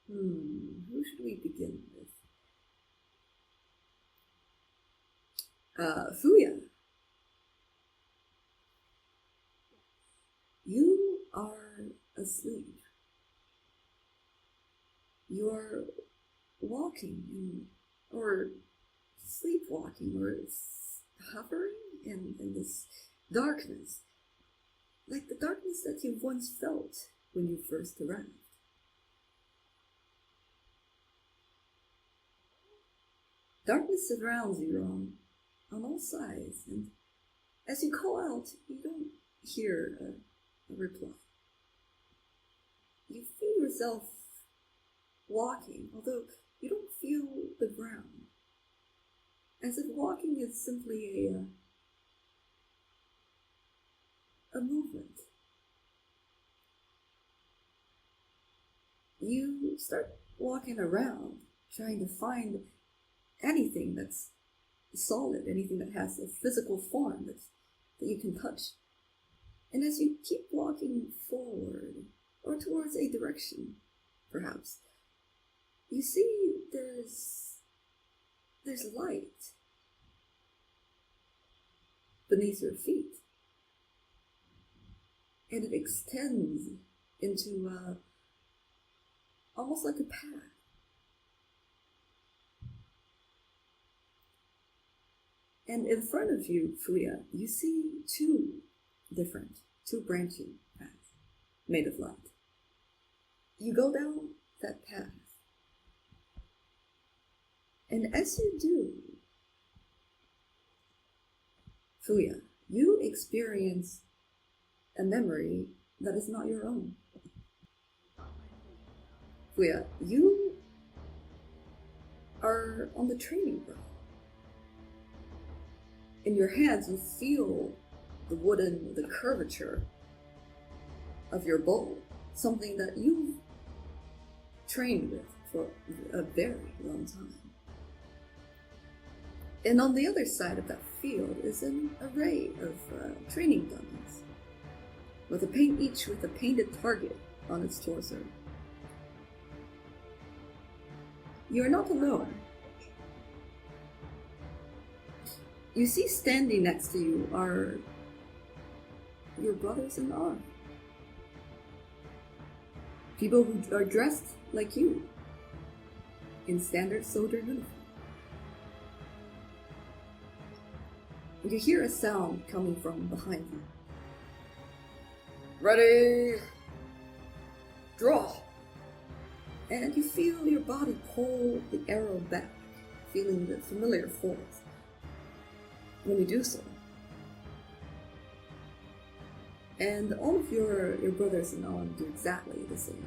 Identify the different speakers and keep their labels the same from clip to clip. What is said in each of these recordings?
Speaker 1: Who should we begin with? Fuya. You are asleep. You're walking or sleepwalking or hovering in this darkness, like the darkness that you once felt when you first arrived. Darkness surrounds you on all sides, and as you call out, you don't hear a reply. You feel yourself walking, although you don't feel the ground, as if walking is simply a movement. You start walking around, trying to find anything that's solid, anything that has a physical form that you can touch. And as you keep walking forward, or towards a direction, perhaps, you see there's light beneath your feet. And it extends into almost like a path. And in front of you, Fuya, you see two branching paths made of light. You go down that path. And as you do, Fuya, you experience a memory that is not your own. Fuya, you are on the training ground. In your hands, you feel the curvature of your bow, something that you've trained with for a very long time. And on the other side of that field is an array of training dummies, each with a painted target on its torso. You are not alone. You see standing next to you are your brothers-in-law. People who are dressed like you, in standard soldier uniform. And you hear a sound coming from behind you. Ready, draw! And you feel your body pull the arrow back, feeling the familiar force when you do so. And all of your brothers-in-law do exactly the same.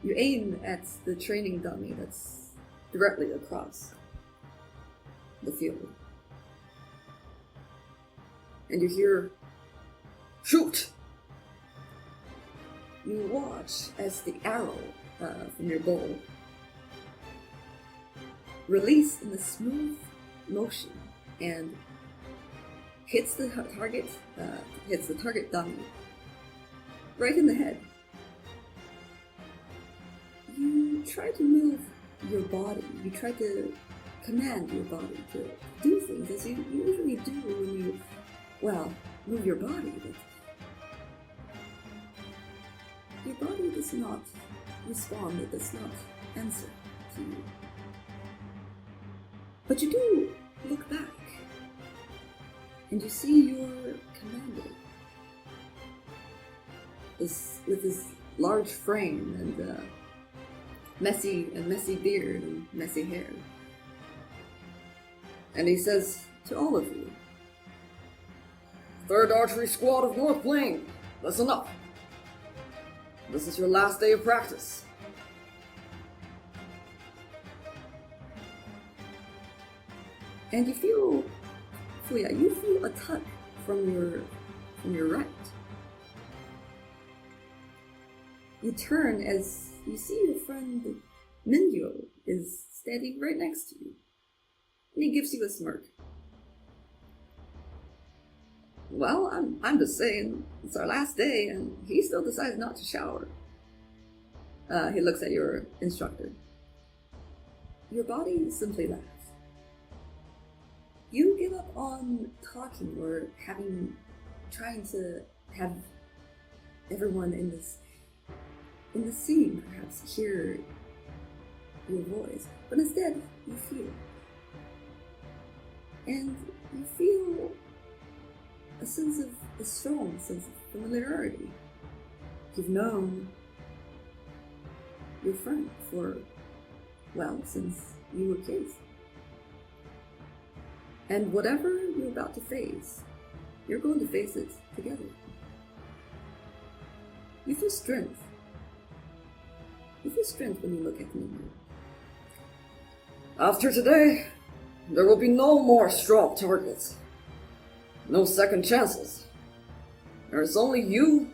Speaker 1: You aim at the training dummy that's directly across the field. And you hear, shoot! You watch as the arrow from your bow release in a smooth motion and hits the target dummy right in the head. You try to move your body. You try to command your body to do things as you usually do when you, move your body, but your body does not respond, it does not answer to you. But you do look back, and you see your commander with his large frame and messy beard and messy hair. And he says to all of you, 3rd Archery Squad of North Plain, listen up. This is your last day of practice. And you feel, Fuya, you feel a tug from your right. You turn as you see your friend Minjo is standing right next to you. And he gives you a smirk. Well, I'm just saying, it's our last day, and he still decides not to shower. He looks at your instructor. Your body simply laughs. You give up on talking or trying to have everyone in the scene perhaps hear your voice, but instead you feel. And you feel a strong sense of familiarity. You've known your friend since you were kids. And whatever you're about to face, you're going to face it together. You feel strength. You feel strength when you look at me. After today, there will be no more strong targets. No second chances. There's only you,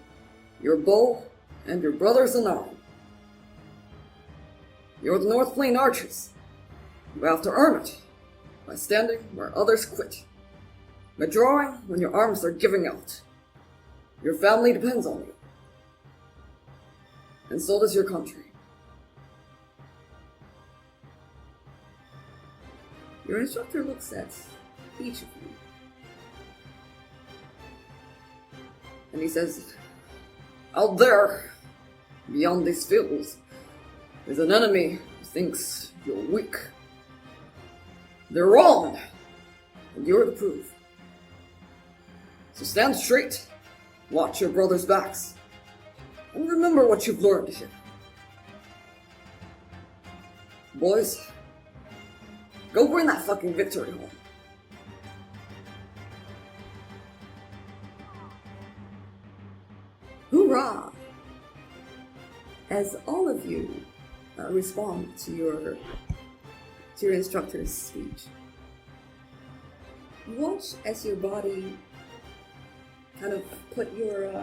Speaker 1: your bow, and your brothers in arms. You're the North Plain Archers. You have to earn it by standing where others quit, by drawing when your arms are giving out. Your family depends on you, and so does your country. Your instructor looks at each of you, and he says, out there, beyond these fields, is an enemy who thinks you're weak. They're wrong, and you're the proof. So stand straight, watch your brothers' backs, and remember what you've learned here. Boys, go bring that fucking victory home. Hoorah! As all of you respond to your instructor's speech, you watch as your body kind of put your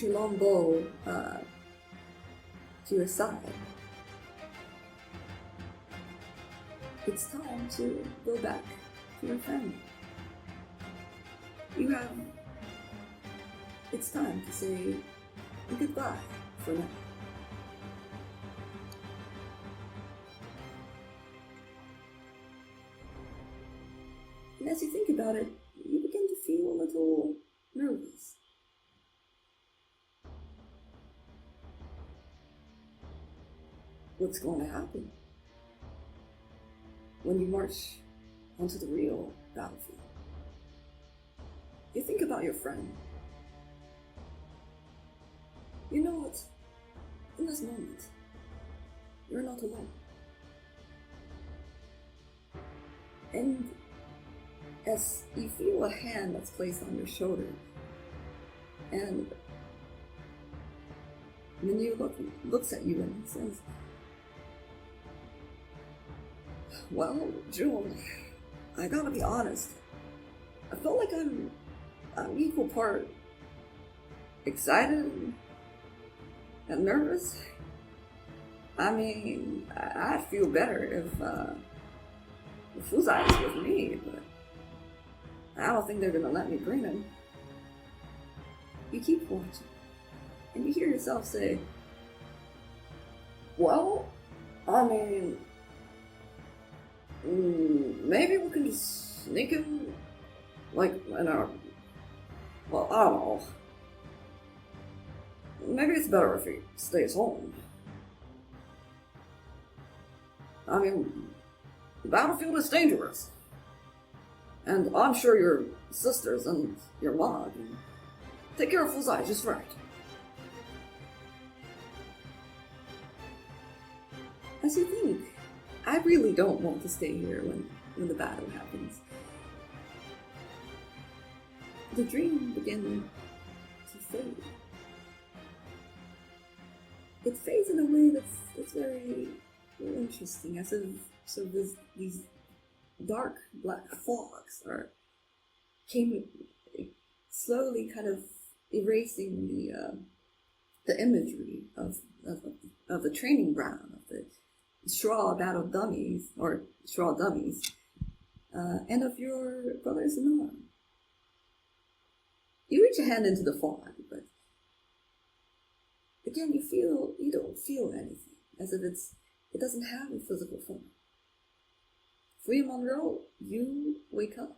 Speaker 1: long bow to your side. It's time to go back to your family. It's time to say goodbye for now. And as you think about it, you begin to feel a little nervous. What's going to happen when you march onto the real battlefield? You think about your friend. You know what? In this moment, you're not alone. And as you feel a hand that's placed on your shoulder, and then you looks at you and says, well, June, I gotta be honest. I feel like I'm equal part excited and nervous. I mean, I'd feel better if Fuya is with me, but I don't think they're gonna let me bring him. You keep watching, and you hear yourself say, well, I mean, maybe we can just sneak him, like, in our, well, I don't know. Maybe it's better if he stays home. I mean, the battlefield is dangerous. And I'm sure your sisters and your mom can take care of Fuya just right. As you think, I really don't want to stay here when the battle happens. The dream began to fade. It fades in a way that's very, very interesting, as if these dark black fogs came slowly kind of erasing the imagery of the training ground, of the straw battle dummies, and of your brothers in arms. You reach a hand into the fog, but the again, you don't feel anything, as if it doesn't have a physical form. Fuya Monroe, you wake up.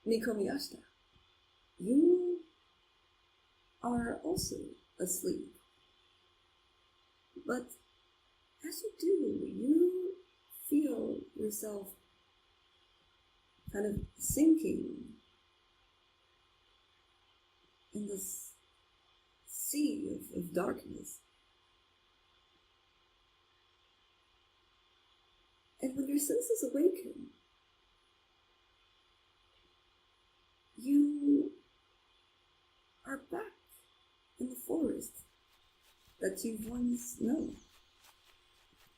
Speaker 1: Miko Miyashita, you are also asleep. But as you do, you feel yourself kind of sinking in this sea of darkness. And when your senses awaken, you are back in the forest that you've once known.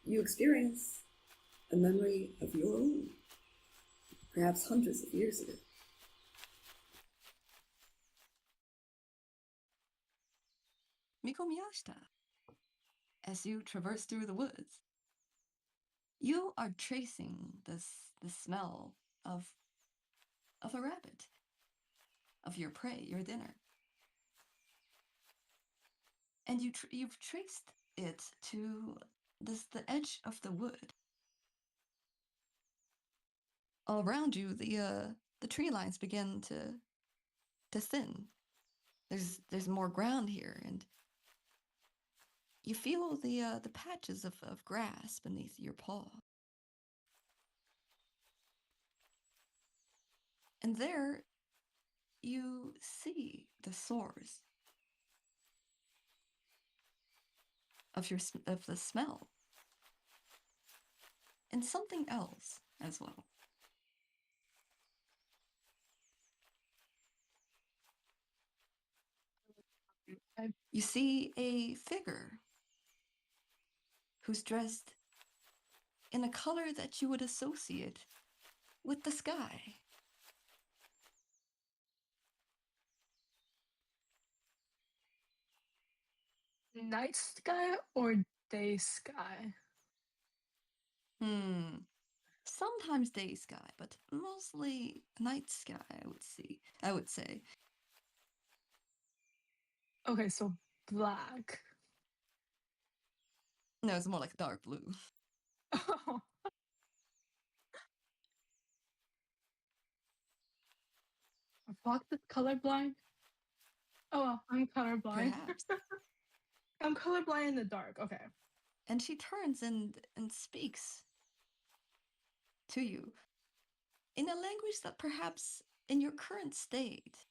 Speaker 1: You experience a memory of your own, perhaps hundreds of years ago.
Speaker 2: Miko Miyashita, as you traverse through the woods, you are tracing the smell of a rabbit, of your prey, your dinner. And you've traced it to the edge of the wood. All around you, the tree lines begin to thin. There's more ground here, and you feel the patches of grass beneath your paw. And there you see the source of the smell, and something else as well. You see a figure who's dressed in a color that you would associate with the sky.
Speaker 3: Night sky or day sky?
Speaker 2: Sometimes day sky, but mostly night sky, I would say.
Speaker 3: Okay, so black.
Speaker 2: No, it's more like dark blue.
Speaker 3: Oh. Fox is colorblind? Oh, well, I'm colorblind.
Speaker 2: Perhaps.
Speaker 3: I'm colorblind in the dark. Okay.
Speaker 2: And she turns and speaks to you in a language that perhaps in your current state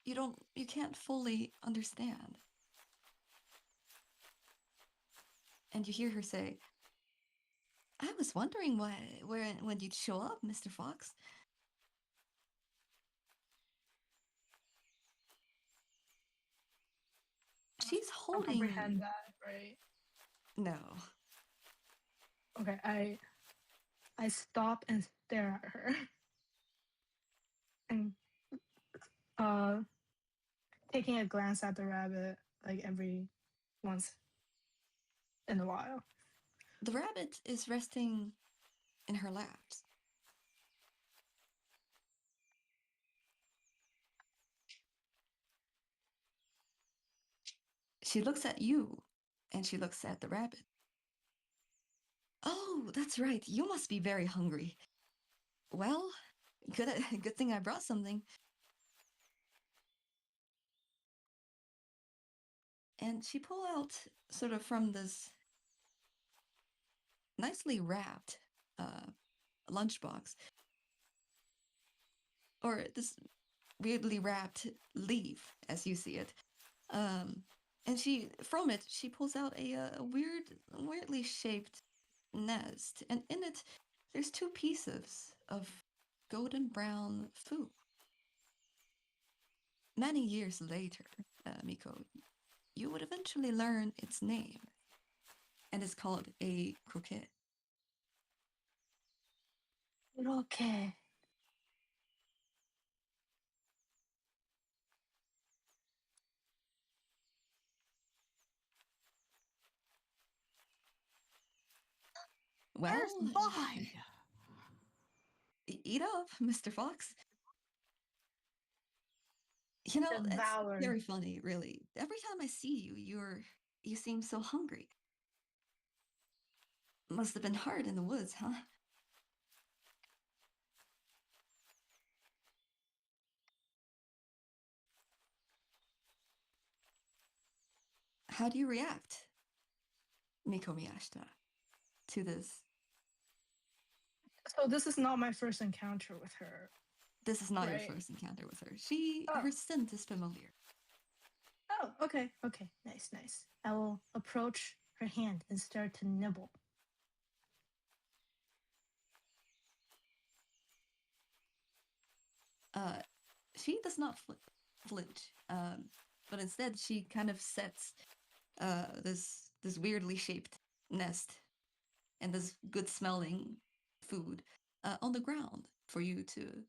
Speaker 2: you can't fully understand. And you hear her say, "I was wondering when you'd show up, Mr. Fox." She's
Speaker 3: I
Speaker 2: holding...
Speaker 3: comprehend that, right?
Speaker 2: No.
Speaker 3: Okay, I stop and stare at her. And taking a glance at the rabbit like every once in a while.
Speaker 2: The rabbit is resting in her laps. She looks at you, and she looks at the rabbit. "Oh, that's right. You must be very hungry. Well, good thing I brought something." And she pulled out, sort of from this nicely wrapped lunchbox, or this weirdly wrapped leaf, as you see it. And from it, she pulls out a weirdly shaped nest, and in it, there's 2 pieces of golden brown food. Many years later, Miko, you would eventually learn its name, and it's called a croquette.
Speaker 3: Okay.
Speaker 2: Well,
Speaker 3: where's mine?
Speaker 2: Eat up, Mr. Fox. You know, it's
Speaker 3: Devour.
Speaker 2: very funny, really. Every time I see you, you seem so hungry. Must have been hard in the woods, huh? How do you react, Miko Miyashita, to this?
Speaker 3: So this is not my first encounter with her.
Speaker 2: This is not your
Speaker 3: Right.
Speaker 2: first encounter with her.
Speaker 3: Oh.
Speaker 2: Her scent is familiar.
Speaker 3: Oh, okay. Okay. Nice, nice. I will approach her hand and start to nibble.
Speaker 2: She does not flinch, but instead she kind of sets this weirdly shaped nest and this good smelling food on the ground for you to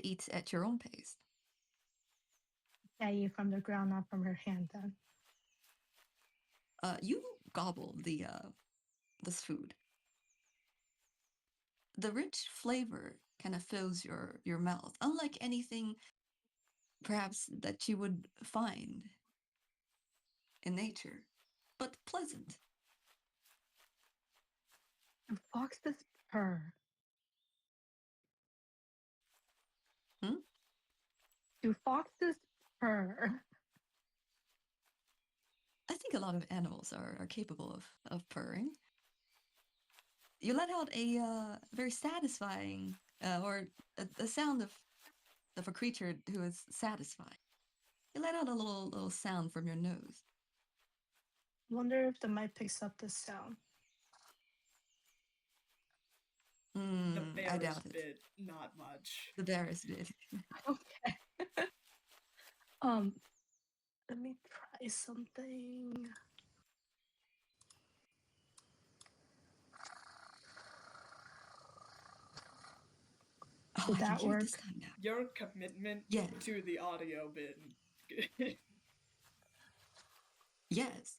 Speaker 2: eat at your own pace.
Speaker 3: I eat from the ground, not from her hand. Then
Speaker 2: You gobble this food. The rich flavor kind of fills your mouth, unlike anything perhaps that you would find in nature, but pleasant.
Speaker 3: the foxes purr.
Speaker 2: Hmm?
Speaker 3: Do foxes purr?
Speaker 2: I think a lot of animals are capable of purring. You let out a very satisfying or a sound of a creature who is satisfied. You let out a little sound from your nose.
Speaker 3: Wonder if the mic picks up this sound.
Speaker 4: The
Speaker 2: I
Speaker 4: bear's
Speaker 2: doubt it.
Speaker 4: bit, not much.
Speaker 2: The bear is big.
Speaker 3: Okay. Let me try something.
Speaker 2: Oh,
Speaker 3: Did
Speaker 2: I can
Speaker 3: that
Speaker 2: hear
Speaker 3: work?
Speaker 2: it this time now.
Speaker 4: Your commitment
Speaker 2: Yeah.
Speaker 4: to the audio bit.
Speaker 2: Yes.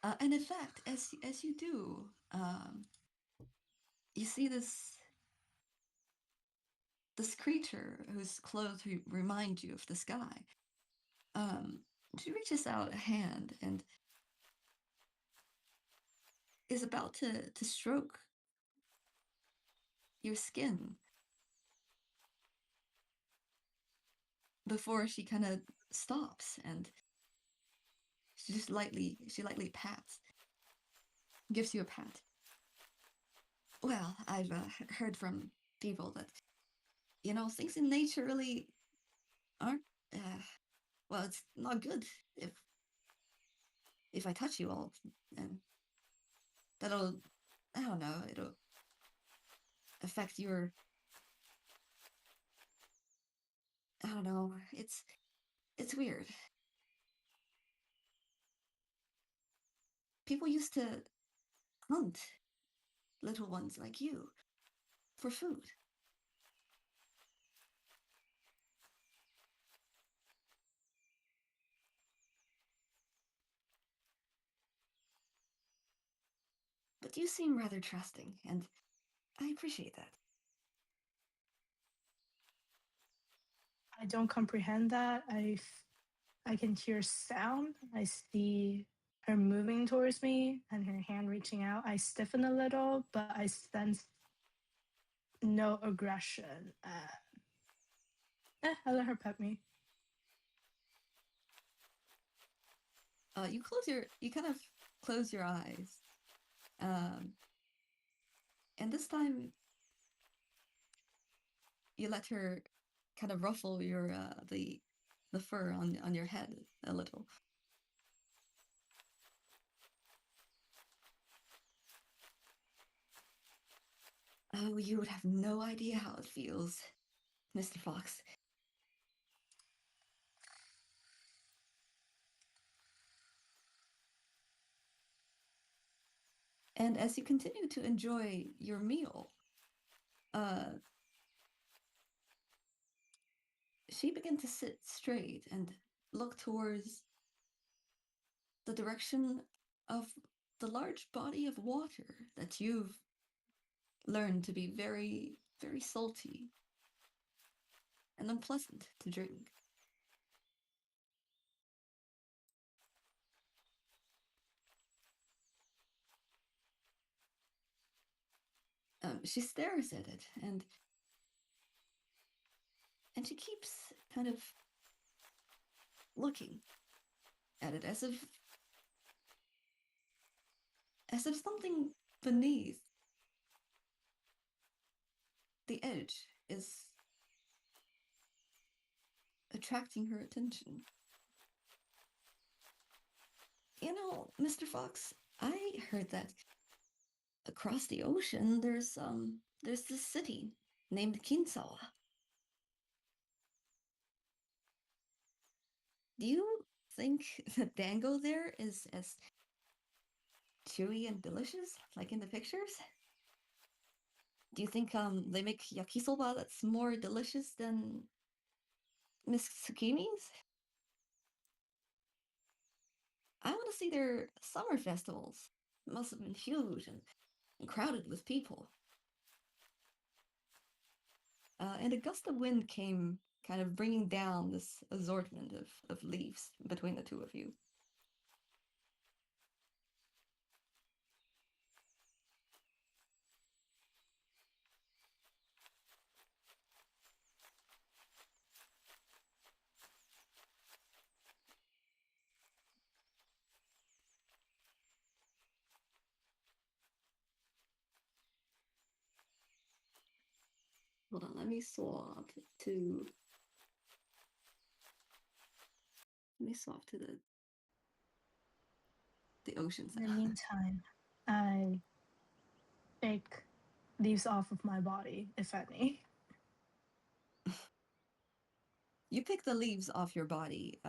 Speaker 2: And in fact, as you do, you see this creature whose clothes remind you of the sky. She reaches out a hand and is about to stroke your skin before she kind of stops and she lightly pats, gives you a pat. Well, I've heard from people that things in nature really aren't. Well, it's not good if I touch you all, and that'll, I don't know, it'll affect your. I don't know. It's weird. People used to hunt little ones like you for food. But you seem rather trusting, and I appreciate that.
Speaker 3: I don't comprehend that. I can hear sound. I see her moving towards me and her hand reaching out. I stiffen a little, but I sense no aggression. I let her pet me.
Speaker 2: You kind of close your eyes, and this time you let her kind of ruffle your the fur on your head a little. Oh, you would have no idea how it feels, Mr. Fox. And as you continue to enjoy your meal, she began to sit straight and look towards the direction of the large body of water that you've learned to be very very salty and unpleasant to drink. She stares at it, and she keeps kind of looking at it as if something beneath the edge is attracting her attention. You know, Mr. Fox, I heard that across the ocean there's this city named Kinsawa. Do you think the dango there is as chewy and delicious like in the pictures? Do you think they make yakisoba that's more delicious than Miss Tsukimi's? I want to see their summer festivals. It must have been huge and crowded with people. And a gust of wind came, kind of bringing down this assortment of leaves between the two of you. Hold on, let me swap to the ocean
Speaker 3: In the
Speaker 2: sound.
Speaker 3: meantime, I take leaves off of my body, if any.
Speaker 2: You pick the leaves off your body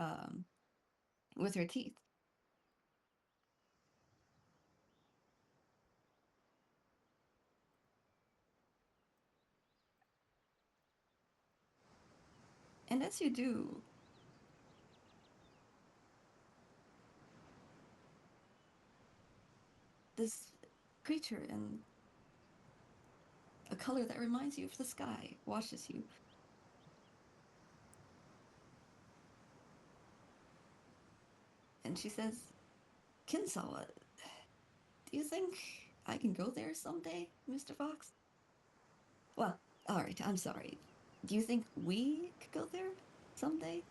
Speaker 2: with your teeth. And as you do, this creature in a color that reminds you of the sky watches you. And she says, Kinsawa, do you think I can go there someday, Mr. Fox? Well, alright, I'm sorry. Do you think we could go there someday?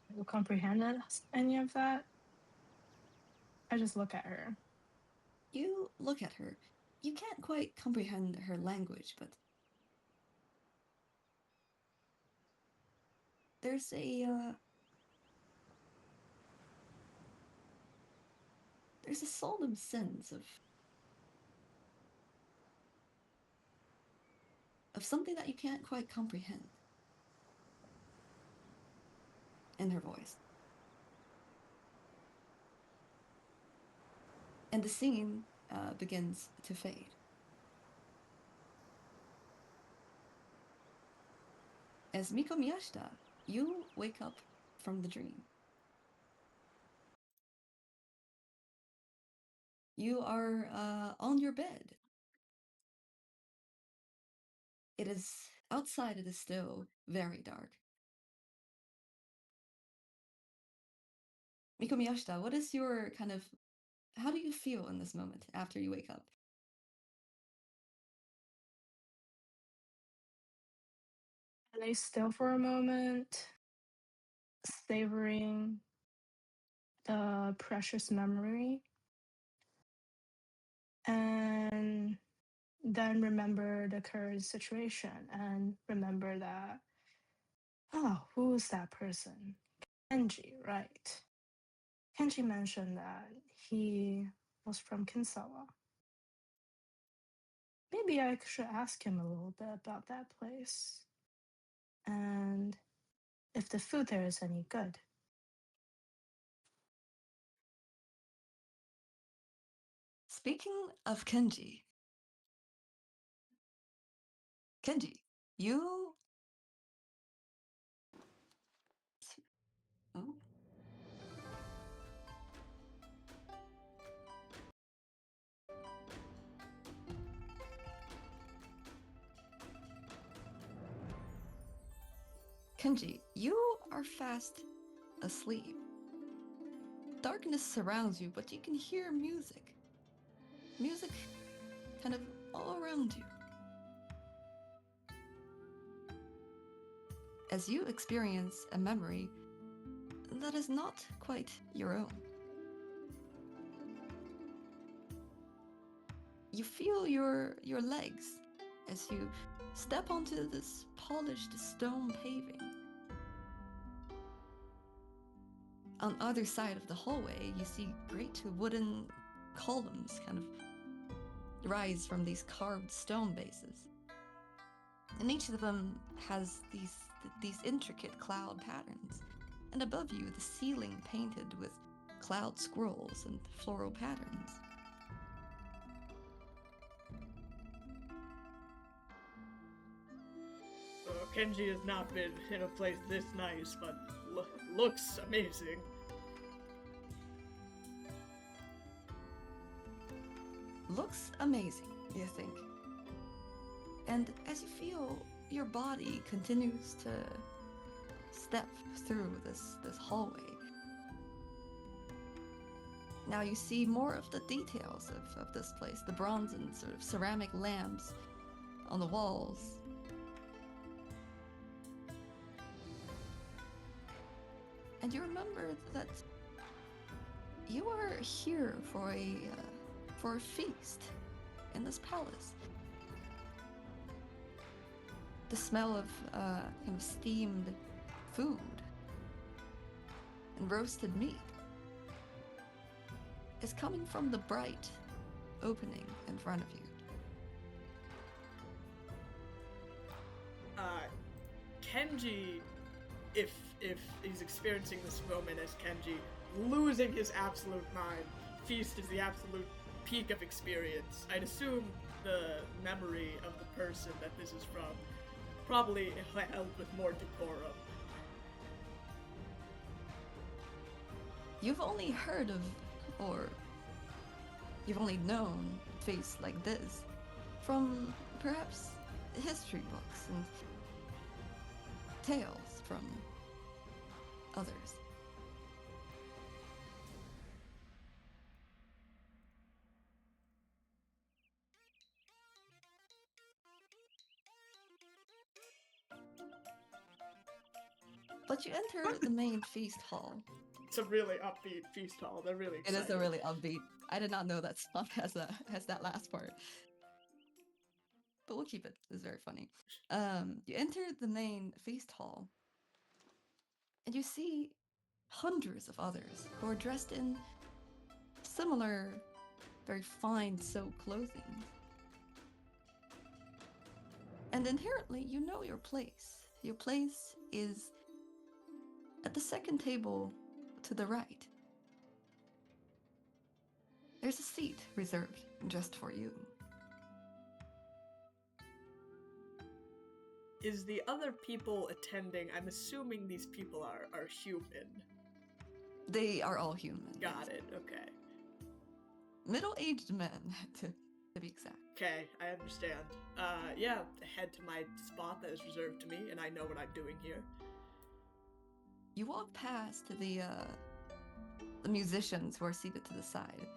Speaker 3: I don't comprehend any of that. I just look at her.
Speaker 2: You look at her. You can't quite comprehend her language, but there's a solemn sense of something that you can't quite comprehend in her voice. And the scene begins to fade. As Miko Miyashita, you wake up from the dream. You are on your bed. It is outside, it is still very dark. Miko Miyashita, what is your kind of, how do you feel in this moment after you wake up?
Speaker 3: I lay still for a moment, savoring the precious memory, and then remember the current situation and remember that, oh, who is that person? Kenji, right? Kenji mentioned that he was from Kinsawa. Maybe I should ask him a little bit about that place and if the food there is any good.
Speaker 2: Speaking of Kenji, you... Oh. Kenji, you are fast asleep. Darkness surrounds you, but you can hear music. Music kind of all around you. As you experience a memory that is not quite your own. You feel your legs as you step onto this polished stone paving. On either side of the hallway, you see great wooden columns kind of rise from these carved stone bases. And each of them has these intricate cloud patterns. And above you, the ceiling painted with cloud scrolls and floral patterns.
Speaker 4: Kenji has not been in a place this nice, but looks amazing.
Speaker 2: Looks amazing, you think. And as you feel your body continues to step through this hallway, now you see more of the details of this place, the bronze and sort of ceramic lamps on the walls. And you remember that you are here for a feast in this palace. The smell of kind of steamed food and roasted meat is coming from the bright opening in front of you.
Speaker 4: Kenji, if he's experiencing this moment as Kenji, losing his absolute mind, feast is the absolute peak of experience. I'd assume the memory of the person that this is from probably held with more decorum.
Speaker 2: You've only heard of, or you've only known a face like this from perhaps history books and tales from others. But you enter the main feast hall.
Speaker 4: It's a really upbeat feast hall. They're really excited.
Speaker 2: It is a really upbeat. I did not know that song has that last part. But we'll keep it. It's very funny. You enter the main feast hall, and you see hundreds of others who are dressed in similar, very fine silk clothing. And inherently, you know your place. Your place is at the second table to the right. There's a seat reserved just for you.
Speaker 4: Is the other people attending, I'm assuming these people are human.
Speaker 2: They are all human.
Speaker 4: Got it, okay.
Speaker 2: Middle-aged men, to be exact.
Speaker 4: Okay, I understand. Yeah, head to my spot that is reserved to me, and I know what I'm doing here.
Speaker 2: You walk past the musicians who are seated to the side.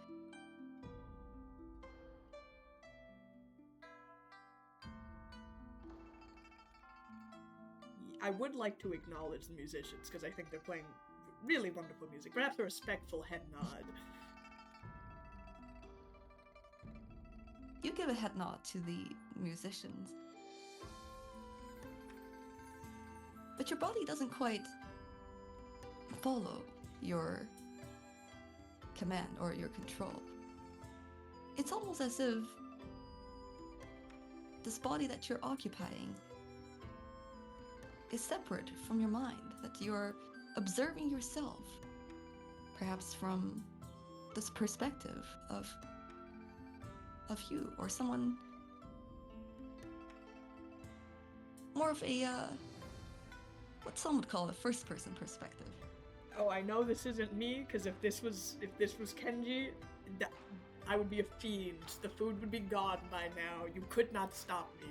Speaker 4: I would like to acknowledge the musicians, because I think they're playing really wonderful music. Perhaps a respectful head nod.
Speaker 2: You give a head nod to the musicians. But your body doesn't quite follow your command or your control. It's almost as if this body that you're occupying is separate from your mind, that you're observing yourself, perhaps from this perspective of you or someone more of a what some would call a first-person perspective.
Speaker 4: Oh, I know this isn't me, because if this was Kenji, I would be a fiend. The food would be gone by now. You could not stop me.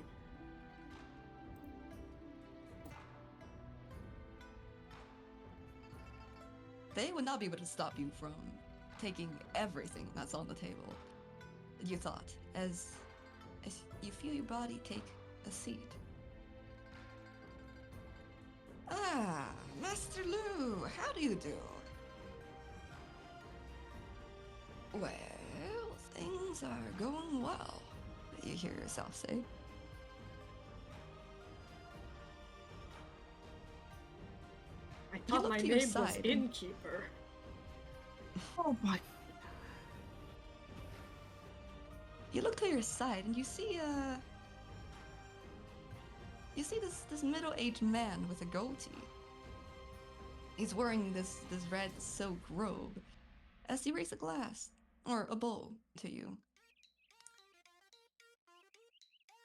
Speaker 2: they would not be able to stop you from taking everything that's on the table. You thought, as you feel your body take a seat. Ah, Master Lu, how do you do? Well, things are going well, you hear yourself say.
Speaker 4: I thought my
Speaker 2: to your
Speaker 4: name was
Speaker 2: side and-
Speaker 4: Innkeeper.
Speaker 5: Oh my.
Speaker 2: You look to your side and you see this middle-aged man with a goatee. He's wearing this red silk robe as he raises a glass or a bowl to you.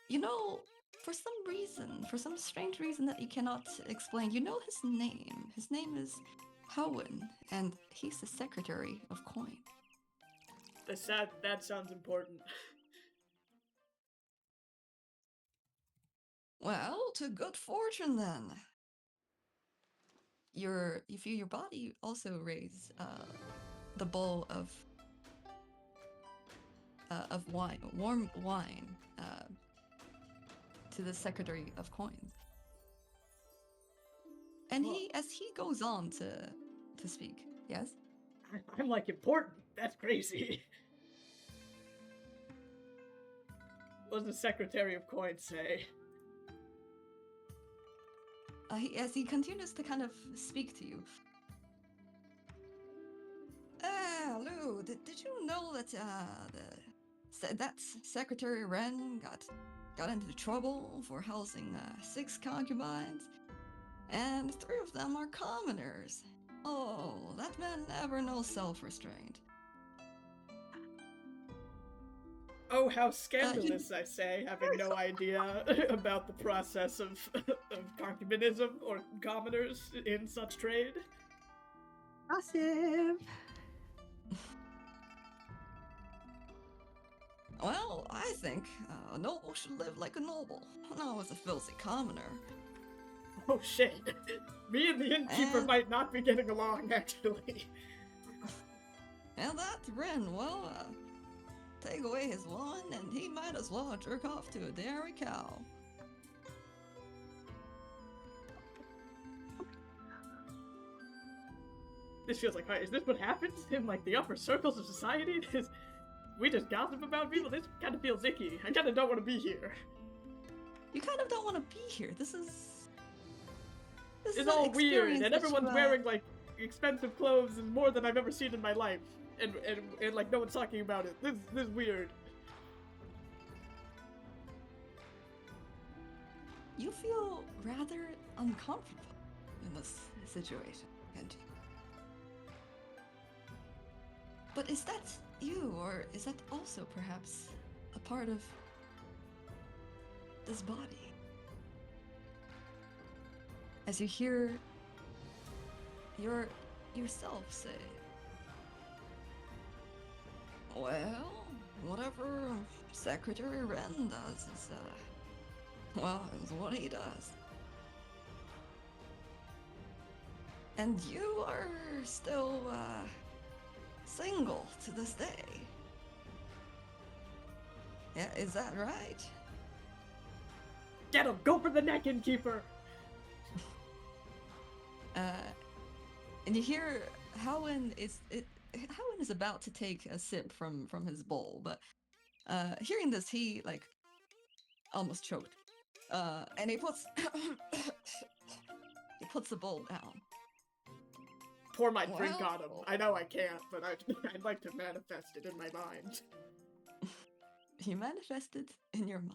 Speaker 2: You know, for some strange reason that you cannot explain, you know his name. His name is Howen, and he's the Secretary of Coin.
Speaker 4: That sounds important.
Speaker 2: Well, to good fortune then. You feel your body also raise the bowl of wine, warm wine, to the Secretary of Coins. And as he goes on to speak, yes?
Speaker 4: I'm like important. That's crazy. What does the Secretary of Coins say?
Speaker 2: As he continues to kind of speak to you. Lou, did you know that that Secretary Ren got into trouble for housing 6 concubines, and 3 of them are commoners? Oh, that man never knows self-restraint.
Speaker 4: Oh, how scandalous, I say, having no idea about the process of concubinism or commoners in such trade.
Speaker 5: Gossip.
Speaker 2: Well, I think a noble should live like a noble, not as a filthy commoner.
Speaker 4: Oh shit. Me and the Innkeeper might not be getting along, actually.
Speaker 2: And that Ren, well, take away his woman, and he might as well jerk off to a dairy cow.
Speaker 4: This feels like, is this what happens in, like, the upper circles of society? We just gossip about people? This kind of feels icky. I kind of don't want to be here.
Speaker 2: You kind of don't want to be here. This is
Speaker 4: It's
Speaker 2: an
Speaker 4: all weird,
Speaker 2: experience
Speaker 4: and
Speaker 2: that
Speaker 4: everyone's
Speaker 2: you,
Speaker 4: wearing, like, expensive clothes and more than I've ever seen in my life. And like, no one's talking about it. This is weird.
Speaker 2: You feel rather uncomfortable in this situation, Kenji. But is that you, or is that also perhaps a part of this body? As you hear yourself say, well, whatever Secretary Ren does is, is what he does. And you are still, single to this day. Yeah, is that right?
Speaker 4: Get him! Go for the neck, Innkeeper!
Speaker 2: And you hear Howen is about to take a sip from his bowl, but hearing this, he like almost choked. And he puts the bowl down.
Speaker 4: Pour my drink on him.
Speaker 2: Well-
Speaker 4: I know I can't, but I'd like to manifest it in my mind.
Speaker 2: You manifest it in your mind.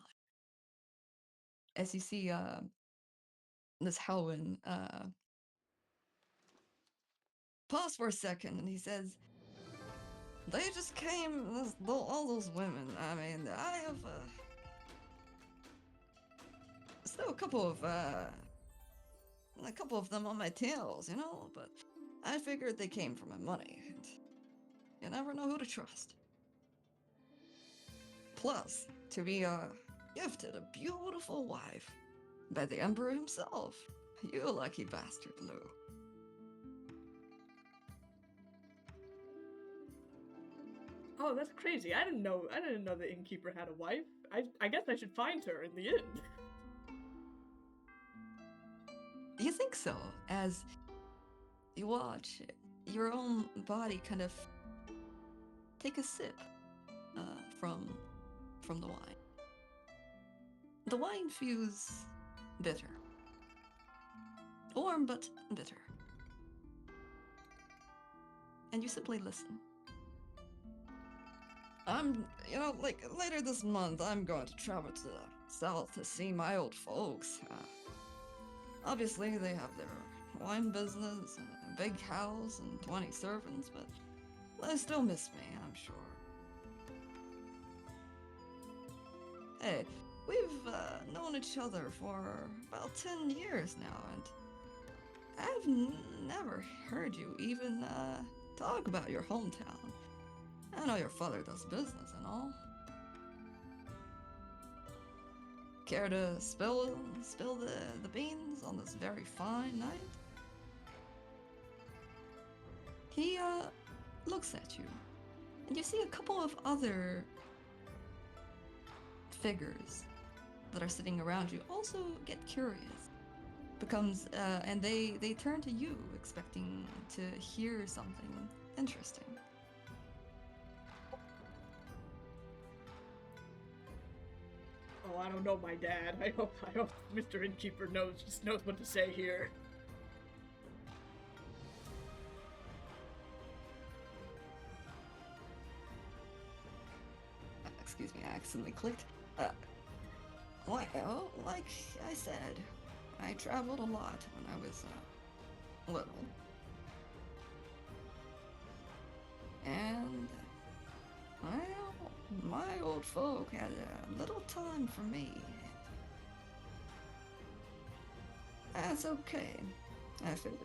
Speaker 2: As you see this Howen pause for a second, and he says, they just came, all those women. I mean, I have still a couple of them on my tails, you know, but I figured they came for my money, and you never know who to trust. Plus, to be gifted a beautiful wife by the Emperor himself. You lucky bastard, Lou.
Speaker 4: Oh, that's crazy. I didn't know the innkeeper had a wife. I guess I should find her in the inn.
Speaker 2: You think so, as you watch your own body kind of take a sip from the wine. The wine feels bitter. Warm but bitter. And you simply listen. Like later this month, I'm going to travel to the south to see my old folks. Obviously, they have their wine business and a big house and 20 servants, but they still miss me, I'm sure. Hey, we've known each other for about 10 years now, and I've never heard you even talk about your hometown. I know your father does business and all. Care to spill the beans on this very fine night? He looks at you, and you see a couple of other figures that are sitting around you also get curious. And they turn to you, expecting to hear something interesting.
Speaker 4: Oh, I don't know my dad. I hope Mr. Innkeeper knows what to say here.
Speaker 2: Excuse me, I accidentally clicked. Like I said, I traveled a lot when I was little. And, well, my old folk had a little time for me. That's okay, I figured.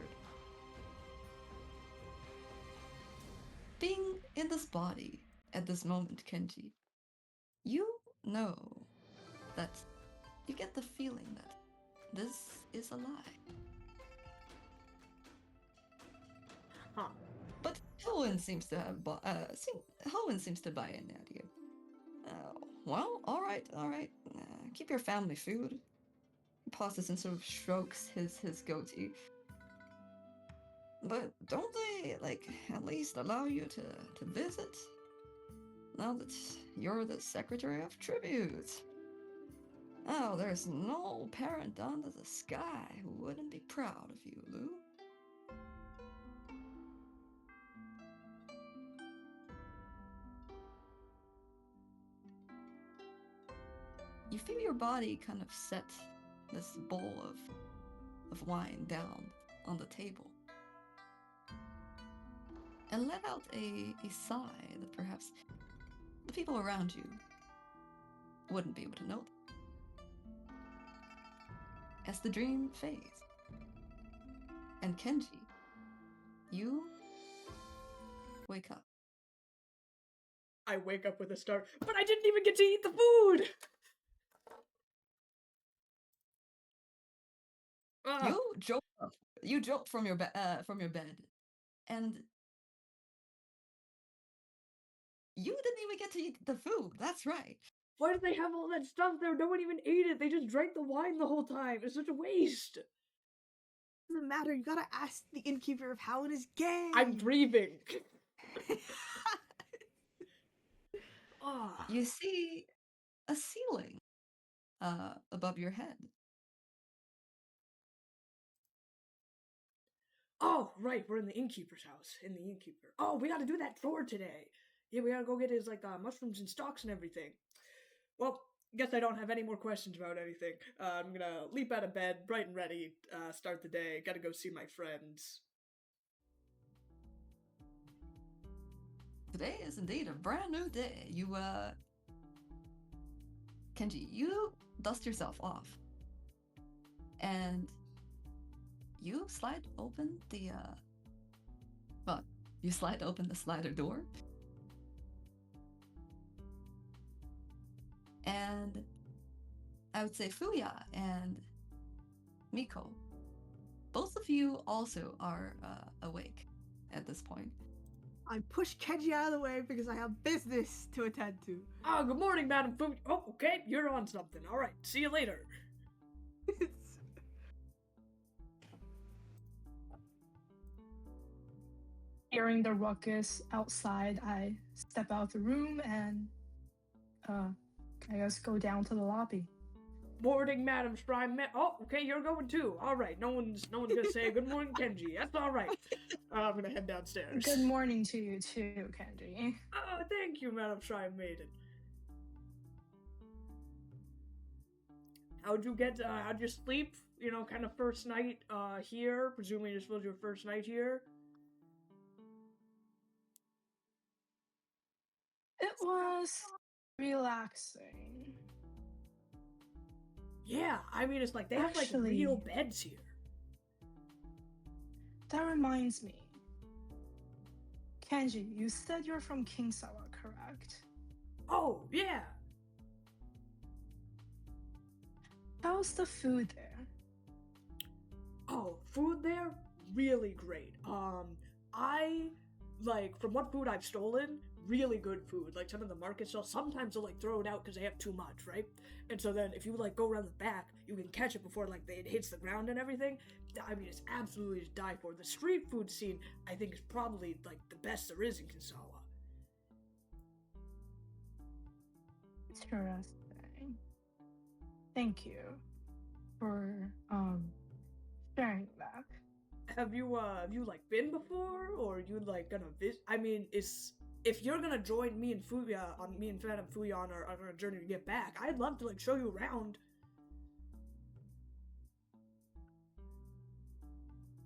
Speaker 2: Being in this body at this moment, Kenji, you know that you get the feeling that this is a lie.
Speaker 4: Huh.
Speaker 2: But Hoenn seems to buy in the idea. Well, all right. Keep your family food. He pauses and sort of strokes his goatee. But don't they, at least allow you to visit? Now that you're the Secretary of Tribute. Oh, there's no parent under the sky who wouldn't be proud of you, Lou. You feel your body kind of set this bowl of wine down on the table and let out a sigh that perhaps the people around you wouldn't be able to note. As the dream fades, and Kenji, you wake up.
Speaker 4: I wake up with a start, but I didn't even get to eat the food!
Speaker 2: You jolt from your bed, and you didn't even get to eat the food. That's right.
Speaker 4: Why did they have all that stuff there? No one even ate it. They just drank the wine the whole time. It's such a waste.
Speaker 5: Doesn't matter. You gotta ask the innkeeper of how it is gay.
Speaker 4: I'm grieving.
Speaker 2: You see a ceiling above your head.
Speaker 4: Oh, right, we're in the innkeeper's house. Oh, we gotta do that chore today. Yeah, we gotta go get his, mushrooms and stalks and everything. Well, guess I don't have any more questions about anything. I'm gonna leap out of bed, bright and ready, start the day. Gotta go see my friends.
Speaker 2: Today is indeed a brand new day. Kenji, you dust yourself off. And you slide open the slider door. And I would say Fuya and Miko, both of you also are awake at this point.
Speaker 5: I push Kenji out of the way because I have business to attend to.
Speaker 4: Ah, good morning, Madam Fuya. Oh, okay, you're on something. All right, see you later.
Speaker 3: Hearing the ruckus outside, I step out the room and I guess go down to the lobby.
Speaker 4: Morning, Madam Shrine. Oh, okay, you're going too. All right, no one's gonna say good morning, Kenji. That's all right. I'm gonna head downstairs.
Speaker 3: Good morning to you too, Kenji.
Speaker 4: Oh, thank you, Madam Shrine Maiden. How'd you sleep? You know, kind of first night here. Presuming this was your first night here.
Speaker 3: It was relaxing.
Speaker 4: Yeah, I mean, it's like they have like real beds here.
Speaker 3: That reminds me. Kenji, you said you're from Kingsawa, correct?
Speaker 4: Oh, yeah.
Speaker 3: How's the food there?
Speaker 4: Oh, food there? Really great. I, like, from what food I've stolen, really good food. Like, some of the market stalls, sometimes they'll, like, throw it out because they have too much, right? And so then, if you, like, go around the back, you can catch it before, like, it hits the ground and everything. I mean, it's absolutely to die for. The street food scene, I think, is probably, like, the best there is in Kinsawa.
Speaker 3: Interesting. Thank you for, sharing that.
Speaker 4: Have you like, been before? Or are you, like, gonna visit? I mean, if you're gonna join me and Madam Fuya on our journey to get back, I'd love to, like, show you around.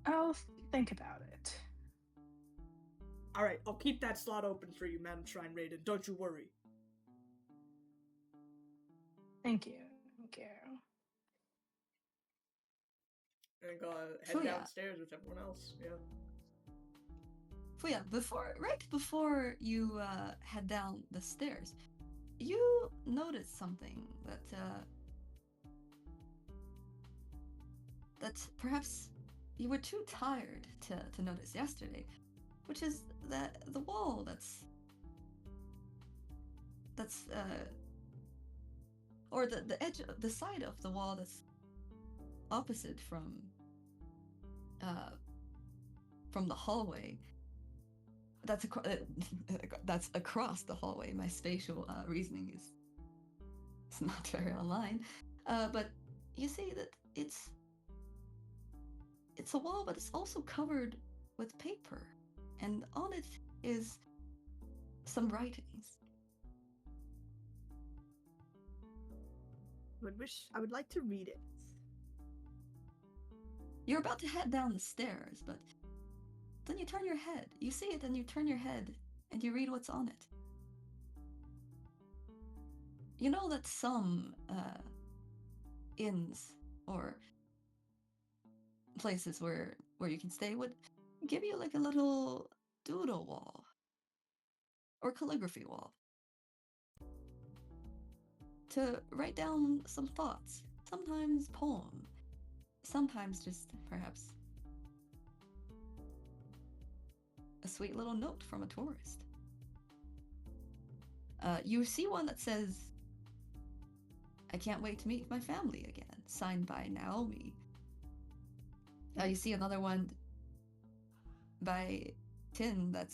Speaker 3: I'll think about it.
Speaker 4: Alright, I'll keep that slot open for you, Madam Shrine Maiden. Don't you worry.
Speaker 3: Thank you. Thank you.
Speaker 4: And go head
Speaker 2: Fuya.
Speaker 4: downstairs with everyone else, yeah.
Speaker 2: Fuya, right before you head down the stairs, you noticed something that perhaps you were too tired to notice yesterday, which is that the wall that's or the edge, the side of the wall that's opposite from the hallway. That's across the hallway. My spatial reasoning is not very online, but you see that it's a wall, but it's also covered with paper, and on it is some writings.
Speaker 5: I would like to read it.
Speaker 2: You're about to head down the stairs, but then you turn your head. You see it, and you turn your head, and you read what's on it. You know that some inns or places where you can stay would give you like a little doodle wall or calligraphy wall to write down some thoughts, sometimes poem, sometimes just perhaps a sweet little note from a tourist. You see one that says, "I can't wait to meet my family again," signed by Naomi. You see another one by Tin that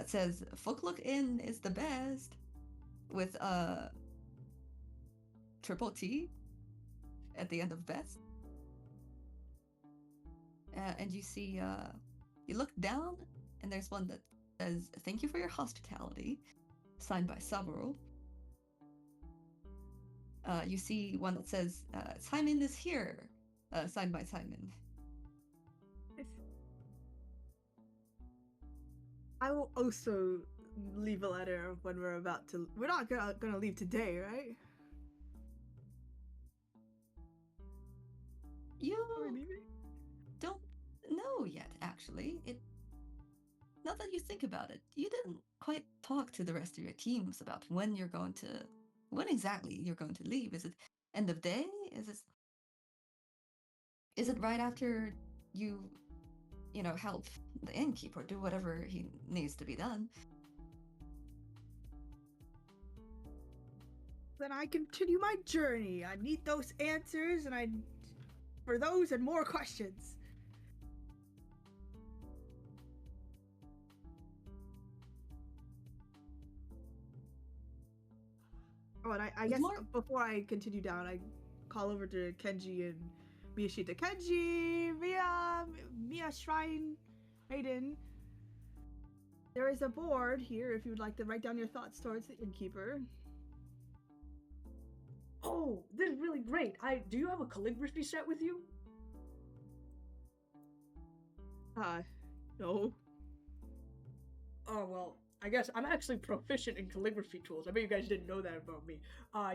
Speaker 2: says, "Fuk Luk Inn is the best," with a triple T at the end of best. And you see, you look down, and there's one that says, "Thank you for your hospitality," signed by Saburo. You see one that says, "Simon is here," signed by Simon.
Speaker 5: I will also leave a letter when we're about to. We're not gonna leave today, right?
Speaker 2: You
Speaker 5: Are we leaving?
Speaker 2: don't know yet, actually. Now that you think about it, you didn't quite talk to the rest of your teams about when exactly you're going to leave. Is it end of day? Is it right after you help the innkeeper do whatever he needs to be done.
Speaker 5: Then I continue my journey. I need those answers, and for those and more questions. Oh, and I guess before I continue down, I call over to Kenji and Miyashita. Kenji, Mia Shrine Maiden. There is a board here if you would like to write down your thoughts towards the innkeeper.
Speaker 6: Oh, this is really great. Do you have a calligraphy set with you?
Speaker 5: No.
Speaker 6: Oh, well, I guess I'm actually proficient in calligraphy tools. I bet you guys didn't know that about me.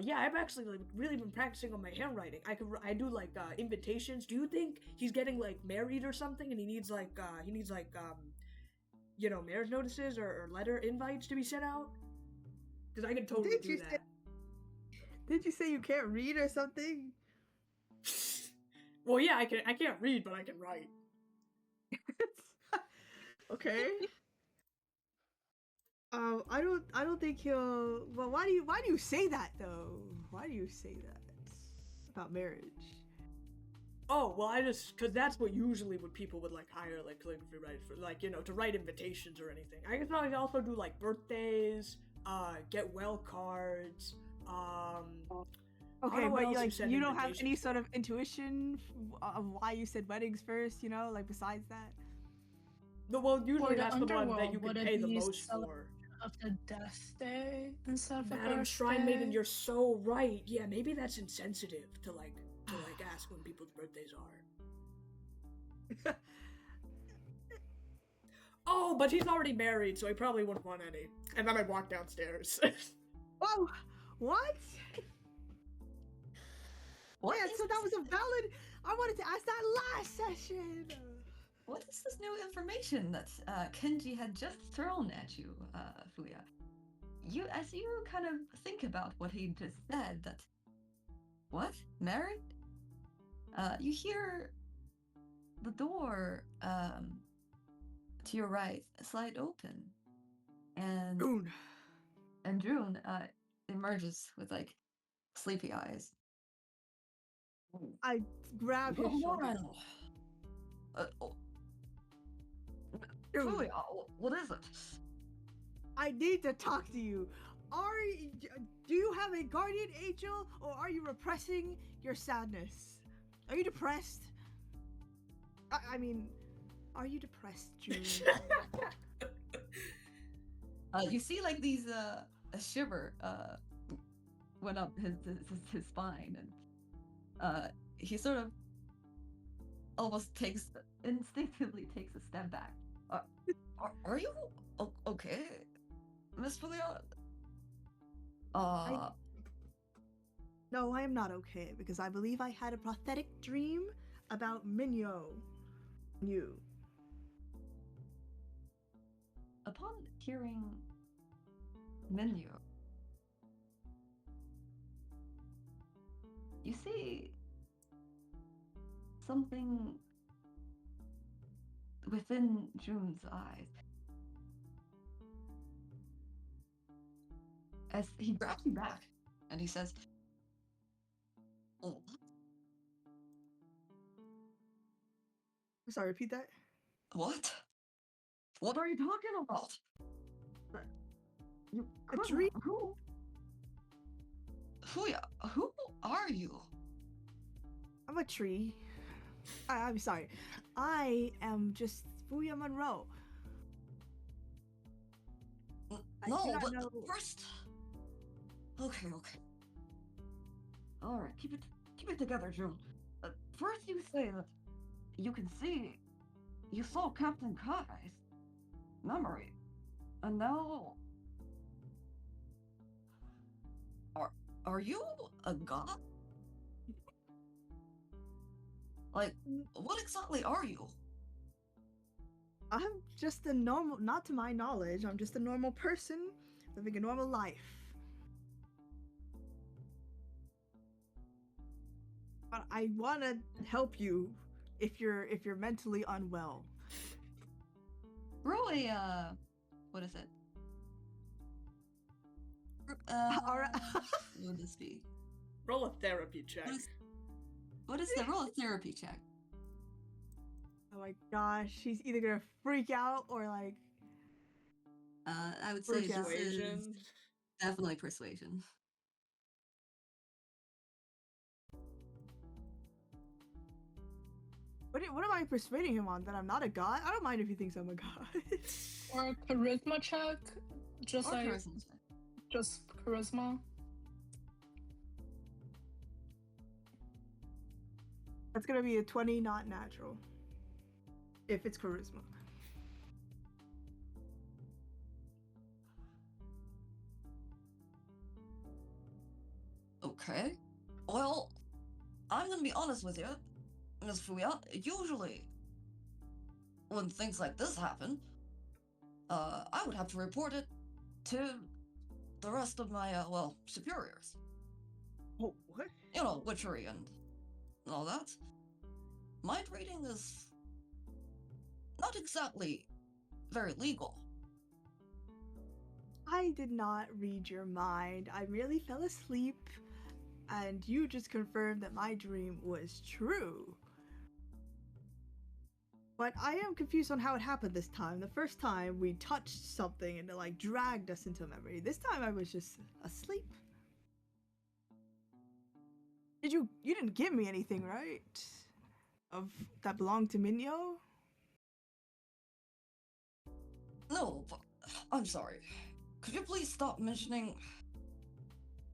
Speaker 6: Yeah, I've actually really been practicing on my handwriting. I do invitations. Do you think he's getting married or something, and he needs marriage notices or letter invites to be sent out? Because I can totally do that.
Speaker 5: Did you say you can't read or something?
Speaker 6: Well, yeah, I can't read, but I can write.
Speaker 5: Okay. I don't think he'll. Well, why do you say that though? Why do you say that about marriage?
Speaker 6: Oh, well, because that's what usually what people would hire calligraphy writers for, to write invitations or anything. I guess I also do birthdays, get well cards.
Speaker 5: Okay, but you don't have any sort of intuition of why you said weddings first, besides that?
Speaker 6: No, well, usually that's the one that you can pay the most for.
Speaker 3: Of the death day instead of
Speaker 6: Madam Shrine Maiden, you're so right. Yeah, maybe that's insensitive to ask when people's birthdays are. Oh, but he's already married, so he probably wouldn't want any. And then I walk downstairs.
Speaker 5: Oh, what?
Speaker 2: What
Speaker 5: Yeah,
Speaker 2: is
Speaker 5: so that
Speaker 2: this-
Speaker 5: was a valid. I wanted to ask that last session.
Speaker 2: What is this new information that Kenji had just thrown at you, Fuya? As you kind of think about what he just said, that what? Married? You hear the door to your right slide open, and
Speaker 5: June.
Speaker 2: June emerges with sleepy eyes.
Speaker 5: I grab his shoulder. June,
Speaker 2: Fuya, what is it?
Speaker 5: I need to talk to you. Do you have a guardian angel, or are you repressing your sadness? Are you depressed? I mean, are you depressed, June?
Speaker 2: You see these a shiver went up his spine, and he sort of almost instinctively takes a step back. Are you okay, Miss Fuya?
Speaker 5: No, I am not okay, because I believe I had a prophetic dream about Minyo. You.
Speaker 2: Upon hearing Minyo, you see something within June's eyes. As he grabs you back and he says, "Oh,
Speaker 5: Sorry, repeat that?
Speaker 2: what? What are you talking about? You
Speaker 5: A dream?
Speaker 2: Who? Fuya, who are you?
Speaker 5: I'm a tree. I'm sorry. I am just Fuya Monroe. I do
Speaker 2: No,
Speaker 5: not
Speaker 2: but
Speaker 5: know-
Speaker 2: first. Okay. All right, keep it together, June. First, you say that you can see, you saw Captain Kai's memory, and now, are you a god? What exactly are you?
Speaker 5: I'm just a normal, not to my knowledge, I'm just a normal person living a normal life. But I want to help you if you're mentally unwell.
Speaker 2: Roll a, what is it?
Speaker 5: Alright.
Speaker 2: What would this be?
Speaker 6: Roll a therapy check.
Speaker 2: What is the roll a therapy check?
Speaker 5: Oh my gosh, she's either gonna freak out or like.
Speaker 2: I would say this is
Speaker 6: Persuasion.
Speaker 2: definitely persuasion.
Speaker 5: What am I persuading him on? That I'm not a god? I don't mind if he thinks I'm a god.
Speaker 3: Or a charisma check. Just
Speaker 2: Or
Speaker 3: like
Speaker 2: charisma check.
Speaker 3: just charisma.
Speaker 5: That's gonna be a 20, not natural. If it's charisma.
Speaker 2: Okay. Well, I'm gonna be honest with you, Miss Fuya. Usually, when things like this happen, I would have to report it to the rest of my, superiors.
Speaker 5: Oh, what?
Speaker 2: You know, witchery and all that. Mind reading is not exactly very legal.
Speaker 5: I did not read your mind. I merely fell asleep, and you just confirmed that my dream was true. But I am confused on how it happened this time. The first time we touched something and it like dragged us into memory. This time I was just asleep. You didn't give me anything, right? Of that belonged to Minyo?
Speaker 2: No, but I'm sorry. Could you please stop mentioning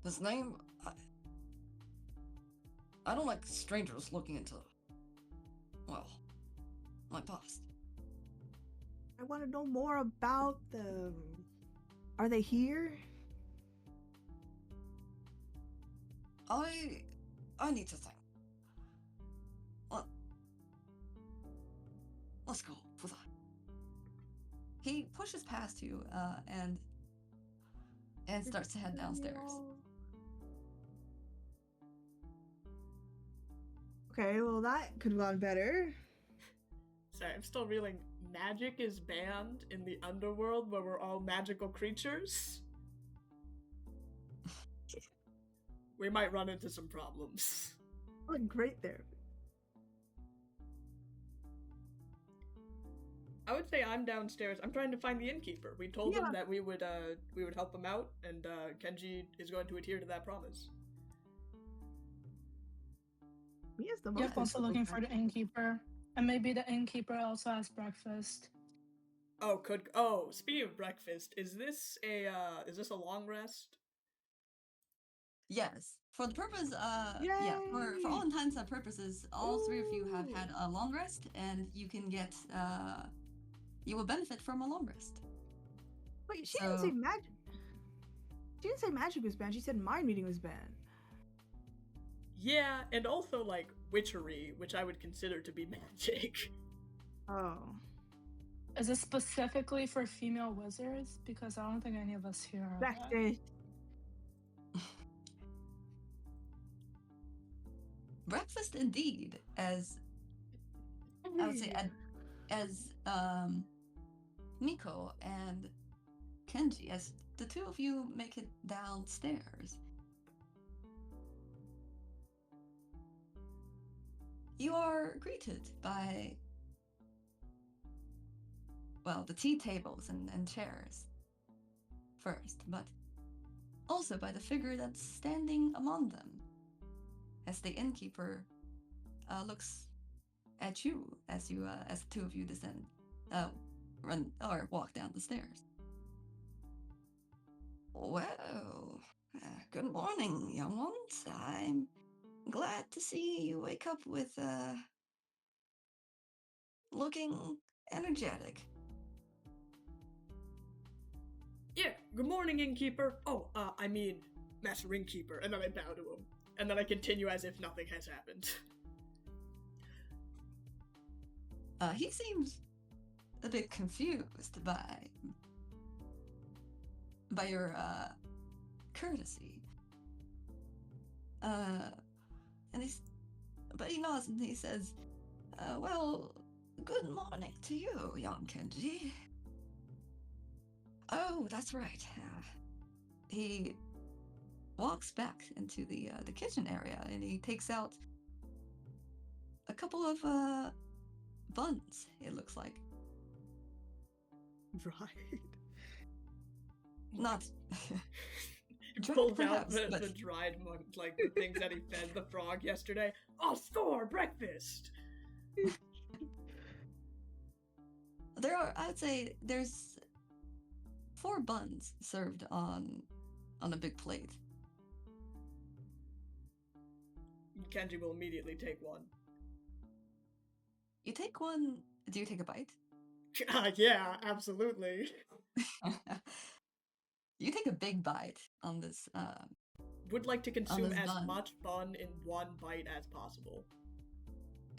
Speaker 2: his name? I don't like strangers looking into, well, my past.
Speaker 5: I want to know more about them. Are they here?
Speaker 2: I need to think. Let's go, Fuya. He pushes past you, and starts to head downstairs.
Speaker 5: Okay, well that could have gone better.
Speaker 6: Sorry, I'm still reeling. Magic is banned in the underworld where we're all magical creatures. We might run into some problems.
Speaker 5: What great therapy.
Speaker 6: I would say I'm downstairs. I'm trying to find the innkeeper. We told him that we would help him out, and Kenji is going to adhere to that promise.
Speaker 5: Mia's the
Speaker 3: Yep,
Speaker 5: most
Speaker 3: also looking for the innkeeper. And maybe the innkeeper also has breakfast.
Speaker 6: Speaking of breakfast, is this a long rest?
Speaker 2: Yes. For the purpose,
Speaker 5: Yay!
Speaker 2: for all intents and purposes, all three of you have had a long rest, and you can get, you will benefit from a long rest.
Speaker 5: Wait, she didn't say magic. She didn't say magic was banned. She said mind reading was banned.
Speaker 6: Yeah, and also like witchery, which I would consider to be magic.
Speaker 5: Oh.
Speaker 3: Is it specifically for female wizards? Because I don't think any of us here are.
Speaker 5: Breakfast.
Speaker 2: Breakfast indeed, as I would say, as Miko and Kenji, as the two of you make it downstairs, you are greeted by, well, the tea tables and chairs first, but also by the figure that's standing among them, as the innkeeper looks at you as the two of you descend, run or walk down the stairs. Well, good morning, young ones. I'm glad to see you wake up with looking energetic.
Speaker 6: Yeah, good morning, innkeeper. Oh, I mean, Master Innkeeper. And then I bow to him. And then I continue as if nothing has happened.
Speaker 2: He seems a bit confused by your courtesy. But he nods and he says, well, good morning to you, young Kenji. Oh, that's right. He walks back into the kitchen area and he takes out a couple of buns. It looks like
Speaker 6: Right.
Speaker 2: not. Dried,
Speaker 6: Pulls out
Speaker 2: perhaps,
Speaker 6: the,
Speaker 2: but-
Speaker 6: the dried one, like the things that he fed the frog yesterday. Oh, score breakfast.
Speaker 2: I would say there's 4 buns served on a big plate.
Speaker 6: Kenji will immediately take one.
Speaker 2: You take one. Do you take a bite?
Speaker 6: Yeah, absolutely.
Speaker 2: You take a big bite on this.
Speaker 6: Would like to consume
Speaker 2: this
Speaker 6: as
Speaker 2: bun.
Speaker 6: much bun in one bite as possible.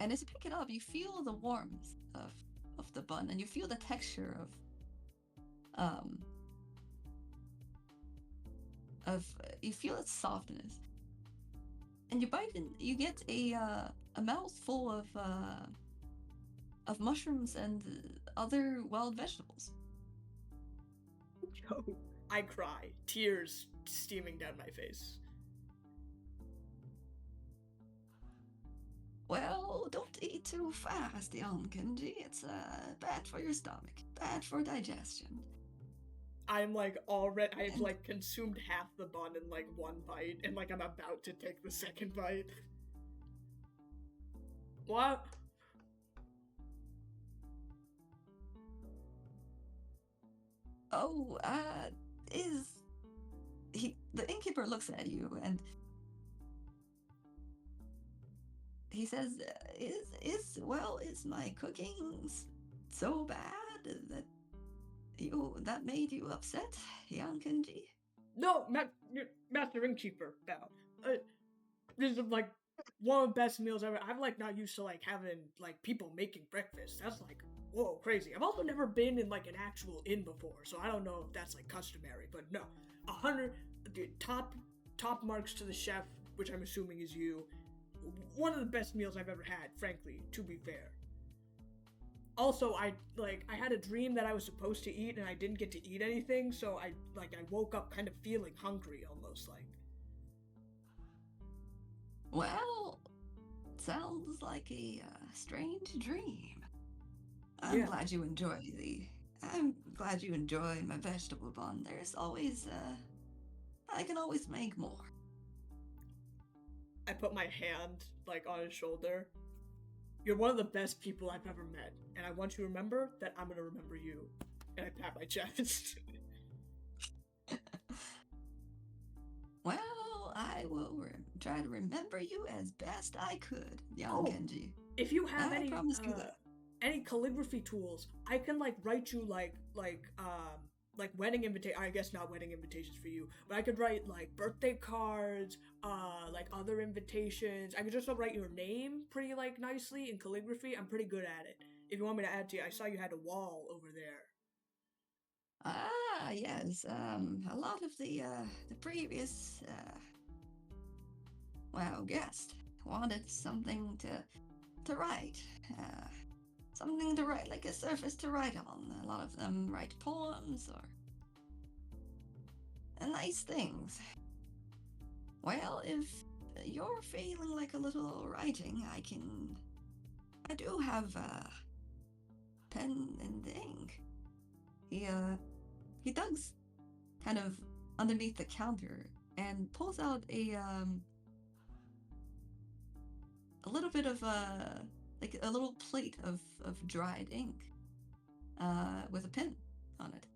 Speaker 2: And as you pick it up, you feel the warmth of the bun, and you feel the texture you feel its softness. And you bite and you get a mouthful of mushrooms and other wild vegetables.
Speaker 6: I cry, tears steaming down my face.
Speaker 2: Well, don't eat too fast, young Kenji. It's bad for your stomach, bad for digestion.
Speaker 6: I'm like I've like consumed half the bun in like one bite, and like I'm about to take the second bite. What?
Speaker 2: Oh, the innkeeper looks at you and he says, is my cooking so bad that made you upset, young Kenji?
Speaker 6: No, Master Innkeeper, bow. This is like one of the best meals ever. I'm like not used to like having like people making breakfast. That's like whoa, crazy. I've also never been in like an actual inn before, so I don't know if that's like customary. But no, 100 top marks to the chef, which I'm assuming is you. One of the best meals I've ever had, frankly, to be fair. Also, I had a dream that I was supposed to eat and I didn't get to eat anything, so I woke up kind of feeling hungry almost like.
Speaker 2: Well, sounds like a strange dream. I'm glad you enjoy my vegetable bun. There's always I can always make more.
Speaker 6: I put my hand like on his shoulder. You're one of the best people I've ever met, and I want you to remember that I'm gonna remember you. And I pat my chest.
Speaker 2: Well, I will try to remember you as best I could, young Kenji.
Speaker 6: If you have
Speaker 2: I promise you that.
Speaker 6: any calligraphy tools, I can like write you like wedding invitation. I guess not wedding invitations for you, but I could write like birthday cards, like other invitations. I could just write your name pretty like nicely in calligraphy. I'm pretty good at it. If you want me to add to you, I saw you had a wall over there.
Speaker 2: Ah, yes. A lot of the previous guest wanted something to write. Something to write, like a surface to write on. A lot of them write poems or nice things. Well, if you're feeling like a little writing, I do have pen and ink. He digs kind of underneath the counter and pulls out a little bit of like a little plate of dried ink with a pen on it.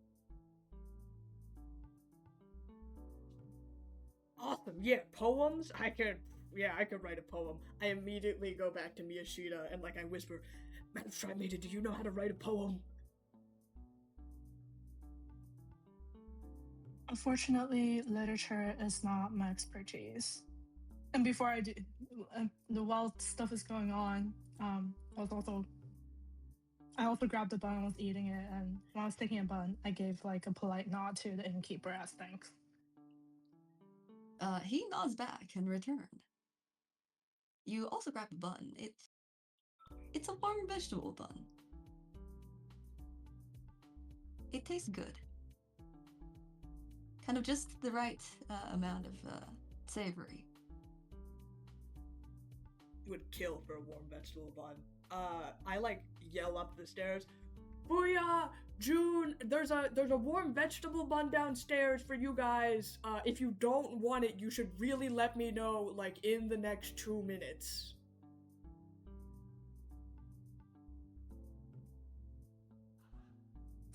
Speaker 6: Awesome. Yeah, poems. I could write a poem. I immediately go back to Miyashita and like I whisper, "Madam Lady, do you know how to write a poem?"
Speaker 3: Unfortunately, literature is not my expertise. And before I do, while stuff is going on, I also grabbed a bun and was eating it. And when I was taking a bun, I gave like a polite nod to the innkeeper as thanks.
Speaker 2: He nods back and returned. You also grab a bun. It's a warm vegetable bun. It tastes good. kind of just the right amount of savory.
Speaker 6: Would kill for a warm vegetable bun. I like yell up the stairs, Fuya, June, there's a warm vegetable bun downstairs for you guys. If you don't want it, you should really let me know, like, in the next 2 minutes.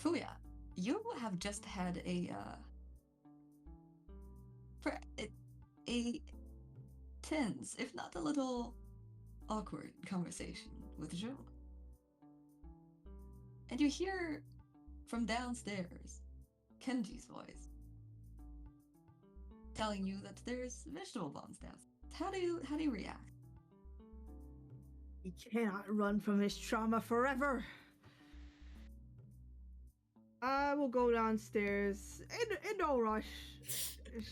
Speaker 2: Fuya, you have just had a tense, if not a little awkward conversation with June. And you hear from downstairs Kenji's voice telling you that there's vegetable bombs downstairs. How do you react?
Speaker 5: He cannot run from his trauma forever. I will go downstairs in no rush.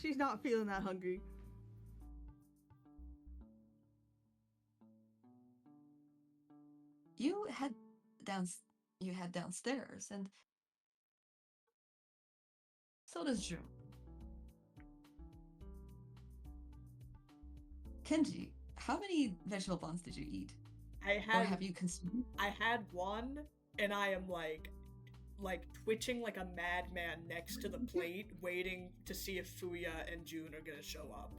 Speaker 5: She's not feeling that hungry.
Speaker 2: You head downstairs, and so does June. Kenji, how many vegetable buns did you eat? Or have you consumed?
Speaker 6: I had one, and I am like twitching like a madman next to the plate, waiting to see if Fuya and June are gonna show up.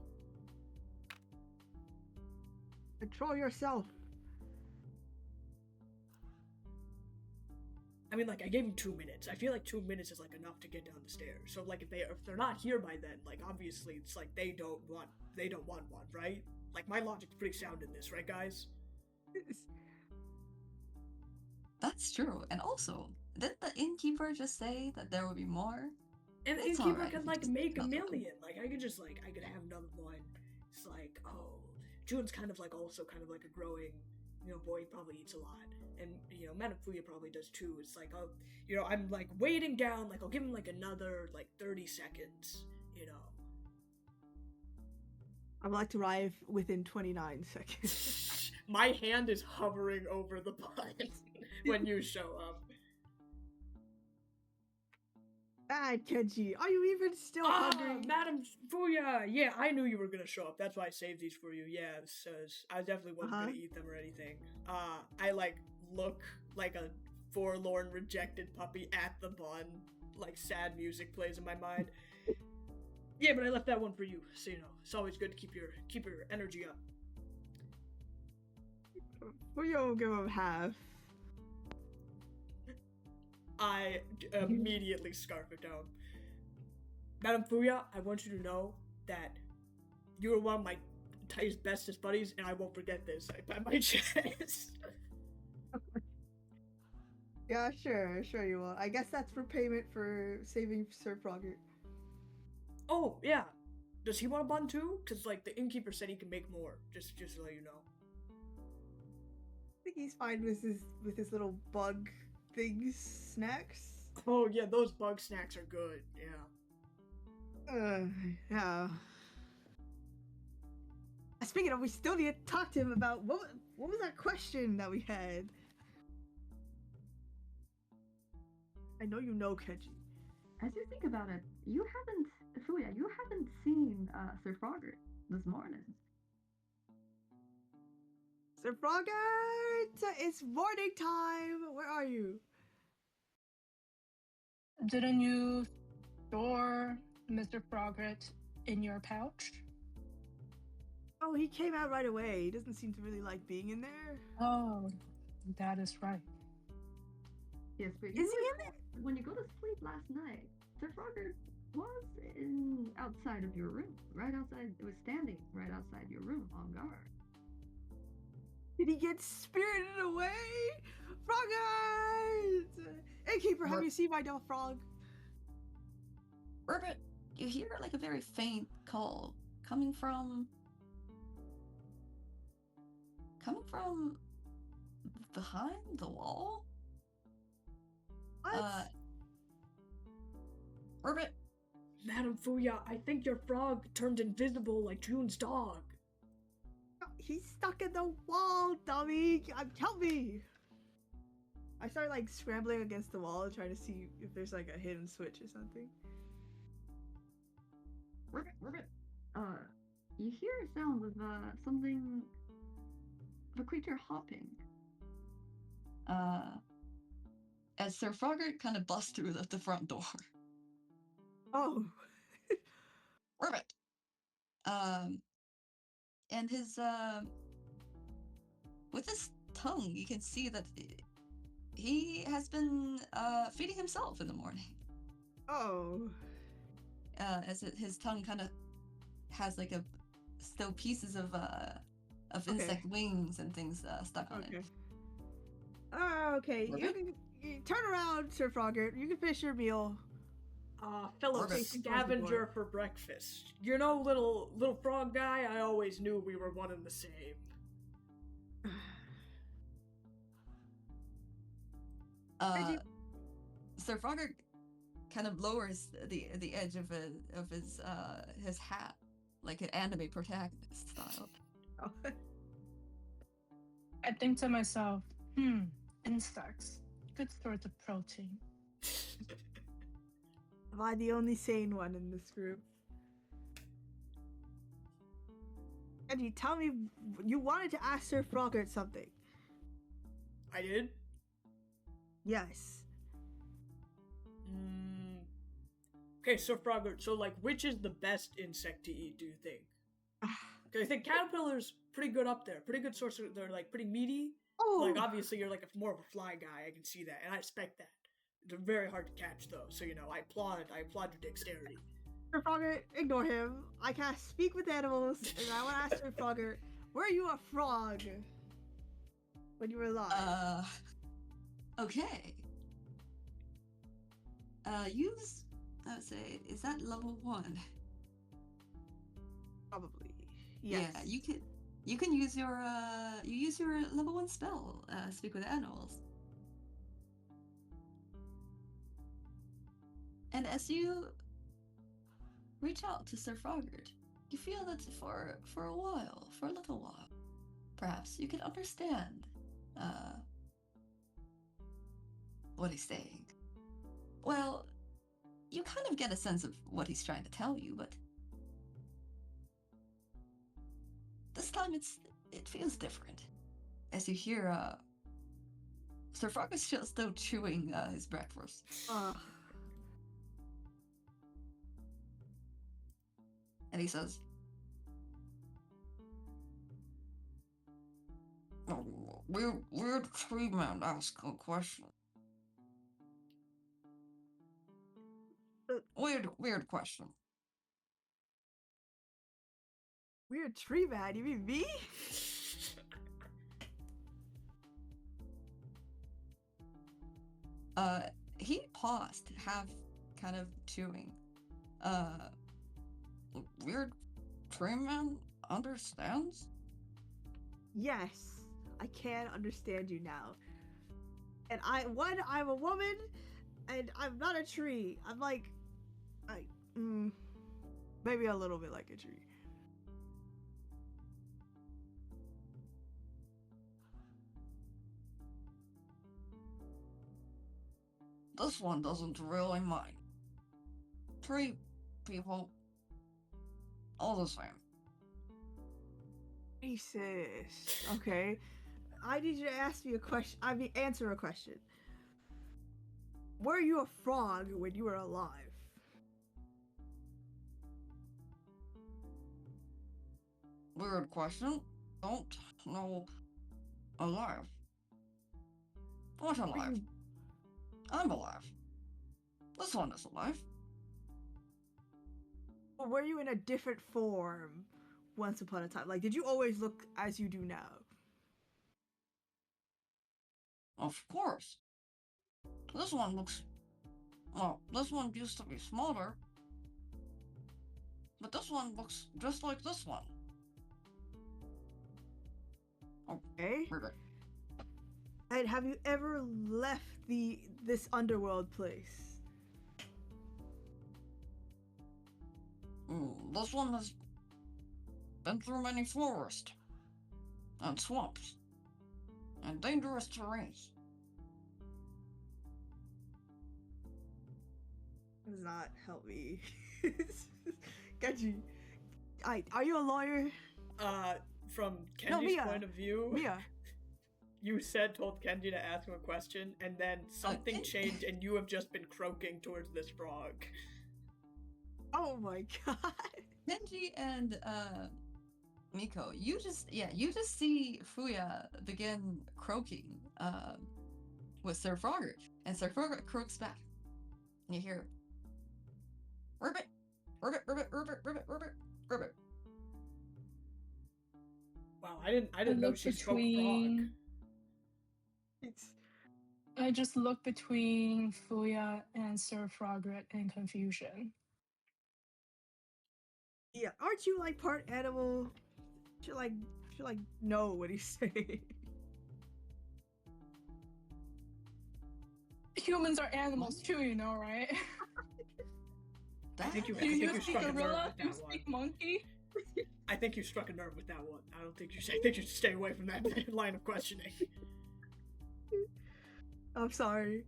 Speaker 5: Control yourself.
Speaker 6: I mean, like, I gave him 2 minutes. I feel like 2 minutes is like enough to get down the stairs. So like, if they're not here by then, like, obviously it's like they don't want one, right? Like, my logic's pretty sound in this, right, guys?
Speaker 2: That's true. And also, didn't the innkeeper just say that there would be more?
Speaker 6: And the
Speaker 2: It's
Speaker 6: innkeeper
Speaker 2: alright
Speaker 6: can
Speaker 2: if
Speaker 6: like
Speaker 2: it's
Speaker 6: make a
Speaker 2: not
Speaker 6: million. Like, I could have another one. It's like, oh, June's kind of like also kind of like a growing, boy. He probably eats a lot. And, Madame Fuya probably does too. It's like, I'm like waiting down, like I'll give him like another like 30 seconds,
Speaker 5: I would like to arrive within 29 seconds.
Speaker 6: My hand is hovering over the button when you show up.
Speaker 5: Kenji, are you even still hungry?
Speaker 6: Madame Fuya! Yeah, I knew you were gonna show up. That's why I saved these for you. Yeah, I definitely wasn't gonna eat them or anything. I like look like a forlorn, rejected puppy at the bun. Like sad music plays in my mind. Yeah, but I left that one for you, so it's always good to keep your energy up.
Speaker 5: We'll give him half.
Speaker 6: I immediately scarf it down. Madame Fuya, I want you to know that you are one of my tightest, bestest buddies, and I won't forget this. I pat my chest.
Speaker 5: Yeah, sure you will. I guess that's for payment for saving Sir Frogger.
Speaker 6: Oh, yeah. Does he want a bun too? Because, like, the innkeeper said he can make more. Just to let you know.
Speaker 5: I think he's fine with his little bug things, snacks.
Speaker 6: Oh, yeah, those bug snacks are good. Yeah.
Speaker 5: Yeah. Speaking of, we still need to talk to him about what was that question that we had? I know you know, Kenji.
Speaker 2: As you think about it, you haven't seen Sir Frogger this morning.
Speaker 5: Sir Frogger, it's morning time. Where are you?
Speaker 3: Didn't you store Mr. Frogret in your pouch?
Speaker 5: Oh, he came out right away. He doesn't seem to really like being in there.
Speaker 3: Oh, that is right.
Speaker 2: Yes, but
Speaker 5: Is he in there?
Speaker 2: When you go to sleep last night, Sir Frogger was outside of your room. Right outside, it was standing right outside your room on guard.
Speaker 5: Did he get spirited away? Froggers! Innkeeper, have you seen my dog Frog?
Speaker 2: Robert, you hear like a very faint call coming from behind the wall.
Speaker 5: What?
Speaker 2: Robert,
Speaker 6: Madame Fuya, I think your frog turned invisible like June's dog.
Speaker 5: He's stuck in the wall, dummy! Help me! I start like scrambling against the wall and trying to see if there's like a hidden switch or something.
Speaker 2: Ribbit. You hear a sound of something, of a creature hopping. As Sir Frogger kind of busts through the front door.
Speaker 5: Oh.
Speaker 2: Ribbit. And his with his tongue, you can see that he has been feeding himself in the morning.
Speaker 5: Oh.
Speaker 2: As his tongue kind of has like still pieces of insect wings and things stuck on it.
Speaker 5: Okay. You turn around, Sir Frogger. You can finish your meal.
Speaker 4: Fellow scavenger for breakfast. You know, little frog guy, I always knew we were one and the same.
Speaker 2: Sir Frogger kind of lowers the edge of his hat, like an anime protagonist style.
Speaker 3: I think to myself, insects, good source of protein.
Speaker 5: Am I the only sane one in this group? And you tell me you wanted to ask Sir Frogger something.
Speaker 4: I did?
Speaker 5: Yes.
Speaker 4: Okay, Sir Frogger, so like, which is the best insect to eat, do you think? Because I think caterpillar's pretty good up there. Pretty good source of, they're like pretty meaty.
Speaker 5: Oh!
Speaker 4: Like, obviously you're like more of a fly guy, I can see that, and I respect that. They're very hard to catch though, so you know, I applaud your dexterity.
Speaker 5: Sir Frogger, ignore him. I can't speak with animals, and I want to ask Sir Frogger, were you a frog when you were alive?
Speaker 2: Okay. Use, I would say, is that level 1?
Speaker 5: Probably. Yes.
Speaker 2: Yeah, you can use your level 1 spell, speak with animals. And as you reach out to Sir Frogger, you feel that for a little while, perhaps you can understand what he's saying. Well, you kind of get a sense of what he's trying to tell you, but this time it feels different. As you hear Sir Frogger's still chewing his breakfast. And he says, weird tree man asked a question. Weird question.
Speaker 5: Weird tree man? You mean me?
Speaker 2: He paused, half kind of chewing. Weird tree man understands?
Speaker 5: Yes, I can understand you now. And I'm a woman, and I'm not a tree. I'm like, maybe a little bit like a tree.
Speaker 2: This one doesn't really mind. Tree people, all the same.
Speaker 5: Jesus. Okay. I need you to ask me a question. Answer a question. Were you a frog when you were alive?
Speaker 2: Weird question. Don't know. Alive. What alive? I'm alive. This one is alive.
Speaker 5: Or were you in a different form once upon a time? Like, did you always look as you do now?
Speaker 2: Of course. This one looks... Well, this one used to be smaller. But this one looks just like this one.
Speaker 5: Okay. And have you ever left this underworld place?
Speaker 2: This one has been through many forests and swamps and dangerous terrains.
Speaker 5: Does not help me. Kenji, are you a lawyer?
Speaker 6: From
Speaker 5: No,
Speaker 6: Kenji's
Speaker 5: Mia.
Speaker 6: point of view,
Speaker 5: Mia.
Speaker 6: you told Kenji to ask him a question, and then something changed, and you have just been croaking towards this frog.
Speaker 5: Oh my god.
Speaker 2: Kenji and Miko, you just see Fuya begin croaking with Sir Frogger, and Sir Frogger croaks back. And you hear ribbit, ribbit, ribbit, ribbit, ribbit, ribbit, ribbit.
Speaker 6: Wow, I didn't know she spoke frog.
Speaker 3: I just look between Fuya and Sir Frogret in confusion.
Speaker 5: Yeah, aren't you like part animal? Should know what he's saying.
Speaker 3: Humans are animals too, you know, right?
Speaker 6: I think you
Speaker 3: speak
Speaker 6: struck a nerve
Speaker 3: gorilla?
Speaker 6: with
Speaker 3: You
Speaker 6: that one.
Speaker 3: speak monkey?
Speaker 6: I think you struck a nerve with that one. I think you should stay away from that line of questioning.
Speaker 5: I'm sorry.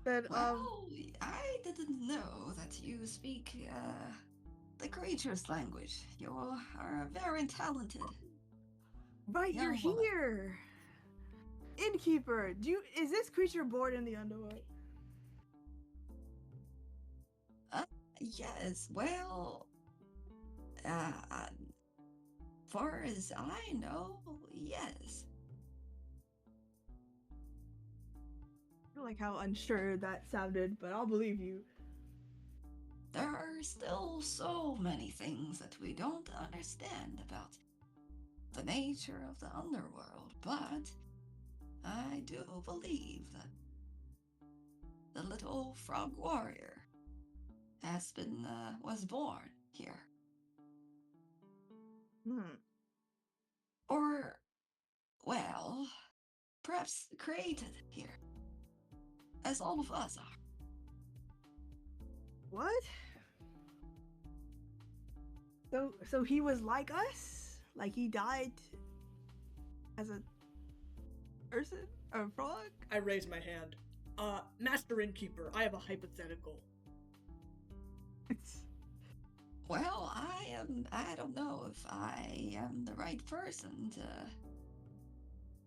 Speaker 5: Then
Speaker 2: Well, I didn't know that you speak the creature's language. You are very talented.
Speaker 5: right, you're
Speaker 2: young woman.
Speaker 5: here. Innkeeper, is this creature born in the underworld?
Speaker 2: Yes, well, far as I know, yes.
Speaker 5: I don't like how unsure that sounded, but I'll believe you.
Speaker 2: There are still so many things that we don't understand about the nature of the underworld, but I do believe that the little frog warrior was born here. Or, well, perhaps created here, as all of us are.
Speaker 5: What? So he was like us? Like he died as a person? Or a frog?
Speaker 6: I raise my hand. Master Innkeeper, I have a hypothetical.
Speaker 2: Well, I don't know if I am the right person to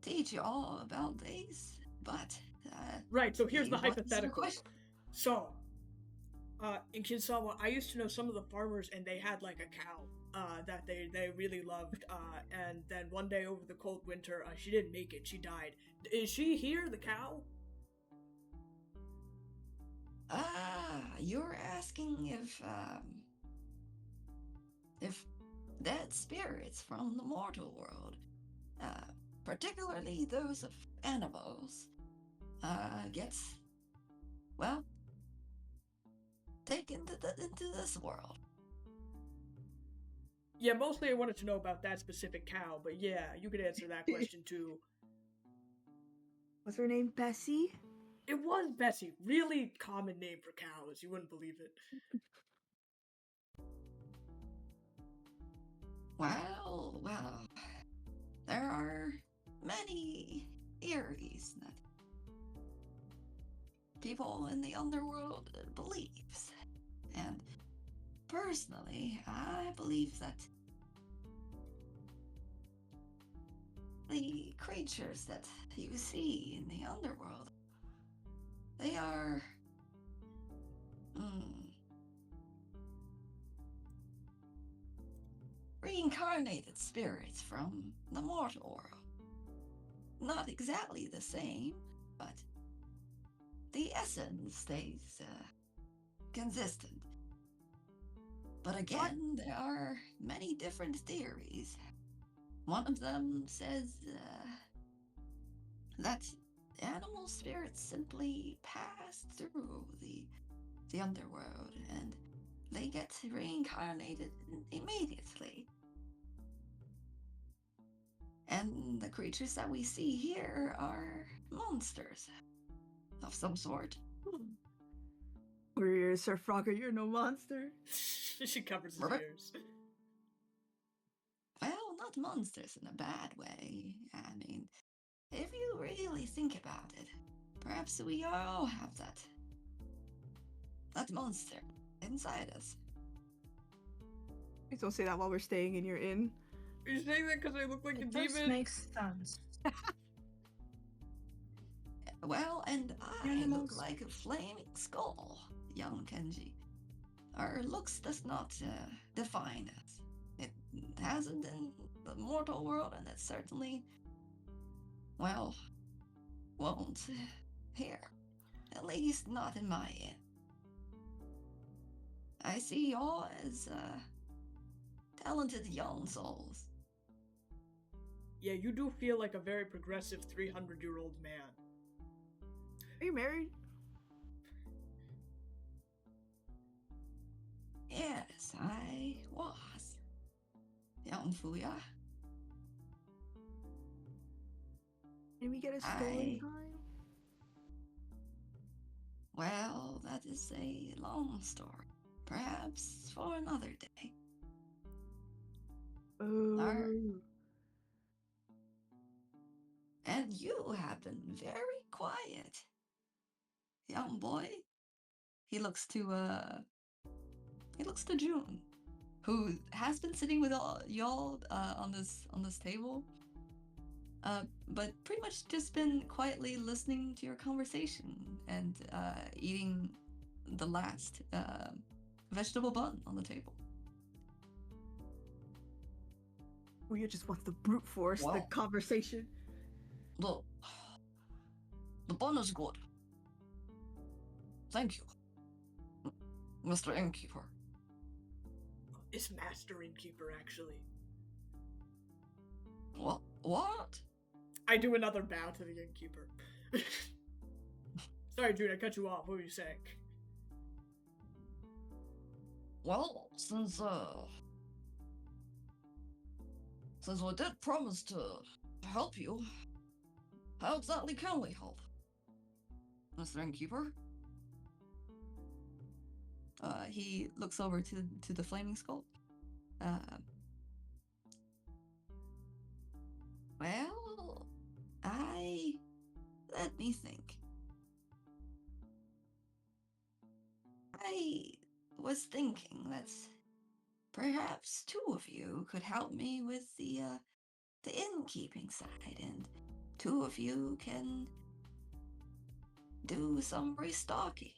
Speaker 2: teach you all about these, but
Speaker 6: Right, so here's the
Speaker 2: what's your
Speaker 6: hypothetical.
Speaker 2: question?
Speaker 6: So, in Kinsawa, I used to know some of the farmers, and they had like a cow that they really loved. And then one day over the cold winter, she didn't make it. She died. Is she here, the cow?
Speaker 2: You're asking if dead spirits from the mortal world, particularly those of animals, gets, well, taken into this world.
Speaker 6: Yeah, mostly I wanted to know about that specific cow, but yeah, you could answer that question too.
Speaker 5: What's her name? Bessie?
Speaker 6: It was Bessie. Really common name for cows. You wouldn't believe it.
Speaker 2: Well, there are many theories that people in the underworld believes, and personally, I believe that the creatures that you see in the underworld, they are reincarnated spirits from the mortal world. Not exactly the same, but the essence stays consistent. But again, there are many different theories. One of them says that animal spirits simply pass through the underworld and they get reincarnated immediately. And the creatures that we see here are monsters of some sort.
Speaker 5: Or Sir Frogger, you're no monster.
Speaker 6: She covers his ears.
Speaker 2: Well, not monsters in a bad way. I mean, if you really think about it, perhaps we all have that monster inside us.
Speaker 5: Please don't say that while we're staying in your inn.
Speaker 6: Are you saying that because I look like a
Speaker 3: It just
Speaker 6: demon?
Speaker 3: makes sense.
Speaker 2: Well, and I
Speaker 3: Animals.
Speaker 2: look like a flaming skull, young Kenji. Our looks does not define us. It hasn't in the mortal world, and it certainly, well, won't here. At least not in my inn. I see y'all as talented young souls.
Speaker 6: Yeah, you do feel like a very progressive 300-year-old man.
Speaker 5: Are you married?
Speaker 2: Yes, I was. Young Fuya.
Speaker 5: Can we get a story time?
Speaker 2: Well, that is a long story. Perhaps for another day.
Speaker 5: Oh.
Speaker 2: And you have been very quiet, young boy. He looks to June, who has been sitting with all y'all on this table, but pretty much just been quietly listening to your conversation and eating the last vegetable bun on the table.
Speaker 5: Fuya just wants to brute force the
Speaker 2: Wow.
Speaker 5: conversation.
Speaker 2: Look, the bun is good. Thank you, Mr. Innkeeper.
Speaker 6: It's Master Innkeeper, actually.
Speaker 2: What?
Speaker 6: I do another bow to the Innkeeper. Sorry, Jude, I cut you off. What were you saying?
Speaker 2: Well, since we did promise to help you, how exactly can we help, Mr. Innkeeper? He looks over to the flaming skull. Well, let me think. I was thinking that perhaps two of you could help me with the innkeeping side, and two of you can do some restocking.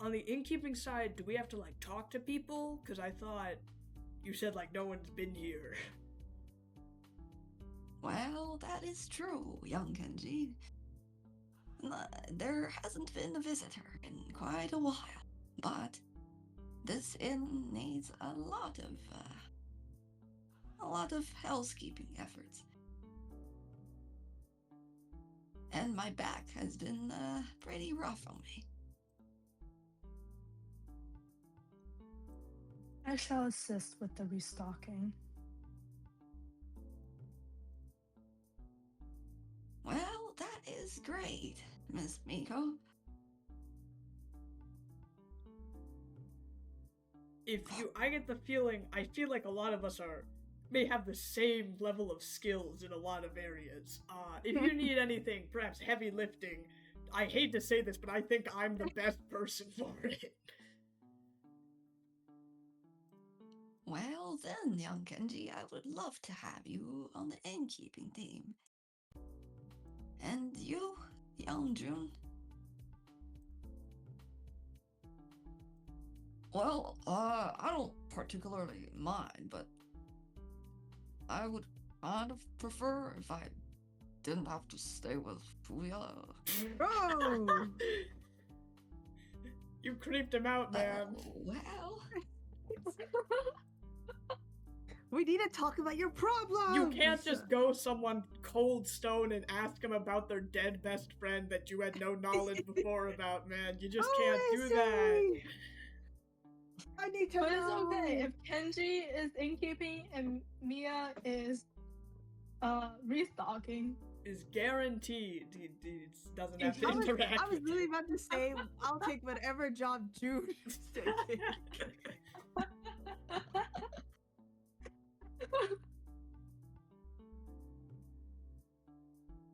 Speaker 6: On the innkeeping side, do we have to, like, talk to people? Because I thought you said, like, no one's been here.
Speaker 2: Well, that is true, young Kenji. There hasn't been a visitor in quite a while, but this inn needs a lot of housekeeping efforts. And my back has been pretty rough on me.
Speaker 3: I shall assist with the restocking.
Speaker 2: Well, that is great, Miss Miko.
Speaker 6: I get the feeling, I feel like a lot of us may have the same level of skills in a lot of areas. If you need anything, perhaps heavy lifting, I hate to say this, but I think I'm the best person for it.
Speaker 2: Well then, young Kenji, I would love to have you on the innkeeping team. And you, young June? Well, I don't particularly mind, but I would kind of prefer if I didn't have to stay with Fuya.
Speaker 5: Oh!
Speaker 6: You creeped him out, man.
Speaker 2: Well...
Speaker 5: We need to talk about your problems!
Speaker 6: You can't just go someone cold stone and ask them about their dead best friend that you had no knowledge before about, man. You just can't do that.
Speaker 5: I need to
Speaker 3: But
Speaker 5: know.
Speaker 3: it's okay if Kenji is innkeeping and Mia is restocking.
Speaker 6: Is guaranteed. He doesn't have to interact.
Speaker 5: I was
Speaker 6: with
Speaker 5: really
Speaker 6: you.
Speaker 5: about to say, I'll take whatever job Jude is taking.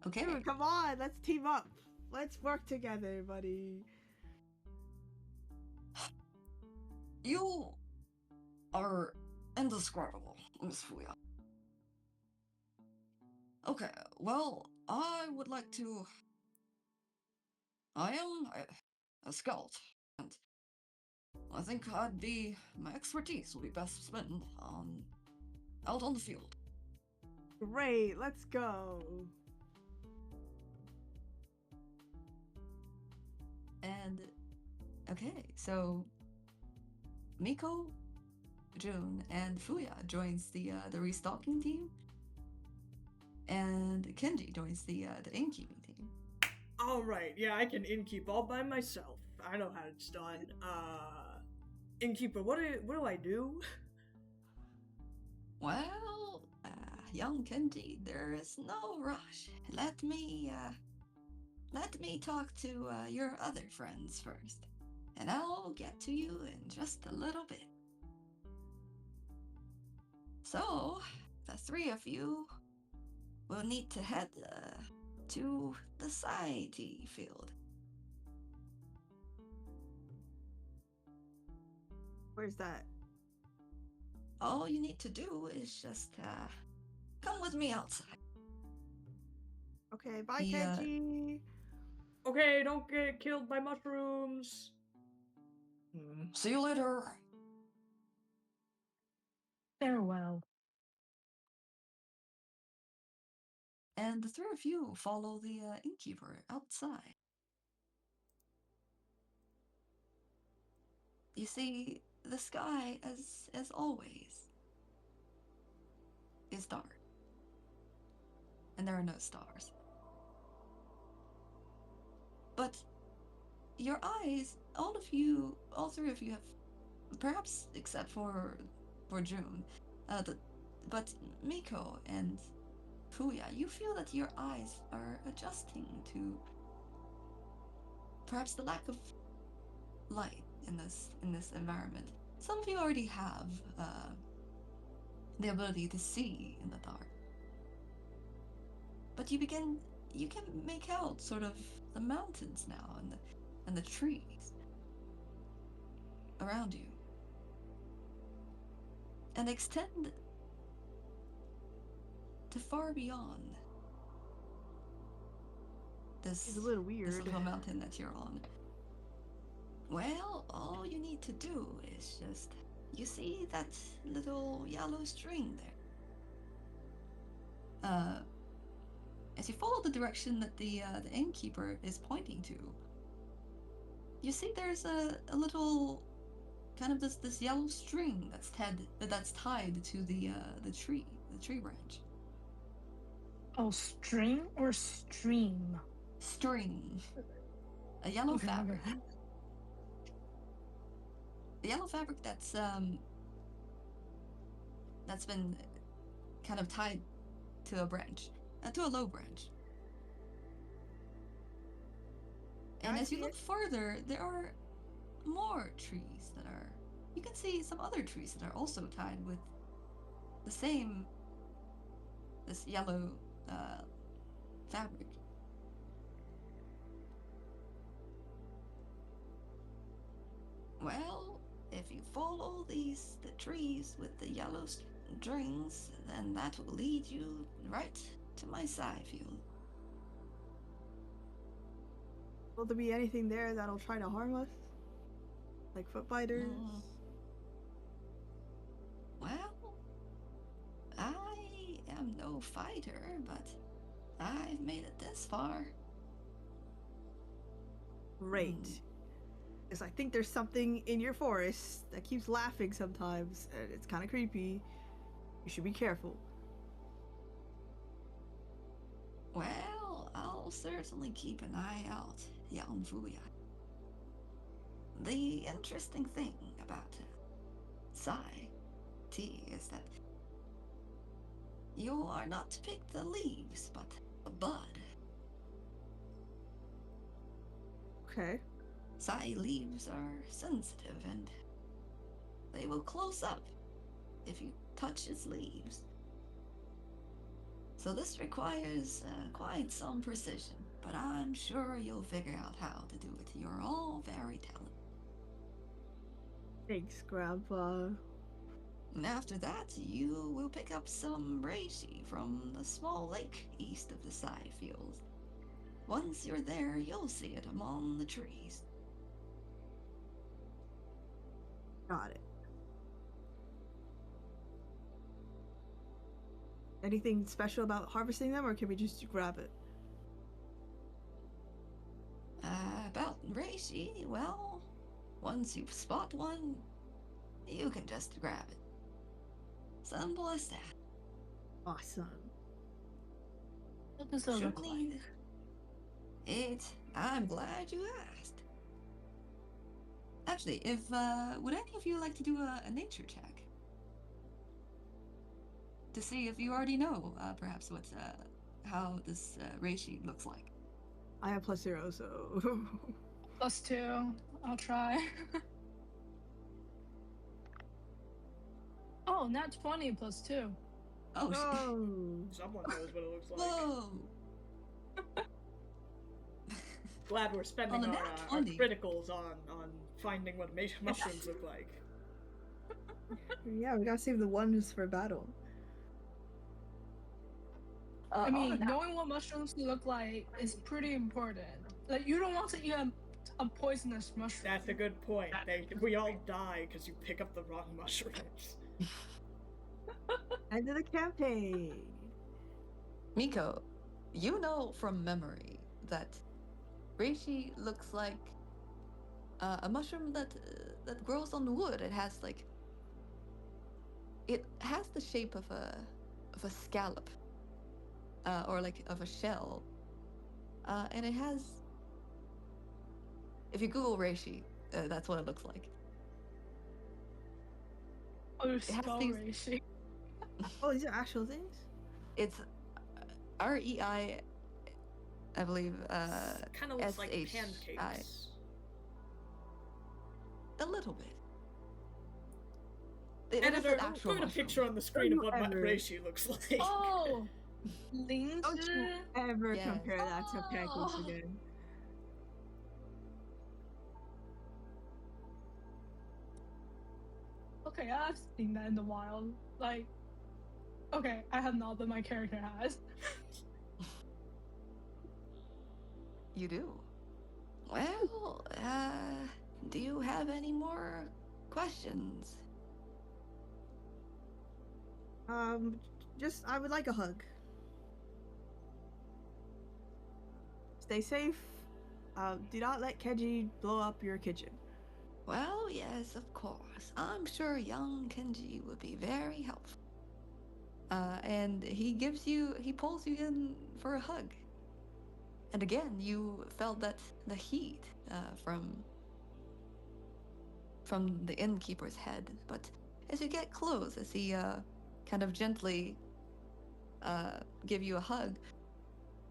Speaker 2: Okay.
Speaker 5: Dude, come on, let's team up. Let's work together, buddy.
Speaker 2: You are indescribable, Miss Fuya. Okay, well, I would like to. I am a scout, and I think my expertise will be best spent out on the field.
Speaker 5: Great, let's go.
Speaker 2: And okay, so Miko, June, and Fuya joins the restocking team, and Kenji joins the innkeeping team.
Speaker 6: All right, yeah, I can innkeep all by myself. I know how it's done. Innkeeper, what do I do?
Speaker 2: Well, young Kenji, there is no rush. Let me talk to your other friends first, and I'll get to you in just a little bit. So, the three of you will need to head to the society field.
Speaker 5: Where's that?
Speaker 2: All you need to do is just come with me outside.
Speaker 5: Okay, bye, Kenji.
Speaker 6: Okay, don't get killed by mushrooms.
Speaker 2: See you later.
Speaker 3: Farewell.
Speaker 2: And the three of you follow the innkeeper outside. You see, the sky, as always, is dark. And there are no stars. But your eyes, all three of you have, perhaps except for June, but Miko and Fuya, you feel that your eyes are adjusting to perhaps the lack of light in this environment. Some of you already have the ability to see in the dark, but you can make out sort of the mountains now and the trees around you, and extend to far beyond this.
Speaker 5: It's a little weird.
Speaker 2: This little mountain that you're on. Well, all you need to do is just, you see that little yellow string there? As you follow the direction that the innkeeper is pointing to, you see there's a little kind of this yellow string that's tied to the tree branch.
Speaker 3: Oh, string or stream?
Speaker 2: String. A yellow fabric.
Speaker 3: Okay.
Speaker 2: The yellow fabric that's been kind of tied to a branch, to a low branch. And as you look further, there are more trees that are. You can see some other trees that are also tied with this yellow fabric. Well, if you follow the trees with the yellow strings, then that will lead you right to my side field.
Speaker 5: Will there be anything there that'll try to harm us? Like foot biters?
Speaker 2: Well, I am no fighter, but I've made it this far.
Speaker 5: Great. Because I think there's something in your forest that keeps laughing sometimes, and it's kind of creepy. You should be careful.
Speaker 2: Well, I'll certainly keep an eye out, young Fuya. The interesting thing about Sai T is that you are not to pick the leaves, but a bud.
Speaker 5: Okay.
Speaker 2: Sai leaves are sensitive and they will close up if you touch its leaves. So this requires quite some precision, but I'm sure you'll figure out how to do it. You're all very talented.
Speaker 5: Thanks, Grandpa.
Speaker 2: And after that, you will pick up some reishi from the small lake east of the side fields. Once you're there, you'll see it among the trees.
Speaker 5: Got it. Anything special about harvesting them, or can we just grab it?
Speaker 2: About reishi, well, once you spot one, you can just grab it. Simple as that.
Speaker 5: Awesome.
Speaker 3: What does it look like?
Speaker 2: I'm glad you asked. Actually, if would any of you like to do a nature check to see if you already know perhaps what how this reishi looks like?
Speaker 5: I have +0, so
Speaker 3: +2. I'll try. Oh, not 20 +2.
Speaker 2: Oh,
Speaker 6: Someone knows what it looks like.
Speaker 2: whoa!
Speaker 6: Glad we're spending
Speaker 2: Oh,
Speaker 6: our
Speaker 2: nat 20.
Speaker 6: criticals on finding what mushrooms look like.
Speaker 5: yeah, we gotta save the ones for battle.
Speaker 3: I mean, knowing what mushrooms look like is pretty important. Like, you don't want to eat a poisonous mushroom.
Speaker 6: That's a good point. We all die because you pick up the wrong mushrooms.
Speaker 5: End of the campaign.
Speaker 2: Miko, you know from memory that reishi looks like a mushroom that grows on wood. It has the shape of a scallop, or like of a shell, and it has. If you Google reishi, that's what it looks like.
Speaker 3: Oh,
Speaker 2: has
Speaker 3: skull
Speaker 2: these-
Speaker 3: reishi.
Speaker 5: Oh, these are actual things?
Speaker 2: It's REI, I believe.
Speaker 6: Kind of looks like
Speaker 2: SHI.
Speaker 6: pancakes.
Speaker 2: A little bit. It is
Speaker 6: Editor,
Speaker 2: an actual
Speaker 6: put a
Speaker 2: mushroom.
Speaker 6: picture on the screen of what
Speaker 5: Ever.
Speaker 6: reishi looks like.
Speaker 3: Oh! Links?
Speaker 5: Don't you ever
Speaker 2: Yes.
Speaker 5: compare that to pancakes
Speaker 3: Oh.
Speaker 5: again.
Speaker 3: Okay, I've seen that in the wild. Like, okay, I have not, but my character has.
Speaker 2: You do? Well, do you have any more questions?
Speaker 5: Just, I would like a hug. Stay safe. Do not let Kenji blow up your kitchen.
Speaker 2: Well, yes, of course. I'm sure young Kenji would be very helpful. And he pulls you in for a hug. And again, you felt that the heat from the innkeeper's head. But as you get close, as he kind of gently give you a hug,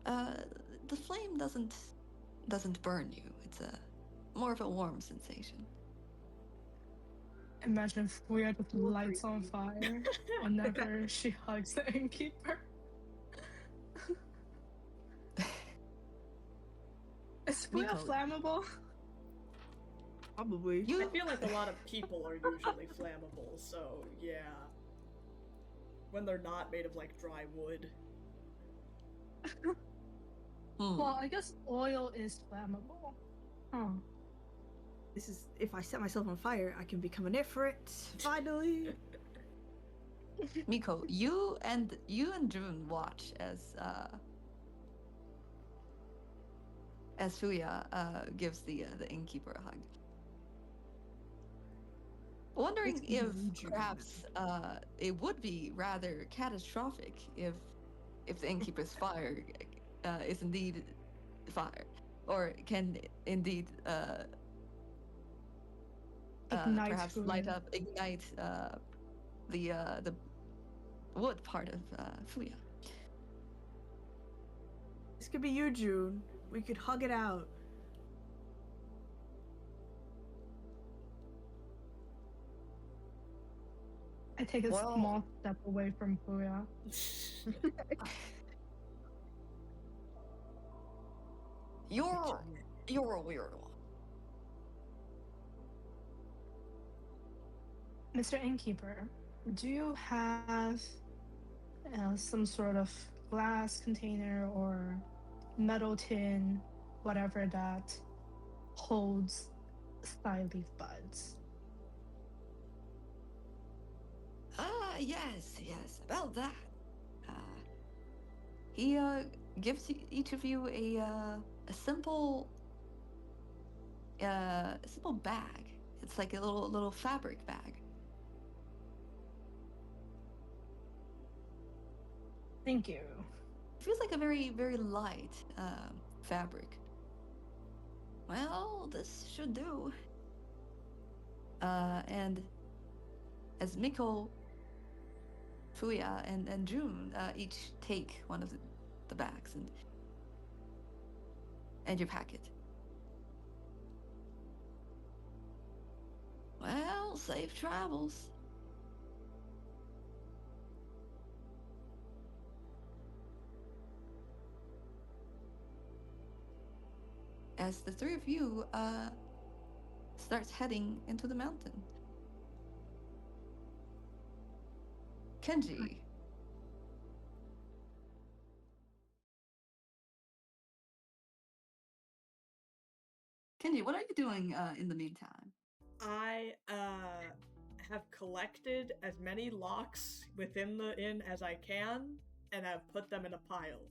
Speaker 2: the flame doesn't burn you. It's more of a warm sensation.
Speaker 3: Imagine Fuya just lights on fire whenever she hugs the innkeeper. Is Fuya
Speaker 2: Miko.
Speaker 3: flammable?
Speaker 5: Probably.
Speaker 6: I feel like a lot of people are usually flammable, so yeah. When they're not made of like dry wood.
Speaker 3: Well, I guess oil is flammable. Huh.
Speaker 5: This is, if I set myself on fire, I can become an Ifrit, finally.
Speaker 2: Miko, you and June watch as Fuya gives the innkeeper a hug. Wondering
Speaker 5: It's
Speaker 2: if
Speaker 5: June.
Speaker 2: perhaps it would be rather catastrophic if the innkeeper's fire is indeed fire, or can indeed
Speaker 3: Ignite
Speaker 2: perhaps
Speaker 3: Fuya.
Speaker 2: ignite the wood part of Fuya.
Speaker 5: This could be you, June. We could hug it out.
Speaker 3: I take a
Speaker 2: Well-
Speaker 3: small step away from Fuya.
Speaker 2: You're a weird one.
Speaker 3: Mr. Innkeeper, do you have some sort of glass container or metal tin, whatever that holds side leaf buds?
Speaker 2: Yes, about that. He gives each of you a simple bag. It's like a little fabric bag.
Speaker 3: Thank you.
Speaker 2: It feels like a very, very light fabric. Well, this should do. And as Miko, Fuya, and June each take one of the bags and you pack it. Well, safe travels. As the three of you starts heading into the mountain. Kenji. Kenji, what are you doing in the meantime?
Speaker 6: I have collected as many locks within the inn as I can, and I've put them in a pile.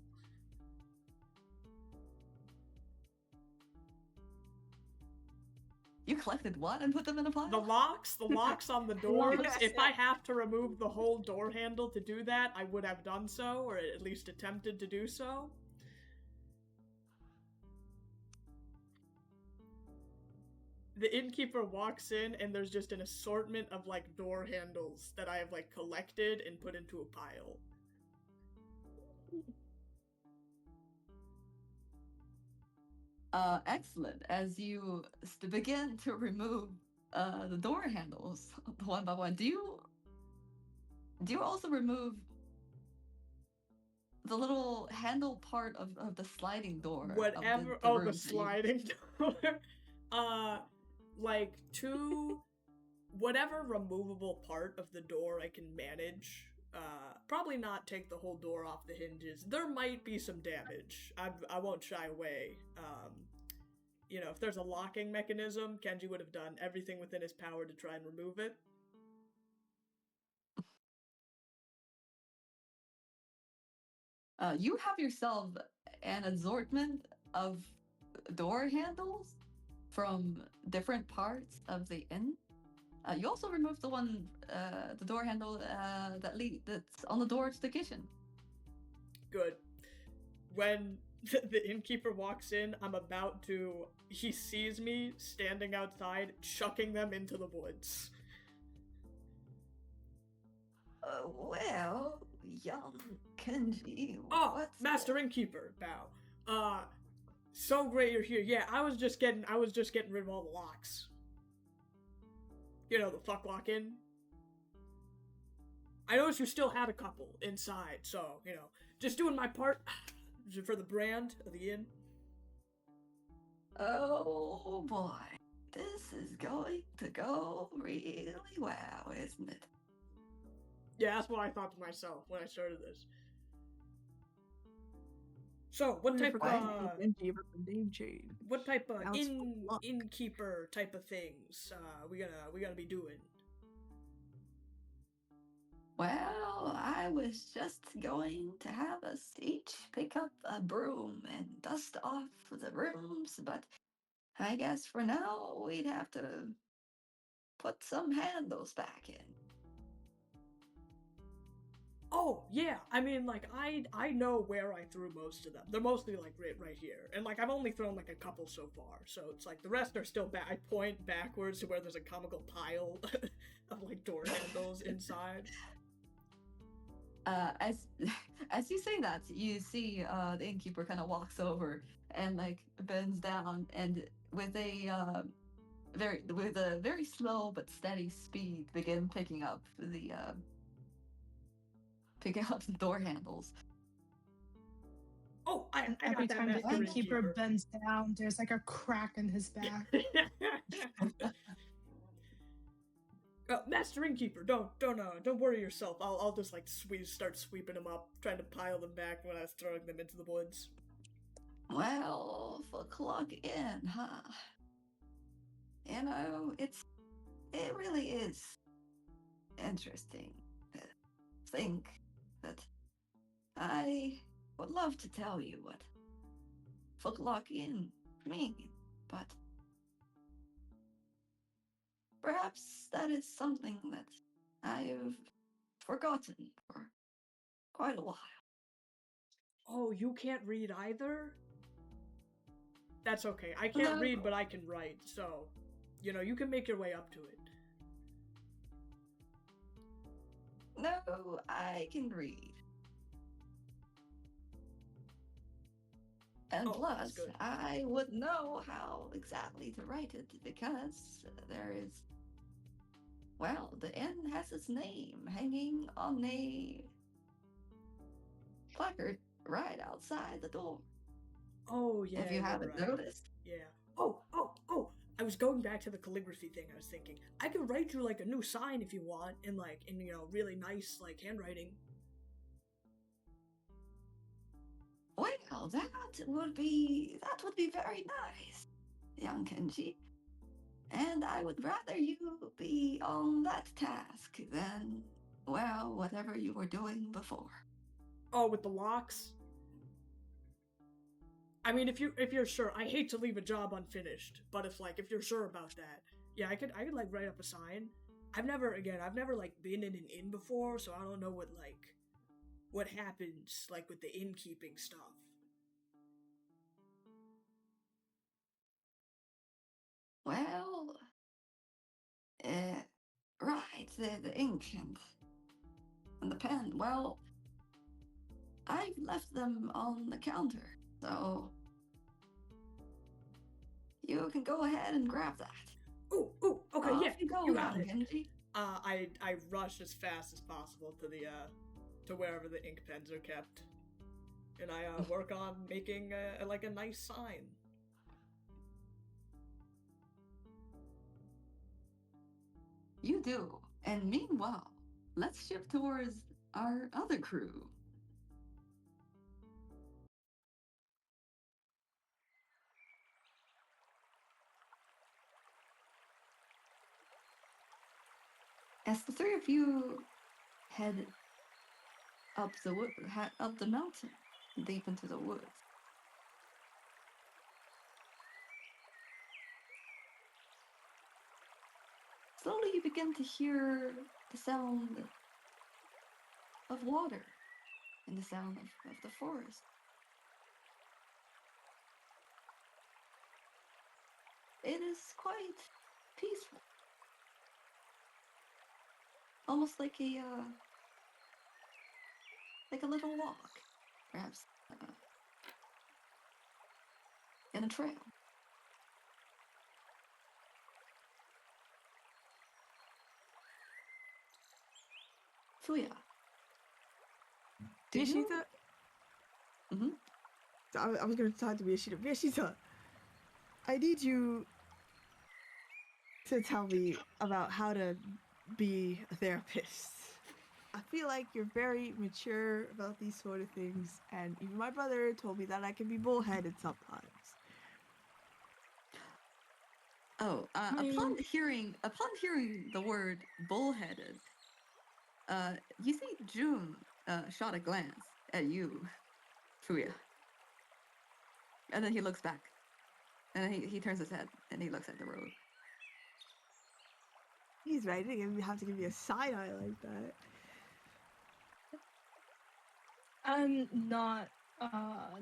Speaker 2: You collected what and put them in a pile?
Speaker 6: The locks on the doors. If I have to remove the whole door handle to do that, I would have done so, or at least attempted to do so. The innkeeper walks in, and there's just an assortment of, like, door handles that I have, like, collected and put into a pile.
Speaker 2: Excellent. As you begin to remove the door handles one by one, do you also remove the little handle part of the sliding door?
Speaker 6: Whatever. The sliding door. Like whatever removable part of the door I can manage. Probably not take the whole door off the hinges. There might be some damage. I won't shy away. You know, if there's a locking mechanism, Kenji would have done everything within his power to try and remove it.
Speaker 2: You have yourself an assortment of door handles from different parts of the inn. You also removed the door handle that's on the door to the kitchen.
Speaker 6: Good. When the innkeeper walks in, he sees me standing outside, chucking them into the woods.
Speaker 2: Well, young Kenji.
Speaker 6: Oh, Master Innkeeper, bow. So great you're here. Yeah, I was just getting rid of all the locks. You know, the Fuk Luk Inn. I noticed you still had a couple inside, so, you know, just doing my part for the brand of the inn.
Speaker 2: Oh boy, this is going to go really well, isn't it?
Speaker 6: Yeah, that's what I thought to myself when I started this. So, what type of
Speaker 5: name change?
Speaker 6: What type of innkeeper type of things we gonna be doing?
Speaker 2: Well, I was just going to have us each pick up a broom and dust off the rooms, but I guess for now we'd have to put some handles back in.
Speaker 6: Oh, yeah, I mean, like, I know where I threw most of them. They're mostly, like, right here. And, like, I've only thrown, like, a couple so far. So it's, like, the rest are still back. I point backwards to where there's a comical pile of, like, door handles inside.
Speaker 2: As you say that, you see the innkeeper kind of walks over and, like, bends down and with a very slow but steady speed begin picking up the door handles.
Speaker 6: Oh, I
Speaker 3: And
Speaker 6: I
Speaker 3: every
Speaker 6: got that,
Speaker 3: time the
Speaker 6: Master
Speaker 3: innkeeper
Speaker 6: Innkeeper.
Speaker 3: bends down, there's like a crack in his back.
Speaker 6: Master Innkeeper, don't worry yourself. I'll just like start sweeping them up, trying to pile them back when I was throwing them into the woods.
Speaker 2: Well, Fuk Luk Inn, huh? You know, it really is interesting to think that I would love to tell you what Fuk Luk Inn means, but perhaps that is something that I've forgotten for quite a while.
Speaker 6: Oh, you can't read either? That's okay. I can't read, but I can write, so, you can make your way up to it.
Speaker 2: No, I can read. And plus, I would know how exactly to write it because there is, well, the inn has its name hanging on a placard right outside the door.
Speaker 6: Oh, yeah.
Speaker 2: If you haven't noticed.
Speaker 6: Yeah. Oh. I was going back to the calligraphy thing. I was thinking, I could write you, like, a new sign if you want, in really nice, like, handwriting.
Speaker 2: Well, that would be very nice, young Kenji. And I would rather you be on that task than, well, whatever you were doing before.
Speaker 6: Oh, with the locks? I mean, if you're sure, I hate to leave a job unfinished, but if you're sure about that, yeah, I could like write up a sign. I've never like been in an inn before, so I don't know what happens like with the innkeeping stuff.
Speaker 2: Well, right, the ink and the pen. Well, I've left them on the counter, so you can go ahead and grab that.
Speaker 6: Ooh, okay, yeah,
Speaker 2: you got it. Kenji.
Speaker 6: I rush as fast as possible to wherever the ink pens are kept, and I work on making a nice sign.
Speaker 2: You do, and meanwhile, let's shift towards our other crew. As the three of you head up the mountain, deep into the woods, slowly you begin to hear the sound of water and the sound of the forest. It is quite peaceful. Almost like a little walk, perhaps, in a trail. Fuya.
Speaker 5: Miyashita?
Speaker 2: Mm-hmm.
Speaker 5: I was going to talk to Miyashita. Miyashita, I need you to tell me about how to be a therapist. I feel like you're very mature about these sort of things, and even my brother told me that I can be bullheaded sometimes.
Speaker 2: Oh, upon hearing the word bullheaded, you see June shot a glance at you, Fuya. And then he looks back. And then he turns his head and he looks at the road.
Speaker 5: He's right. He didn't have to give me a side eye like that.
Speaker 3: I'm not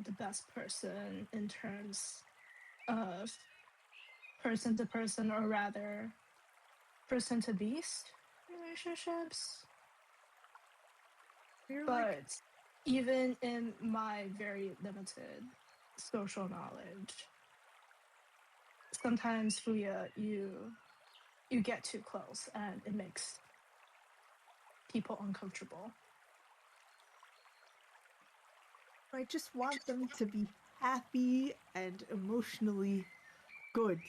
Speaker 3: the best person in terms of person to person, or rather person to beast relationships. But even in my very limited social knowledge, sometimes Fuya, you get too close and it makes people uncomfortable.
Speaker 5: I just want them to be happy and emotionally good.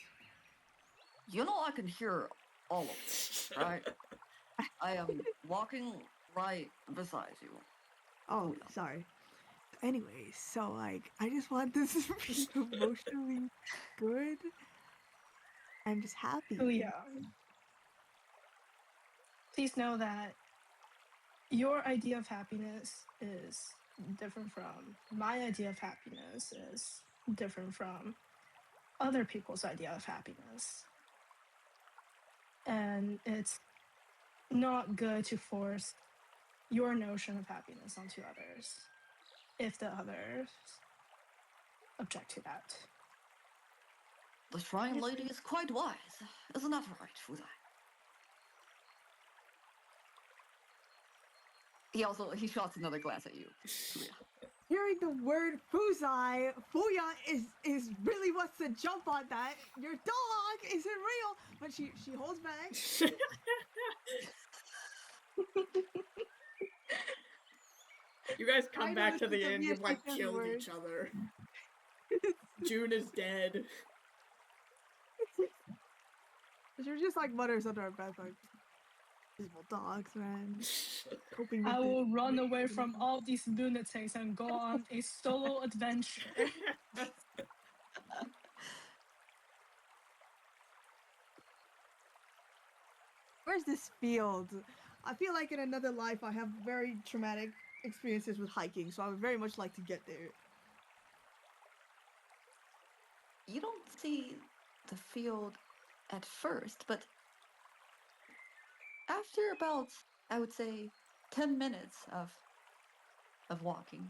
Speaker 2: You know I can hear all of this, right? I am walking right beside you.
Speaker 5: Oh, sorry. Anyway, so like, I just want this to be emotionally good and just happy.
Speaker 3: Fuya, please know that your idea of happiness is different from my idea of happiness, is different from other people's idea of happiness. And it's not good to force your notion of happiness onto others if the others object to that.
Speaker 2: The Shrine Lady is quite wise. Isn't that right, Fuya? He shots another glass at you, Fuya.
Speaker 5: Hearing the word Fuzai, Fuya is really wants to jump on that. Your dog isn't real, but she holds back.
Speaker 6: You guys
Speaker 5: I
Speaker 6: come
Speaker 5: know
Speaker 6: back
Speaker 5: this
Speaker 6: to
Speaker 5: is
Speaker 6: the
Speaker 5: the
Speaker 6: end, you've like
Speaker 5: Mia's
Speaker 6: killed
Speaker 5: word.
Speaker 6: each other. June is dead.
Speaker 5: She just like mutters under her breath, like, "Evil dogs, man." Coping with
Speaker 3: I will
Speaker 5: it.
Speaker 3: run away from all these lunatics and go on a solo adventure.
Speaker 5: Where's this field? I feel like in another life I have very traumatic experiences with hiking, so I would very much like to get there.
Speaker 2: You don't see the field at first, but after about, I would say, 10 minutes of walking,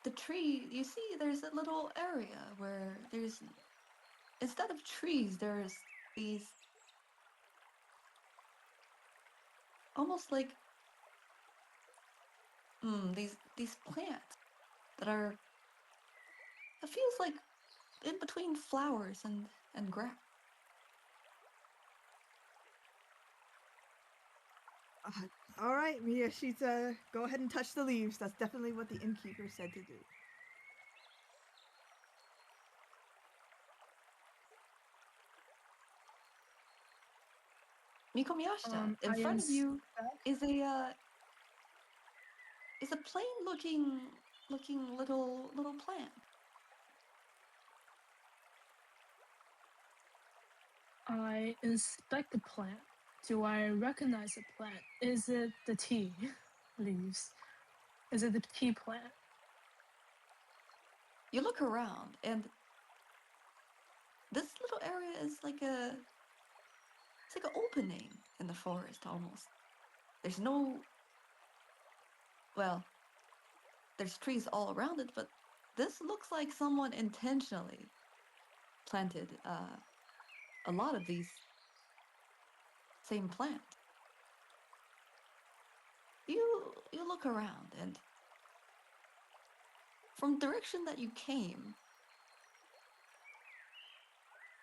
Speaker 2: the tree, you see there's a little area where there's, instead of trees, there's these almost like these plants that are, it feels like in between flowers and grass.
Speaker 5: All right, Miyashita, go ahead and touch the leaves. That's definitely what the innkeeper said to do.
Speaker 2: Miko Miyashita, in
Speaker 3: I
Speaker 2: front of you
Speaker 3: inspect-
Speaker 2: is a plain looking little plant.
Speaker 3: I inspect the plant. Do I recognize the plant? Is it the tea leaves? Is it the tea plant?
Speaker 2: You look around, and this little area is like it's like an opening in the forest almost. There's no, well, there's trees all around it, but this looks like someone intentionally planted a lot of these same plant. You look around, and from the direction that you came,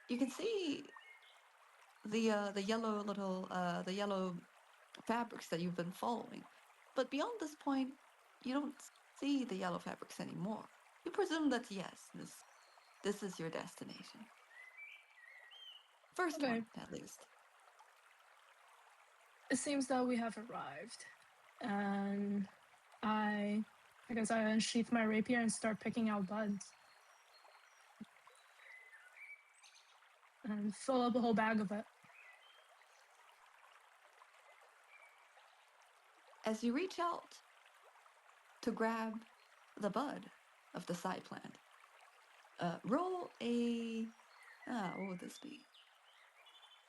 Speaker 2: you can see the yellow fabrics that you've been following. But beyond this point, you don't see the yellow fabrics anymore. You presume that yes, this is your destination. First
Speaker 3: Okay.
Speaker 2: one, at least.
Speaker 3: It seems that we have arrived. And I guess I unsheath my rapier and start picking out buds. And fill up a whole bag of it.
Speaker 2: As you reach out to grab the bud of the side plant, roll a... what would this be?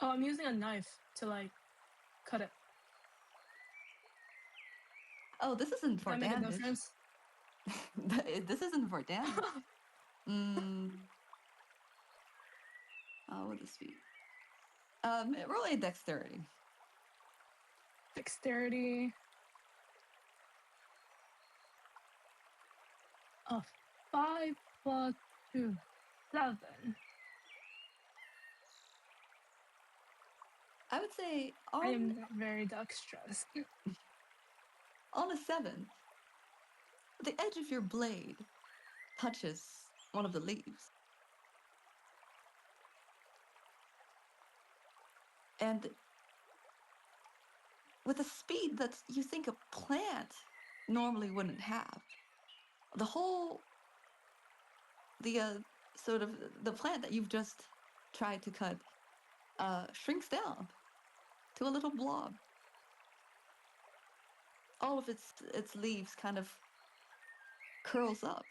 Speaker 3: Oh, I'm using a knife to like cut it.
Speaker 2: Oh, this isn't for
Speaker 3: Does that make a
Speaker 2: damage.
Speaker 3: difference?
Speaker 2: This isn't for damage. What would this be? Roll a dexterity.
Speaker 3: Dexterity. Oh, 5 plus 2, 7.
Speaker 2: I would say
Speaker 3: I am not very dexterous.
Speaker 2: On a 7, the edge of your blade touches one of the leaves. And with a speed that you think a plant normally wouldn't have, the plant that you've just tried to cut shrinks down to a little blob. All of its leaves kind of curls up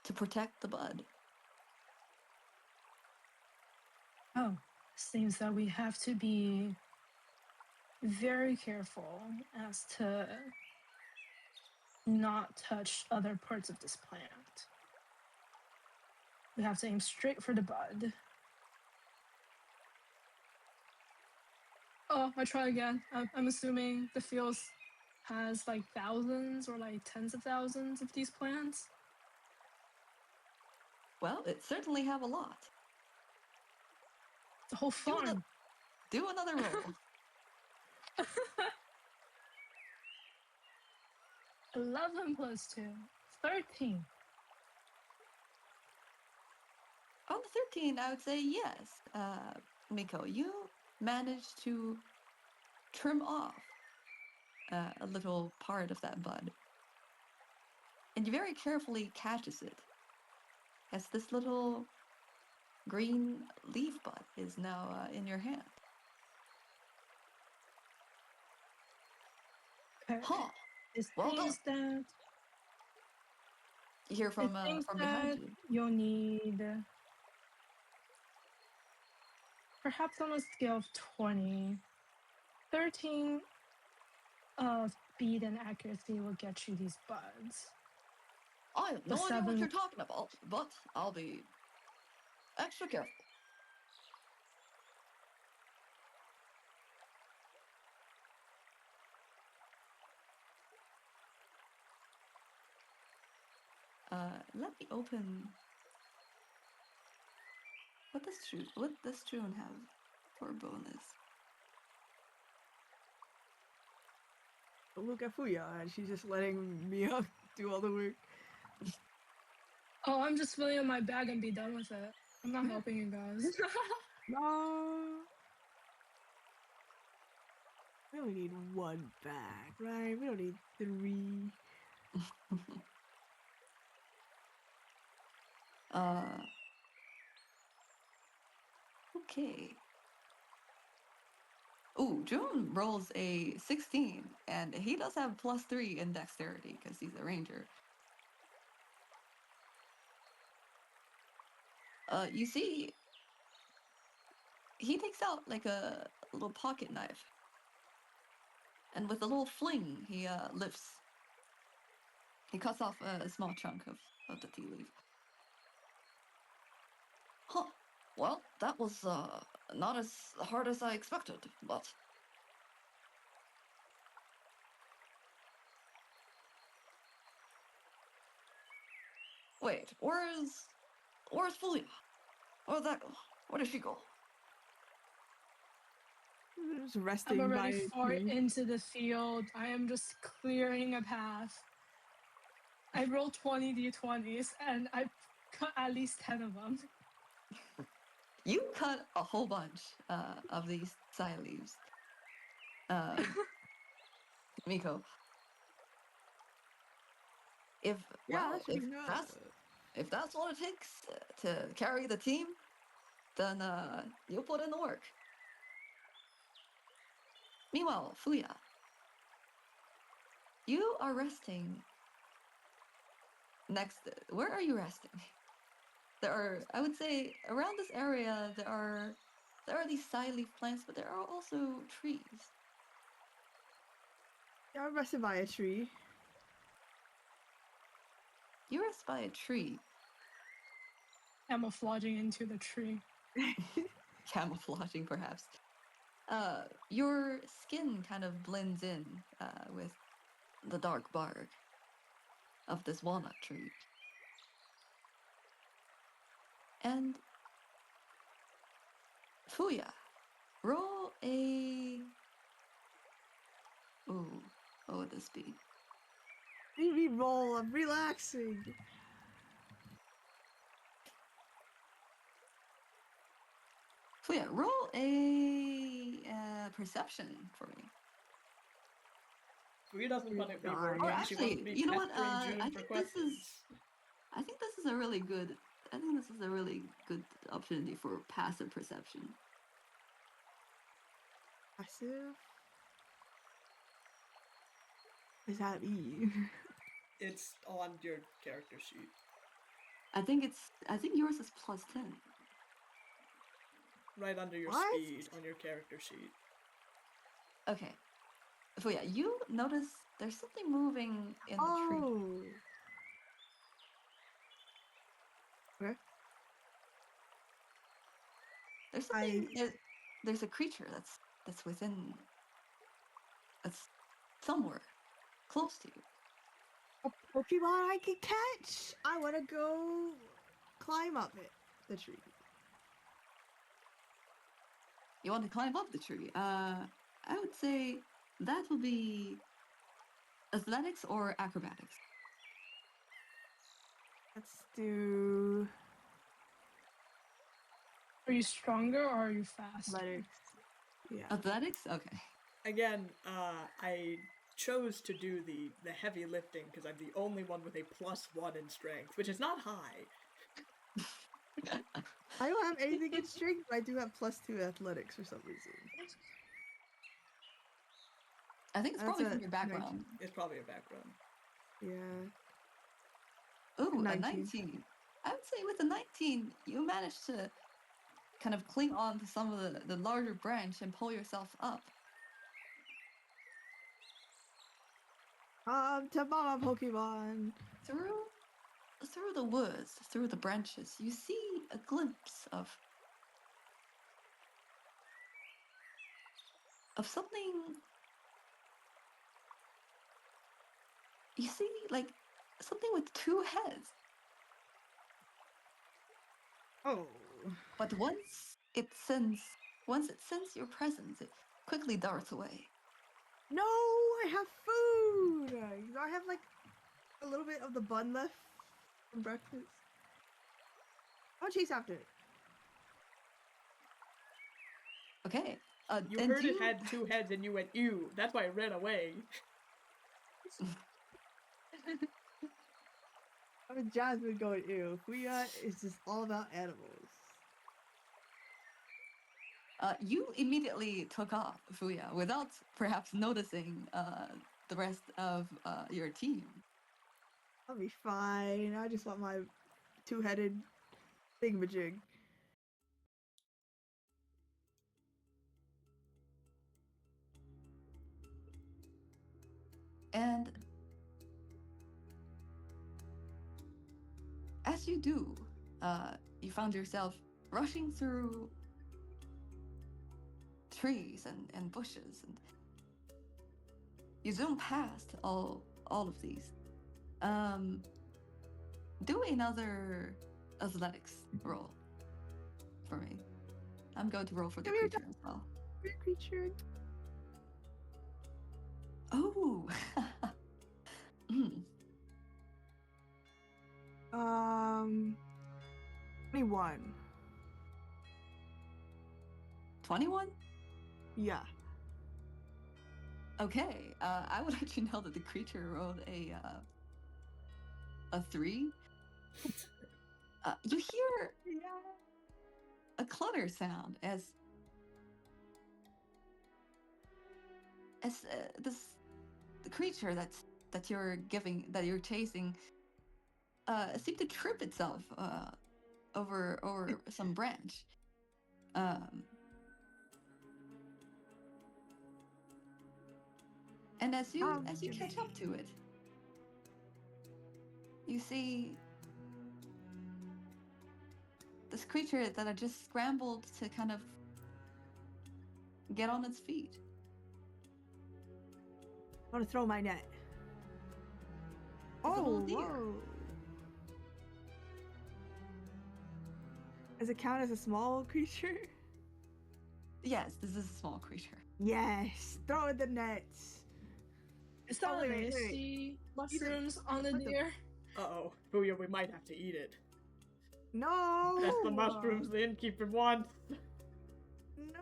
Speaker 2: to protect the bud.
Speaker 3: Oh, seems that we have to be very careful as to not touch other parts of this plant. We have to aim straight for the bud. Oh, I try again. I'm assuming the field has like thousands or like tens of thousands of these plants.
Speaker 2: Well, it certainly have a lot.
Speaker 3: The whole farm.
Speaker 2: Do another roll.
Speaker 3: 11 plus 2. 13.
Speaker 2: On the 13, I would say yes. Miko, you managed to trim off a little part of that bud. And you very carefully catches it as this little green leaf bud is now in your hand.
Speaker 3: Okay.
Speaker 2: Huh.
Speaker 3: It
Speaker 2: Well
Speaker 3: seems that
Speaker 2: you hear from behind you.
Speaker 3: you'll need perhaps on a scale of 20. 13 of speed and accuracy will get you these buds.
Speaker 2: I have
Speaker 3: The
Speaker 2: no idea what
Speaker 3: 7
Speaker 2: you're talking about, but I'll be extra careful. Let me open. What does June have for a bonus?
Speaker 5: Look at Fuya, and she's just letting Mia do all the work.
Speaker 3: Oh, I'm just filling in my bag and be done with it. I'm not helping you guys.
Speaker 5: No. We only need 1 bag, right? We don't need 3.
Speaker 2: Okay. Ooh, June rolls a 16, and he does have +3 in dexterity because he's a ranger. You see, he takes out like a little pocket knife, and with a little fling, he lifts. He cuts off a small chunk of the tea leaf. Huh. Well, that was not as hard as I expected, but... Wait, where's Fuya? Where'd that go? Where did she go?
Speaker 5: Just resting
Speaker 3: I'm
Speaker 5: by
Speaker 3: already
Speaker 5: a
Speaker 3: far
Speaker 5: tree.
Speaker 3: into the field. I am just clearing a path. I rolled 20 d20s and I cut at least 10 of them.
Speaker 2: You cut a whole bunch of these side leaves. Miko. If
Speaker 5: That should be enough.
Speaker 2: if that's what it takes to carry the team, then you'll put in the work. Meanwhile, Fuya, you are resting next. Where are you resting? There are, I would say, around this area there are these side leaf plants, but there are also trees.
Speaker 5: Yeah, I'm resting by a tree.
Speaker 2: You rest by a tree.
Speaker 3: Camouflaging into the tree.
Speaker 2: Camouflaging, perhaps. Your skin kind of blends in with the dark bark of this walnut tree. And Fuya, roll a... Ooh, What would this be?
Speaker 5: Leave me roll. I'm relaxing.
Speaker 2: So yeah, roll a perception for me.
Speaker 6: Fuya doesn't want to be
Speaker 5: God.
Speaker 6: working.
Speaker 2: Or
Speaker 6: She wants
Speaker 2: actually,
Speaker 6: to be
Speaker 2: you know what?
Speaker 6: pestering June
Speaker 2: I
Speaker 6: for
Speaker 2: think this
Speaker 6: questions.
Speaker 2: is. I think this is a really good. I think this is a really good opportunity for passive perception.
Speaker 5: Passive? What does that mean?
Speaker 6: It's on your character sheet.
Speaker 2: I think yours is +10.
Speaker 6: Right under your
Speaker 5: What?
Speaker 6: speed on your character sheet.
Speaker 2: Okay. So yeah, you notice there's something moving in the tree.
Speaker 5: Oh. Okay.
Speaker 2: There's something. There's a creature that's within. That's somewhere close to you.
Speaker 5: A Pokemon I can catch. I want to go climb up it, the tree.
Speaker 2: You want to climb up the tree. I would say that would be athletics or acrobatics.
Speaker 5: Let's do
Speaker 3: Are you stronger or are you fast?
Speaker 5: athletics. Yeah.
Speaker 2: Athletics? Okay.
Speaker 6: Again, I chose to do the heavy lifting because I'm the only one with a +1 in strength, which is not high.
Speaker 5: I don't have anything in strength, but I do have +2 athletics for some reason.
Speaker 2: I think it's
Speaker 5: That's
Speaker 2: probably
Speaker 5: a
Speaker 2: from your background.
Speaker 6: It's probably a background.
Speaker 5: Yeah.
Speaker 2: Ooh, a
Speaker 5: 19.
Speaker 2: 19. I would say with a 19, you managed to kind of cling on to some of the larger branch and pull yourself up.
Speaker 5: To Mama Pokemon.
Speaker 2: Through the woods, through the branches, you see a glimpse of something. You see, like, something with 2 heads.
Speaker 5: Oh.
Speaker 2: But once it senses your presence, it quickly darts away.
Speaker 5: No, I have food. I have like a little bit of the bun left from breakfast. I'll chase after it.
Speaker 2: Okay.
Speaker 6: You
Speaker 2: and
Speaker 6: heard it had 2 heads and you went, ew. That's why it ran away.
Speaker 5: I'm a Jasmine going ew. Fuya is just all about animals.
Speaker 2: You immediately took off, Fuya, without perhaps noticing the rest of your team.
Speaker 5: I'll be fine. I just want my 2-headed thingamajig.
Speaker 2: And as you do, you found yourself rushing through trees and bushes, and you zoom past all of these. Do another athletics roll for me. I'm going to roll for the creature as well.
Speaker 5: Creature.
Speaker 2: Oh.
Speaker 5: 21.
Speaker 2: 21?
Speaker 5: Yeah.
Speaker 2: Okay. I would actually know that the creature rolled a 3. You hear a clutter sound as the creature that you're chasing seemed to trip itself over some branch. And as you catch up to it, you see this creature that had just scrambled to kind of get on its feet.
Speaker 5: I want to throw my net.
Speaker 2: It's a little deer.
Speaker 5: Whoa. Does it count as a small creature?
Speaker 2: Yes, this is a small creature.
Speaker 5: Yes. Throw in the nets.
Speaker 3: Is that
Speaker 5: wait,
Speaker 3: an
Speaker 5: wait.
Speaker 3: ASD mushrooms on the
Speaker 5: what the-
Speaker 3: deer?
Speaker 6: Uh-oh. Fuya, we might have to eat it.
Speaker 5: No.
Speaker 6: That's the mushrooms the innkeeper wants.
Speaker 5: No.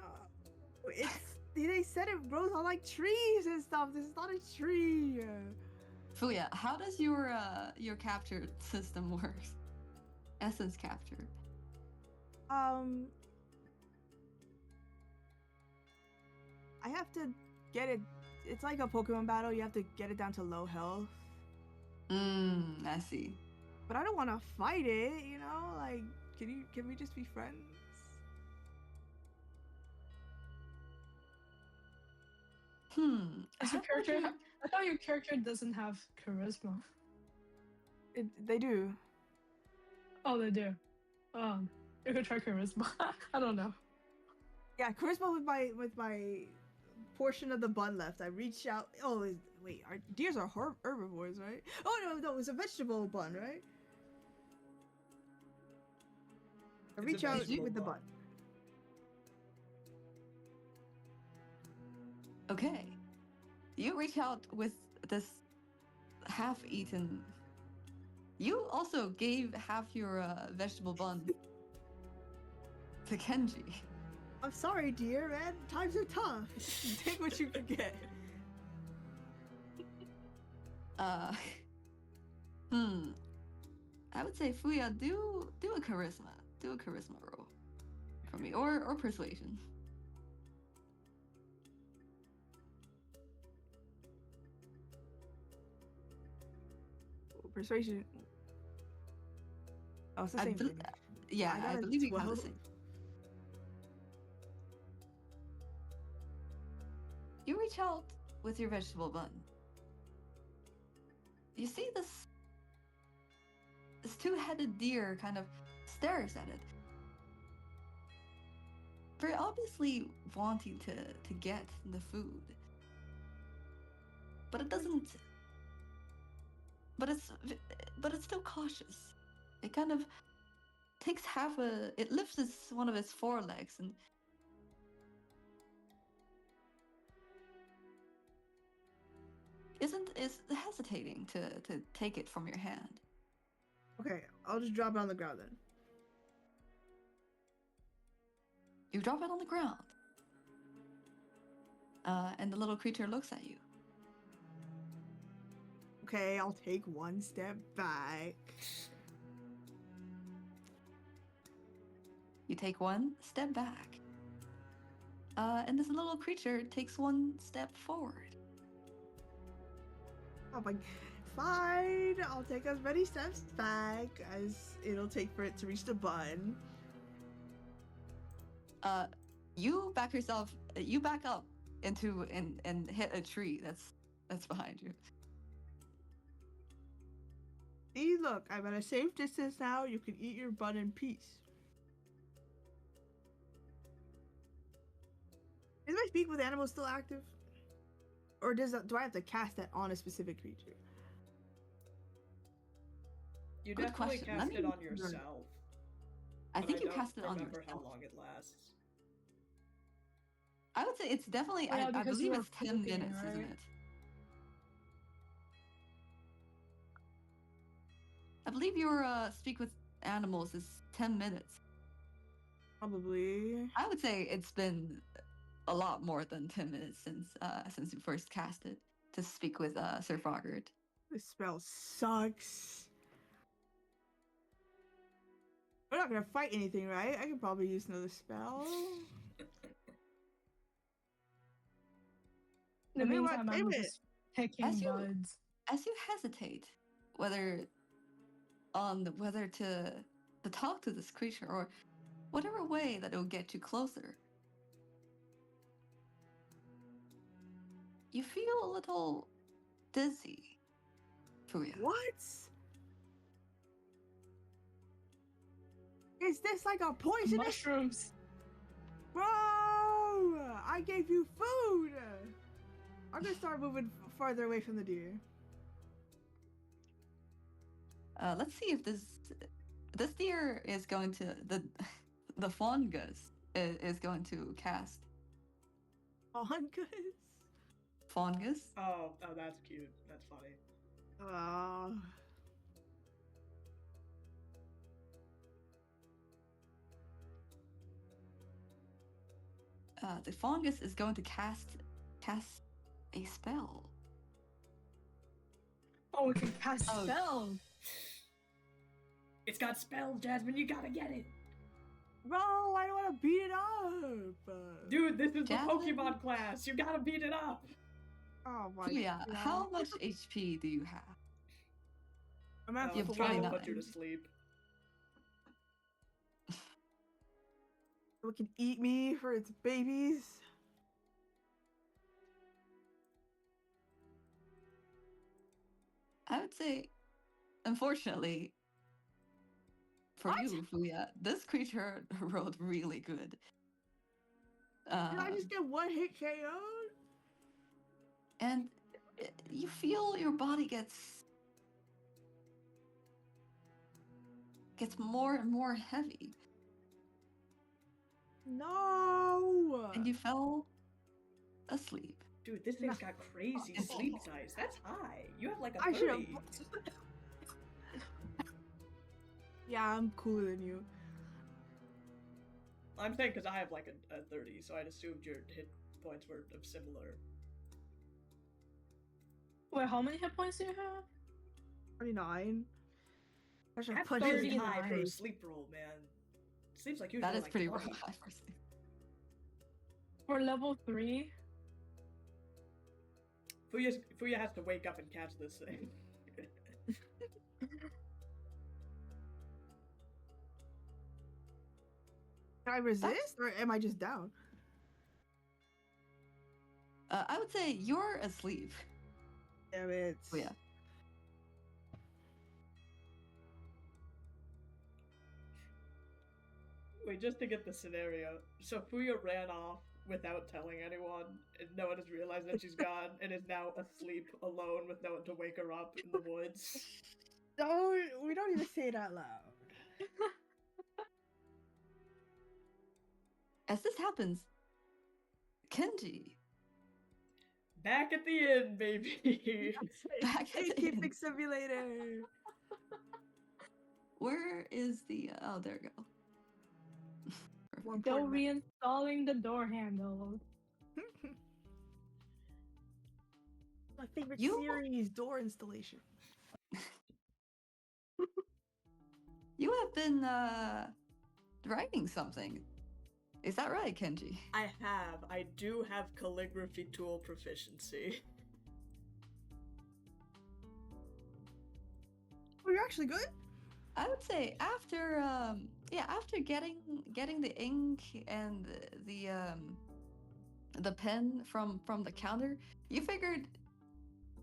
Speaker 5: They said it grows on like trees and stuff. This is not a tree.
Speaker 2: Fuya, how does your capture system work? Essence capture.
Speaker 5: I have to get it. It's like a Pokemon battle. You have to get it down to low health.
Speaker 2: I see.
Speaker 5: But I don't want to fight it. You know, like, can we just be friends?
Speaker 3: Is your character? I thought your character doesn't have charisma.
Speaker 5: They do.
Speaker 3: Oh, they do. You could try charisma. I don't know.
Speaker 5: Yeah, charisma with my portion of the bun left. I reach out. Oh, wait, deers are herbivores, right? Oh no, it was a vegetable bun, right? I
Speaker 6: It's
Speaker 5: reach
Speaker 6: a
Speaker 5: out
Speaker 6: vegetable
Speaker 5: with the
Speaker 6: bun.
Speaker 5: bun.
Speaker 2: Okay. You reach out with this half-eaten. You also gave half your vegetable bun to Kenji.
Speaker 5: I'm sorry, dear man. Times are tough. Take what you can get.
Speaker 2: I would say Fuya, do a charisma. Do a charisma roll for me, or persuasion.
Speaker 5: Persuasion. Oh, it's the same thing.
Speaker 2: Yeah,
Speaker 5: I got
Speaker 2: I
Speaker 5: a
Speaker 2: believe you have the
Speaker 5: 12.
Speaker 2: same. You reach out with your vegetable bun. You see this two-headed deer kind of stares at it. Very obviously wanting to get the food. But it doesn't. But it's still cautious. It kind of takes it lifts one of its forelegs and is hesitating to take it from your hand.
Speaker 5: Okay, I'll just drop it on the ground then.
Speaker 2: You drop it on the ground. And the little creature looks at you.
Speaker 5: Okay, I'll take one step back.
Speaker 2: You take one step back. And this little creature takes one step forward.
Speaker 5: Oh my, fine. I'll take as many steps back as it'll take for it to reach the bun.
Speaker 2: You back yourself. You back up into and hit a tree that's behind you.
Speaker 5: See, look, I'm at a safe distance now. You can eat your bun in peace. Is my speak with animals still active? Or do I have to cast that on a specific creature?
Speaker 6: You
Speaker 2: Good
Speaker 6: definitely
Speaker 2: question.
Speaker 6: cast
Speaker 2: Let
Speaker 6: it
Speaker 2: me-
Speaker 6: on yourself.
Speaker 2: I
Speaker 6: but
Speaker 2: think you
Speaker 6: don't
Speaker 2: cast it on
Speaker 6: remember
Speaker 2: yourself.
Speaker 6: how long it lasts.
Speaker 2: I would say it's definitely.
Speaker 3: Yeah,
Speaker 2: I
Speaker 3: because
Speaker 2: believe
Speaker 3: you
Speaker 2: it's
Speaker 3: were
Speaker 2: 10
Speaker 3: pooping,
Speaker 2: minutes, isn't
Speaker 3: right?
Speaker 2: it? I believe your speak with animals is 10 minutes.
Speaker 5: Probably.
Speaker 2: I would say it's been a lot more than 10 minutes since you first cast it to speak with Sir Frogert.
Speaker 5: This spell sucks. We're not gonna fight anything, right? I could probably use another spell.
Speaker 3: In the
Speaker 5: I mean, what
Speaker 3: meantime, I'm
Speaker 5: payment?
Speaker 3: just picking
Speaker 2: As you-
Speaker 3: buds.
Speaker 2: As you hesitate whether to talk to this creature or whatever way that it will get you closer, you feel a little dizzy, Fuya.
Speaker 5: What? Is this like a poisonous?
Speaker 3: Mushrooms.
Speaker 5: Bro! I gave you food! I'm gonna start moving farther away from the deer.
Speaker 2: Let's see if this deer is going to the fungus is going to cast
Speaker 5: Fungus?
Speaker 2: fungus.
Speaker 6: Oh, that's cute. That's funny.
Speaker 2: The fungus is going to cast a spell.
Speaker 3: Oh, we can cast spells.
Speaker 6: It's got spells, Jasmine. You gotta get it.
Speaker 5: Bro, I don't want to beat it up.
Speaker 6: Dude, this is
Speaker 2: Jasmine?
Speaker 6: the Pokemon class. You gotta beat it up.
Speaker 5: Oh my
Speaker 2: Fuya,
Speaker 5: god.
Speaker 2: how much HP do you have?
Speaker 5: I'm at
Speaker 2: You have
Speaker 6: I'm trying to
Speaker 2: 29.
Speaker 6: put you to sleep.
Speaker 5: It can eat me for its babies.
Speaker 2: I would say, unfortunately, for
Speaker 5: What?
Speaker 2: you, Fuya, this creature rolled really good.
Speaker 5: Can I just get one hit KO'd?
Speaker 2: And you feel your body gets more and more heavy,
Speaker 5: No.
Speaker 2: and you fell asleep.
Speaker 6: Dude, this thing's got crazy sleep size. That's high. You have like a
Speaker 5: I should
Speaker 6: 30.
Speaker 5: have. Yeah, I'm cooler than you.
Speaker 6: I'm saying because I have like a 30, so I'd assumed your hit points were of similar.
Speaker 3: Wait, how many hit points do you have?
Speaker 5: 29. I should
Speaker 6: That's
Speaker 5: put
Speaker 6: 30
Speaker 5: his
Speaker 6: high for a
Speaker 5: eyes.
Speaker 6: sleep roll, man. Seems like you
Speaker 2: That is
Speaker 6: like
Speaker 2: pretty
Speaker 6: 20.
Speaker 2: high for sleep.
Speaker 3: For level 3?
Speaker 6: Fuya has to wake up and catch this thing.
Speaker 5: Can I resist, or am I just down?
Speaker 2: I would say you're asleep.
Speaker 5: Damn it.
Speaker 2: Fuya.
Speaker 6: Wait, just to get the scenario. So Fuya ran off without telling anyone, and no one has realized that she's gone, and is now asleep alone with no one to wake her up in the woods.
Speaker 5: We don't even say it out loud.
Speaker 2: As this happens, Kenji,
Speaker 6: Back at the inn, baby.
Speaker 2: back at the
Speaker 5: Innkeeping
Speaker 2: inn.
Speaker 5: simulator.
Speaker 2: Where is the? Oh, there we go.
Speaker 5: One
Speaker 3: Still
Speaker 5: point.
Speaker 3: reinstalling the door handle.
Speaker 5: My favorite
Speaker 2: You-
Speaker 5: series, door installation.
Speaker 2: You have been writing something. Is that right, Kenji?
Speaker 6: I do have calligraphy tool proficiency.
Speaker 5: Oh, you're actually good?
Speaker 2: I would say after after getting the ink and the pen from the counter, you figured,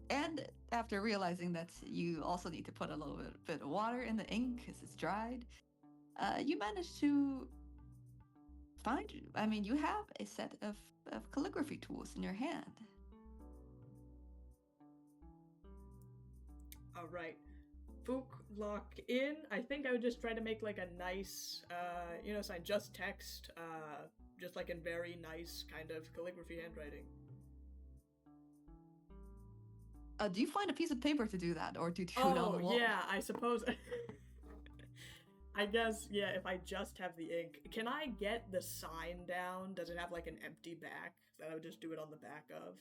Speaker 2: and after realizing that you also need to put a little bit of water in the ink because it's dried, you managed to you have a set of calligraphy tools in your hand.
Speaker 6: All right. Fuk Luk Inn. I think I would just try to make like a nice, sign, just text, just like in very nice kind of calligraphy handwriting.
Speaker 2: Do you find a piece of paper to do that, or to shoot on the
Speaker 6: Oh,
Speaker 2: wall?
Speaker 6: yeah, I suppose. I guess, yeah, if I just have the ink. Can I get the sign down? Does it have like an empty back that I would just do it on the back of?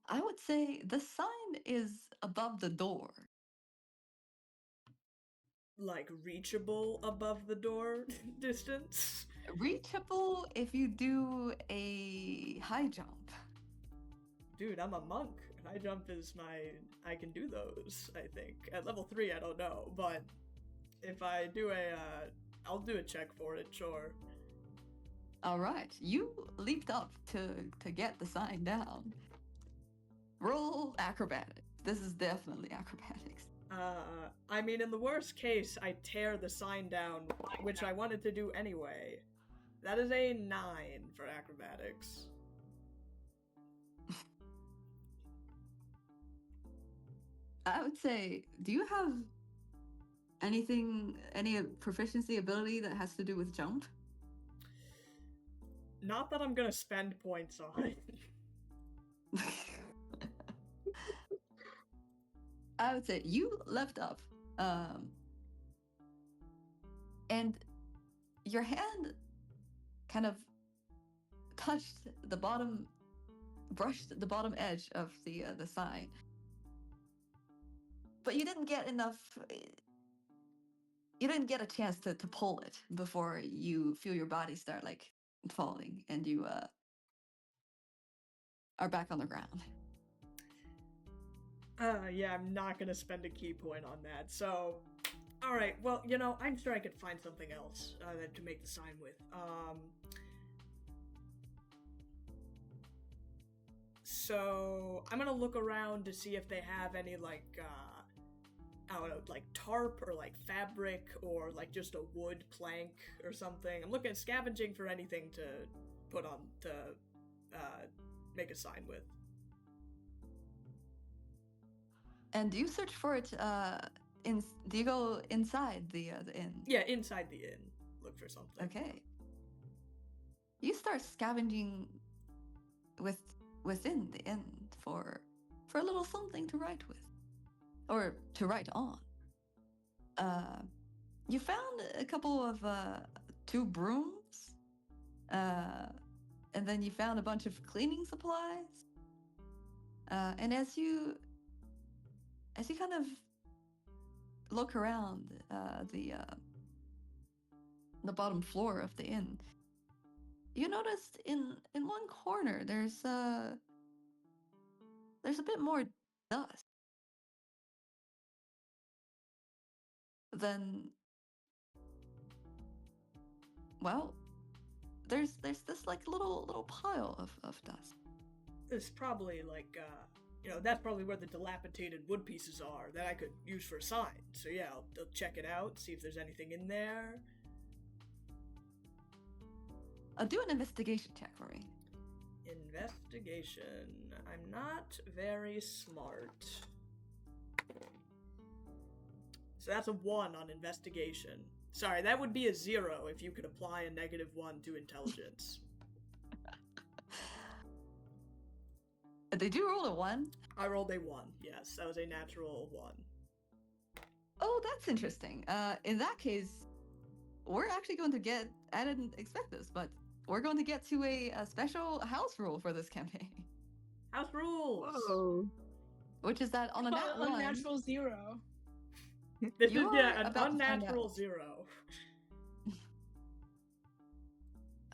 Speaker 2: I would say the sign is above the door.
Speaker 6: Like reachable above the door distance?
Speaker 2: Reachable if you do a high jump.
Speaker 6: Dude, I'm a monk. High jump is I can do those, I think. At level 3, I don't know, but if I do I'll do a check for it, sure.
Speaker 2: All right, you leaped up to get the sign down. Roll acrobatics. This is definitely acrobatics.
Speaker 6: I mean, in the worst case, I tear the sign down, which I wanted to do anyway. That is a 9 for acrobatics.
Speaker 2: I would say, do you have any proficiency ability that has to do with jump?
Speaker 6: Not that I'm gonna spend points on.
Speaker 2: I would say you left up, and your hand kind of touched the bottom, brushed the bottom edge of the sign, but you didn't get enough. You didn't get a chance to pull it before you feel your body start like falling, and you are back on the ground.
Speaker 6: Yeah, I'm not gonna spend a key point on that. So, alright, well, you know, I'm sure I could find something else to make the sign with. So, I'm gonna look around to see if they have any, like, I don't know, like tarp or like fabric or like just a wood plank or something. I'm looking at scavenging for anything to put on to make a sign with.
Speaker 2: And do you search for it? Do you go inside the inn?
Speaker 6: Yeah, inside the inn. Look for something.
Speaker 2: Okay. You start scavenging within the inn for a little something to write with, or to write on. You found a couple of 2 brooms, and then you found a bunch of cleaning supplies. And as you kind of look around the bottom floor of the inn, you noticed in one corner there's a bit more dust than, well, there's this like little pile of dust.
Speaker 6: It's probably like you know, that's probably where the dilapidated wood pieces are that I could use for a sign. So yeah, I'll check it out, see if there's anything in there.
Speaker 2: Do an investigation check for me.
Speaker 6: Investigation. I'm not very smart. So that's a 1 on investigation. Sorry, that would be a 0 if you could apply a -1 to intelligence.
Speaker 2: Did you roll a 1?
Speaker 6: I rolled a 1, yes. That was a natural 1.
Speaker 2: Oh, that's interesting. In that case, we're actually going to get, I didn't expect this, but we're going to get to a special house rule for this campaign.
Speaker 6: House rules!
Speaker 5: Whoa.
Speaker 2: Which is that on a nat 1...
Speaker 3: unnatural 0.
Speaker 6: This
Speaker 2: You
Speaker 6: is,
Speaker 2: are
Speaker 6: yeah, an
Speaker 2: about to find
Speaker 6: unnatural
Speaker 2: out.
Speaker 6: 0.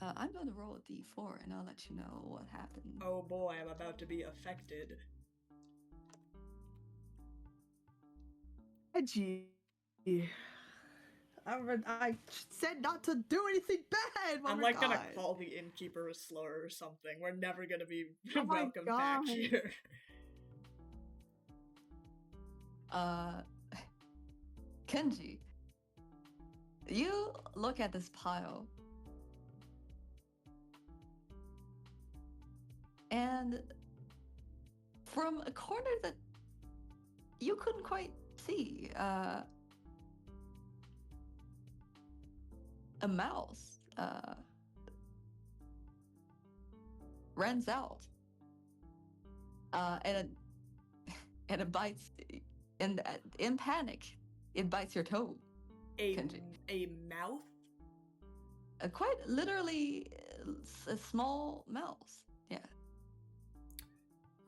Speaker 2: I'm going to roll a d4 and I'll let you know what happened.
Speaker 6: Oh boy, I'm about to be affected.
Speaker 5: Kenji. I said not to do anything bad.
Speaker 6: I'm like gonna call the innkeeper a slur or something. We're never gonna be welcome back here.
Speaker 2: Kenji, you look at this pile, and from a corner that you couldn't quite see, a mouse runs out, and it bites, and in panic, it bites your toe. Kenji.
Speaker 6: A mouth?
Speaker 2: Quite literally, a small mouse. Yeah.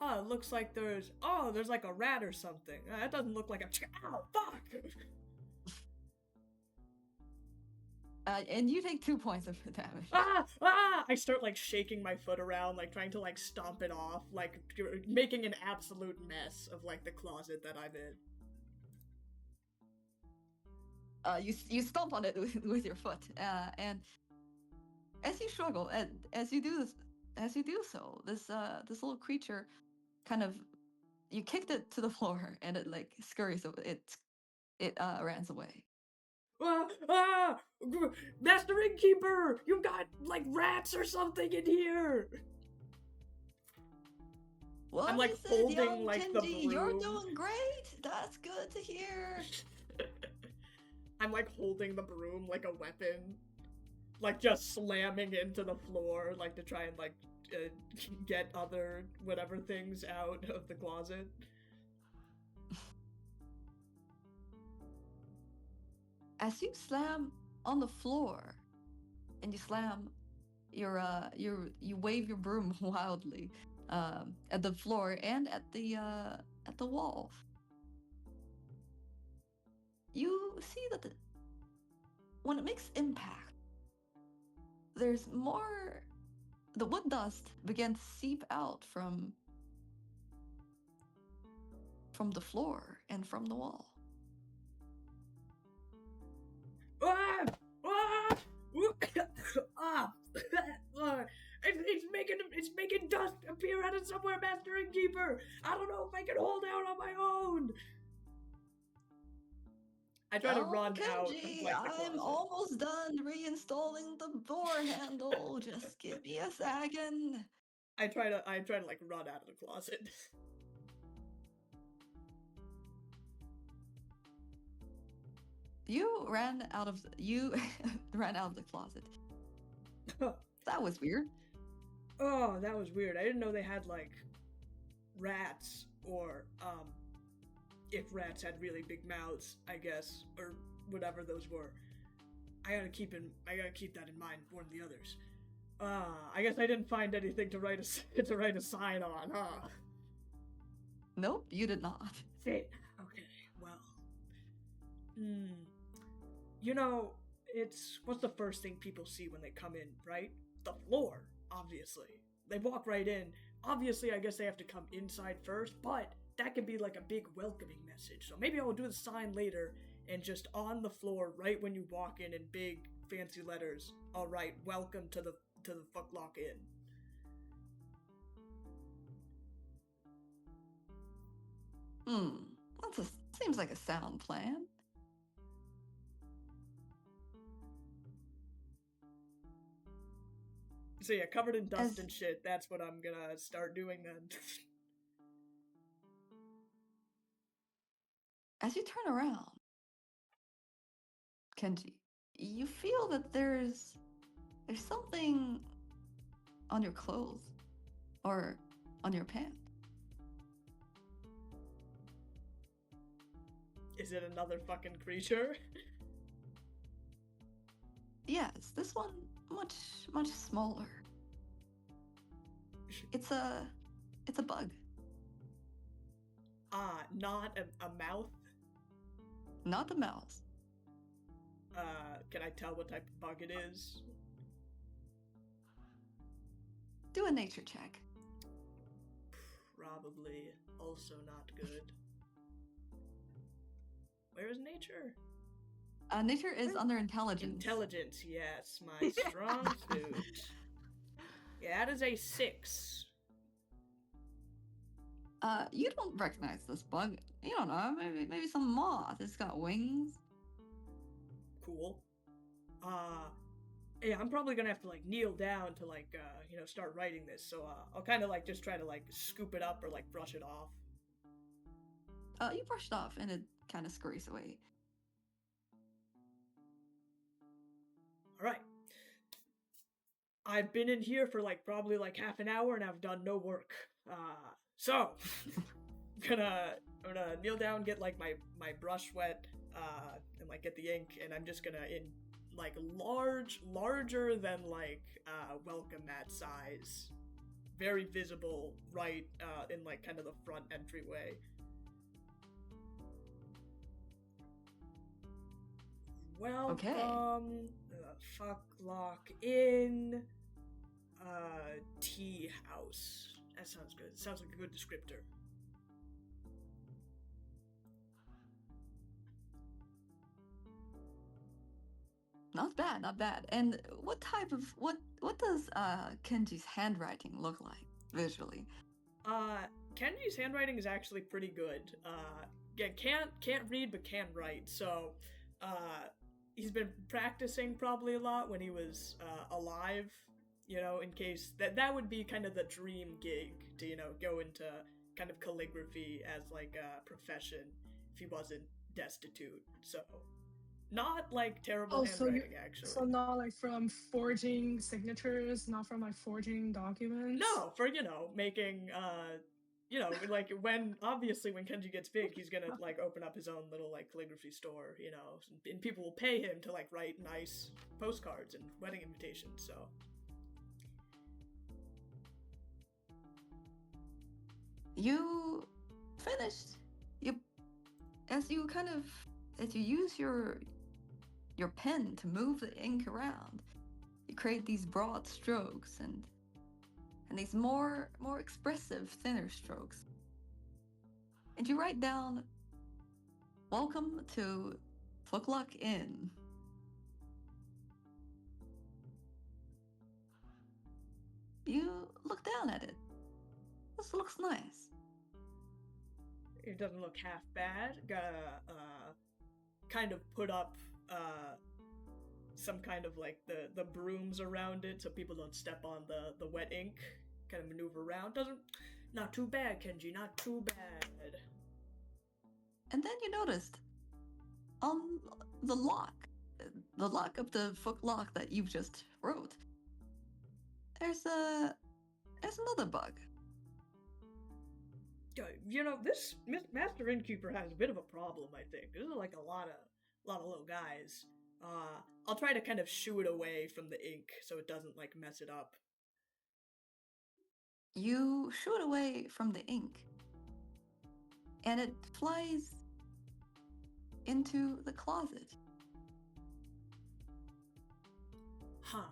Speaker 6: Oh, it looks like there's like a rat or something. That doesn't look like a. Ow, fuck!
Speaker 2: And you take 2 points of damage.
Speaker 6: I start like shaking my foot around, like trying to like stomp it off, like making an absolute mess of like the closet that I'm in.
Speaker 2: You stomp on it with your foot, and as you struggle, and as you do so, this little creature kind of, you kicked it to the floor, and it like scurries over. It runs away.
Speaker 6: Master Innkeeper, you've got like rats or something in here.
Speaker 2: Well,
Speaker 6: I'm like holding like the broom.
Speaker 2: You're doing great. That's good to hear.
Speaker 6: I'm like holding the broom like a weapon, like just slamming into the floor, like to try and like get other whatever things out of the closet.
Speaker 2: As you slam on the floor, and you slam you wave your broom wildly at the floor and at the wall. You see that when it makes impact, there's more. The wood dust began to seep out from the floor and from the wall.
Speaker 6: Ah! Ah! Ah! It's making dust appear out of somewhere, Master Innkeeper. I don't know if I can hold out on my own. I try to run
Speaker 2: Kenji,
Speaker 6: out of like, the closet.
Speaker 2: I'm almost done reinstalling the door handle. Just give me a second.
Speaker 6: I try to like run out of the closet.
Speaker 2: You ran out of the closet. That was weird.
Speaker 6: Oh, that was weird. I didn't know they had like rats, or if rats had really big mouths, I guess, or whatever those were. I gotta keep that in mind more than the others. I guess I didn't find anything to write a sign on, huh?
Speaker 2: Nope, you did not.
Speaker 6: Shit. Okay, well. You know, what's the first thing people see when they come in, right? The floor, obviously. They walk right in. Obviously, I guess they have to come inside first, but that could be like a big welcoming message. So maybe I will do the sign later, and just on the floor, right when you walk in big fancy letters, all right, welcome to the Fuk Luk Inn.
Speaker 2: Seems like a sound plan.
Speaker 6: So yeah, covered in dust and shit, that's what I'm gonna start doing then.
Speaker 2: As you turn around, Kenji, you feel that there's something on your clothes or on your pants.
Speaker 6: Is it another fucking creature?
Speaker 2: Yes, this one much smaller. It's a bug.
Speaker 6: Not a mouth?
Speaker 2: Not the mouse.
Speaker 6: Can I tell what type of bug it is?
Speaker 2: Do a nature check.
Speaker 6: Probably also not good. Where is nature?
Speaker 2: Nature is under intelligence.
Speaker 6: Intelligence, yes, my strong suit. Yeah, that is a 6.
Speaker 2: You don't recognize this bug. You don't know, maybe some moth. It's got wings.
Speaker 6: Cool. Yeah, I'm probably gonna have to like kneel down to like start writing this. So I'll kind of like just try to like scoop it up or like brush it off.
Speaker 2: You brush it off and it kind of scurries away.
Speaker 6: All right. I've been in here for like probably like half an hour and I've done no work. So I'm gonna kneel down, get like my brush wet, and like get the ink, and I'm just gonna in like larger than like welcome mat size, very visible, right in like kind of the front entryway. Welcome, Fuk Luk Inn, tea house. That sounds good. Sounds like a good descriptor.
Speaker 2: Not bad, not bad. And what does Kenji's handwriting look like visually?
Speaker 6: Kenji's handwriting is actually pretty good. Yeah, can't read but can write. So, he's been practicing probably a lot when he was alive. You know, in case that would be kind of the dream gig to go into kind of calligraphy as like a profession if he wasn't destitute. So, Not like terrible
Speaker 3: Oh, so
Speaker 6: handwriting, actually.
Speaker 3: so not like from forging signatures, not from like forging documents.
Speaker 6: No, for making like when Kenji gets big, he's gonna like open up his own little like calligraphy store, and people will pay him to like write nice postcards and wedding invitations. So
Speaker 2: you finished. As you use your pen to move the ink around, you create these broad strokes and these more expressive, thinner strokes. And you write down, "Welcome to Fuk Luk Inn." You look down at it. This looks nice.
Speaker 6: it doesn't look half bad. Gotta kind of put up some kind of like the brooms around it so people don't step on the wet ink. Kind of maneuver around. Not too bad, Kenji. Not too bad.
Speaker 2: And then you noticed on the lock of the Fuk Luk that you've just wrote, there's another bug.
Speaker 6: This Master Innkeeper has a bit of a problem, I think. This is like a lot of little guys. I'll try to kind of shoo it away from the ink so it doesn't like mess it up.
Speaker 2: You shoo it away from the ink, and it flies into the closet.
Speaker 6: Huh.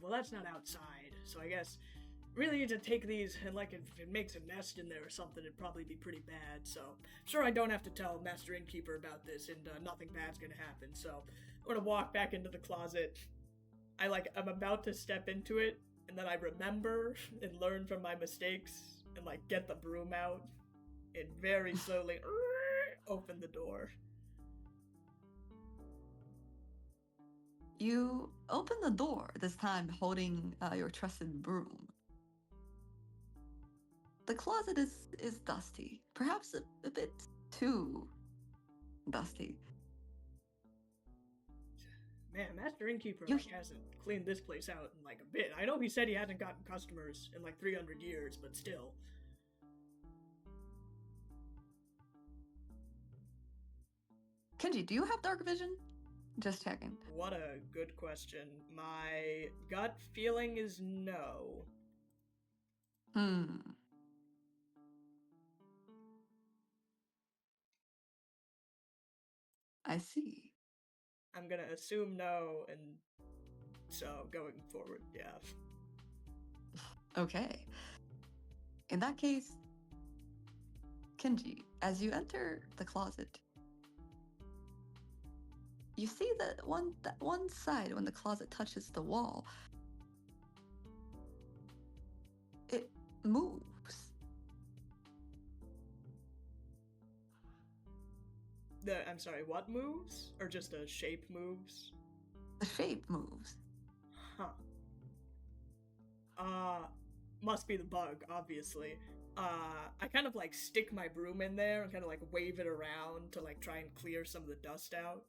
Speaker 6: Well, that's not outside, so I guess really need to take these, and like if it makes a nest in there or something, it'd probably be pretty bad, so I'm sure I don't have to tell Master Innkeeper about this, and nothing bad's gonna happen, so I'm gonna walk back into the closet. I'm about to step into it, and then I remember and learn from my mistakes, and like get the broom out, and very slowly open the door.
Speaker 2: You open the door, this time holding your trusted broom. The closet is dusty, perhaps a bit too dusty.
Speaker 6: Man, Master Innkeeper hasn't cleaned this place out in like a bit. I know he said he hasn't gotten customers in like 300 years, but still.
Speaker 2: Kenji, do you have dark vision? Just checking.
Speaker 6: What a good question. My gut feeling is no.
Speaker 2: I see.
Speaker 6: I'm gonna assume no, and so going forward, yeah.
Speaker 2: Okay. In that case, Kenji, as you enter the closet, you see that one side when the closet touches the wall, it moves.
Speaker 6: I'm sorry, what moves? Or just a shape moves?
Speaker 2: The shape moves.
Speaker 6: Huh. Must be the bug, obviously. I kind of like stick my broom in there and kind of like wave it around to like try and clear some of the dust out.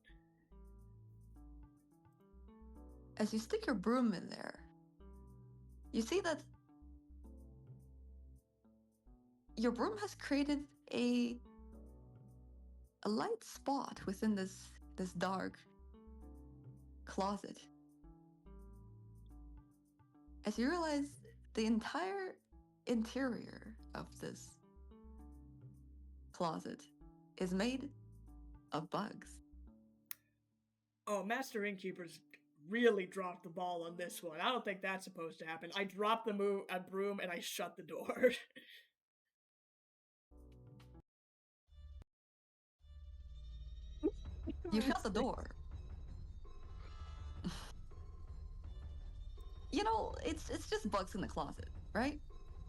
Speaker 2: As you stick your broom in there, you see that your broom has created a light spot within this dark closet. As you realize the entire interior of this closet is made of bugs.
Speaker 6: Oh, Master Innkeeper's really dropped the ball on this one. I don't think that's supposed to happen. I dropped the broom and I shut the door.
Speaker 2: You shut the door. It's just bugs in the closet, right?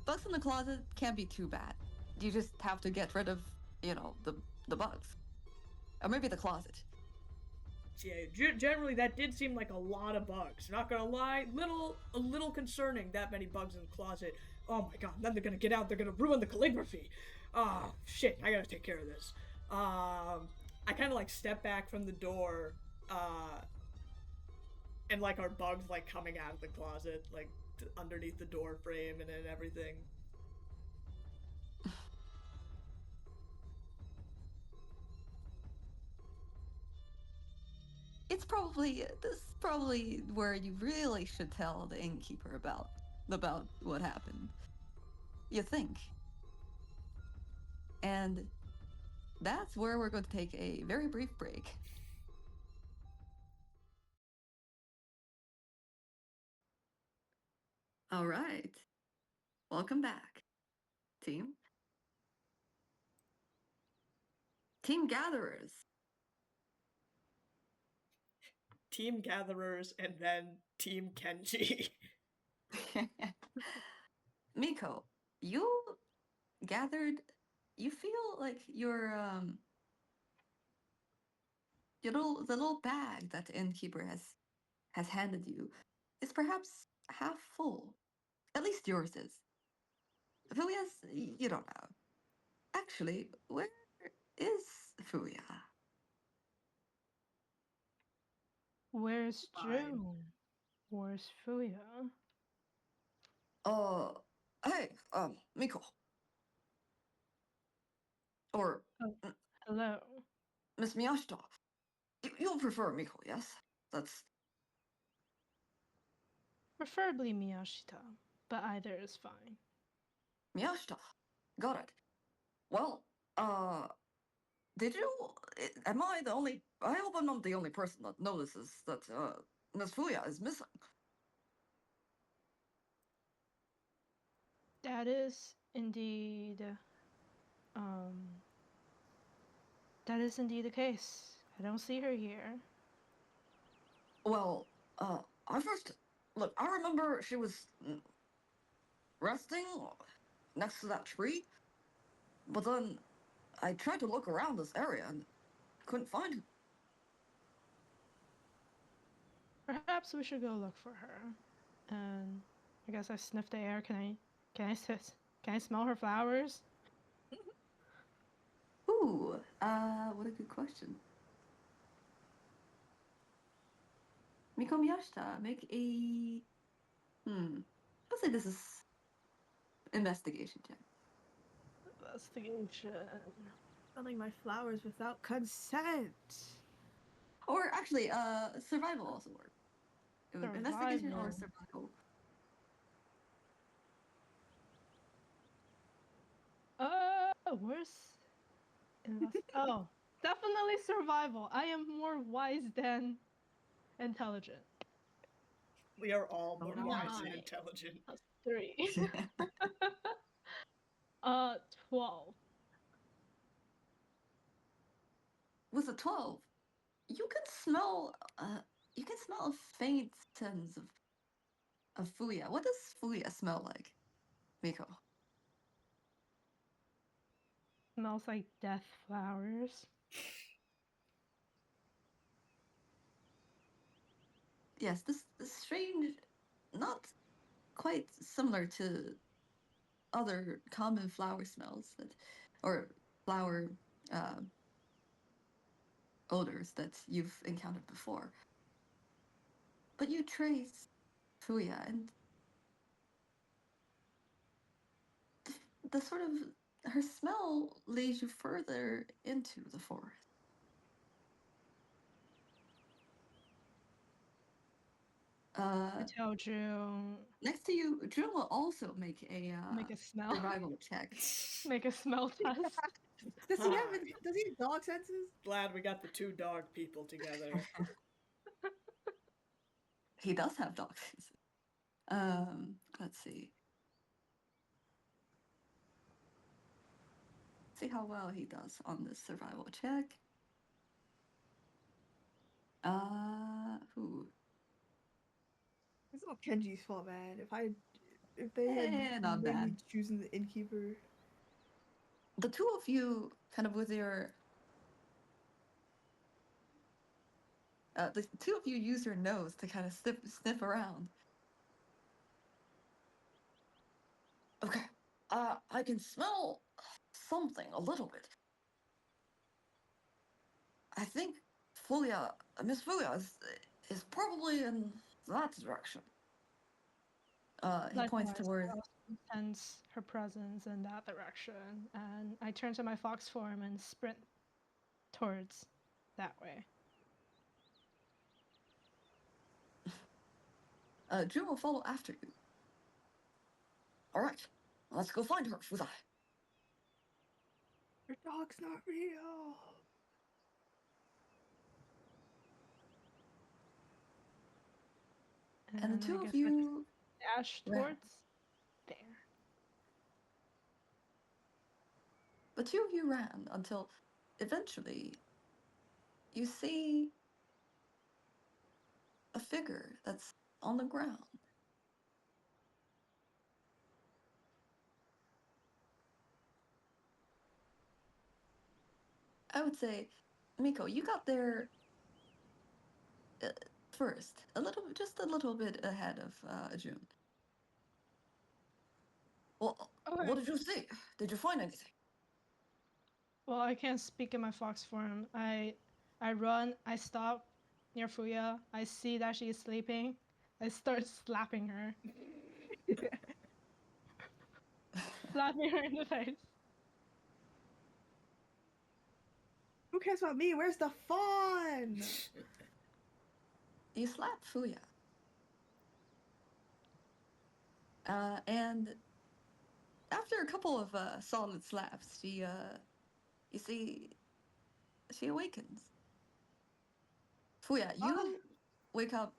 Speaker 2: Bugs in the closet can't be too bad. You just have to get rid of, the bugs. Or maybe the closet.
Speaker 6: Yeah, generally that did seem like a lot of bugs. Not gonna lie, a little concerning, that many bugs in the closet. Oh my god, then they're gonna get out, they're gonna ruin the calligraphy. Oh, shit, I gotta take care of this. I kind of like step back from the door
Speaker 4: And like are bugs like coming out of the closet, like underneath the door frame and everything.
Speaker 2: It's probably this is probably where you really should tell the innkeeper about what happened. You think? And that's where we're going to take a very brief break. All right. Welcome back, team. Team gatherers.
Speaker 4: Team gatherers and then Team Kenji.
Speaker 2: Miko, you gathered. You feel like your the little bag that the innkeeper has handed you is perhaps half full. At least yours is. Fuya's, you don't know. Actually, where is Fuya?
Speaker 3: Where's
Speaker 4: Fine.
Speaker 3: June? Where's Fuya?
Speaker 2: Hey, Miko. Or
Speaker 3: Oh, hello.
Speaker 2: Miss Miyashita. You'll prefer Miko, yes? That's
Speaker 3: Preferably Miyashita, but either is fine.
Speaker 2: Miyashita. Got it. Well, did you? Am I the only? I hope I'm not the only person that notices that Miss Fuya is missing.
Speaker 3: That is indeed, um, that is indeed the case. I don't see her here.
Speaker 2: Well, I first look. I remember she was resting next to that tree, but then I tried to look around this area and couldn't find her.
Speaker 3: Perhaps we should go look for her. And I guess I sniffed the air. Can I smell her flowers?
Speaker 2: Ooh, what a good question. Miko Miyashita, make a I'll say this is investigation check.
Speaker 3: Investigation.
Speaker 5: Smelling my flowers without consent.
Speaker 2: Or actually, survival also works. Investigation or survival.
Speaker 3: Where's oh, definitely survival. I am more wise than intelligent.
Speaker 4: We are all more
Speaker 2: Oh,
Speaker 4: wise and
Speaker 3: nine.
Speaker 4: intelligent.
Speaker 3: That's 3. 12.
Speaker 2: With a 12, you can smell a faint sense of Fuya. What does Fuya smell like, Miko?
Speaker 3: Smells like death flowers.
Speaker 2: Yes, this strange, not quite similar to other common flower smells or flower odors that you've encountered before. But you trace Fuya, and the sort of her smell leads you further into the forest.
Speaker 3: I tell June.
Speaker 2: Next to you, June will also make a
Speaker 3: smell.
Speaker 2: survival check.
Speaker 3: Make a smell test.
Speaker 5: Does he have dog senses?
Speaker 4: Glad we got the two dog people together.
Speaker 2: He does have dog senses. Let's see. See how well he does on this survival check. Who?
Speaker 5: It's not Kenji's fault, man. If they had
Speaker 2: Not
Speaker 5: made me
Speaker 2: bad.
Speaker 5: choosing the innkeeper.
Speaker 2: The two of you, kind of with your, the two of you use your nose to kind of sniff around. Okay, I can smell something a little bit. I think Fuya, Miss Fuya is probably in that direction. He points
Speaker 3: Likewise,
Speaker 2: towards.
Speaker 3: I also sense her presence in that direction, and I turn to my fox form and sprint towards that way.
Speaker 2: June will follow after you. All right, let's go find her, Fuya.
Speaker 5: Your dog's not real.
Speaker 2: And the two
Speaker 3: I
Speaker 2: of
Speaker 3: guess I
Speaker 2: you
Speaker 3: dash
Speaker 2: ran.
Speaker 3: towards there.
Speaker 2: The two of you ran until eventually you see a figure that's on the ground. I would say, Miko, you got there first, just a little bit ahead of June. Well,
Speaker 3: Okay.
Speaker 2: what did you see? Did you find anything?
Speaker 3: Well, I can't speak in my fox form. I run, I stop near Fuya. I see that she's sleeping. I start slapping her. Slapping her in the face.
Speaker 5: Who cares about me? Where's the fun?
Speaker 2: You slap Fuya. And after a couple of solid slaps, you see, she awakens. Fuya, you wake up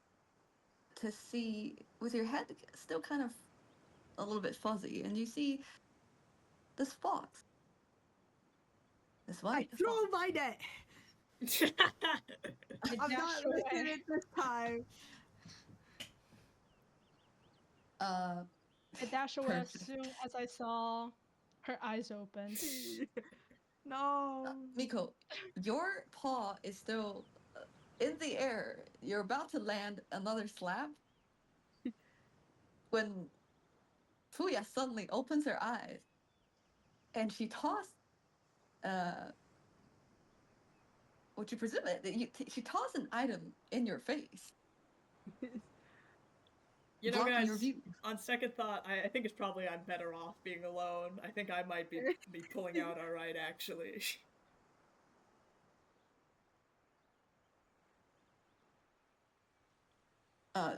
Speaker 2: to see, with your head still kind of a little bit fuzzy, and you see this fox. This
Speaker 5: I
Speaker 2: white
Speaker 5: threw
Speaker 2: fox.
Speaker 5: my net. I'm not listening this time.
Speaker 3: I dash away as soon as I saw her eyes open.
Speaker 5: No.
Speaker 2: Miko, your paw is still in the air. You're about to land another slap when Fuya suddenly opens her eyes and she tossed, what you presume, she tossed an item in your face.
Speaker 6: You know,
Speaker 2: blocking
Speaker 6: guys,
Speaker 2: your view.
Speaker 6: On second thought, I think it's probably I'm better off being alone. I think I might be pulling out alright, actually.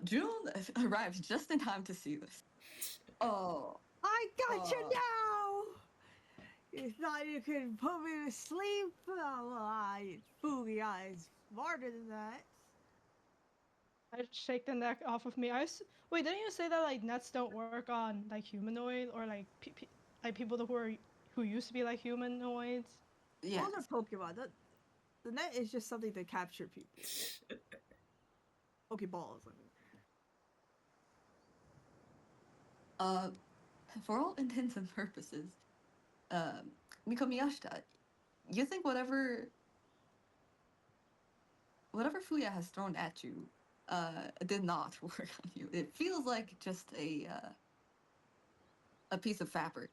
Speaker 2: June arrives just in time to see this. Oh.
Speaker 5: I got you now! You thought you could put me to sleep? Oh, well, Fuya is smarter than that.
Speaker 3: I shake the neck off of me. Wait, didn't you say that like nets don't work on like humanoid or like like people who used to be like humanoids?
Speaker 2: Yeah.
Speaker 5: Those are Pokemon. The net is just something to capture people. Pokeballs, I mean.
Speaker 2: For all intents and purposes, Miko Miyashita, you think whatever Fuya has thrown at you did not work on you. It feels like just a piece of fabric.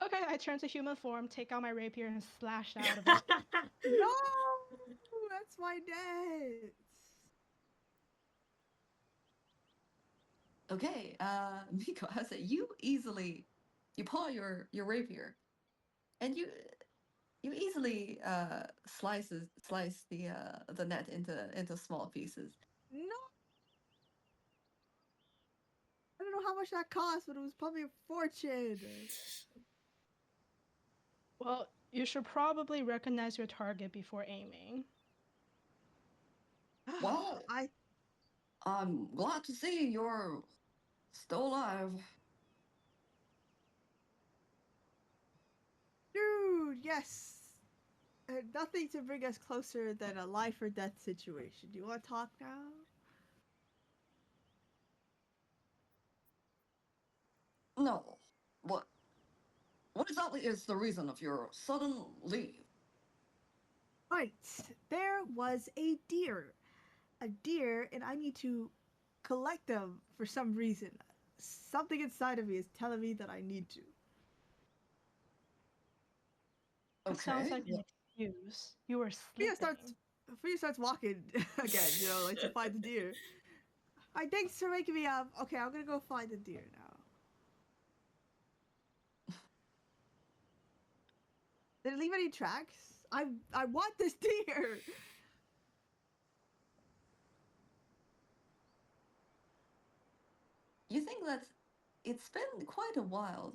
Speaker 3: Okay, I turn to human form, take out my rapier, and slash out of it.
Speaker 5: No! That's my net!
Speaker 2: Okay, Miko, I say you pull out your rapier, and you easily slice the net into small pieces.
Speaker 5: No! I don't know how much that cost, but it was probably a fortune.
Speaker 3: Well, you should probably recognize your target before aiming.
Speaker 2: Well, I'm glad to see you're still alive.
Speaker 5: Dude, yes! Nothing to bring us closer than a life or death situation. Do you want to talk now?
Speaker 2: No. What exactly is the reason of your sudden leave?
Speaker 5: Right. There was a deer. And I need to collect them for some reason. Something inside of me is telling me that I need to.
Speaker 3: It sounds like an excuse. You were sleeping.
Speaker 5: Mia starts Fuya starts walking again, you know, like to find the deer. Alright, thanks for waking me up. Okay, I'm gonna go find the deer now. Did it leave any tracks? I want this deer!
Speaker 2: You think that it's been quite a while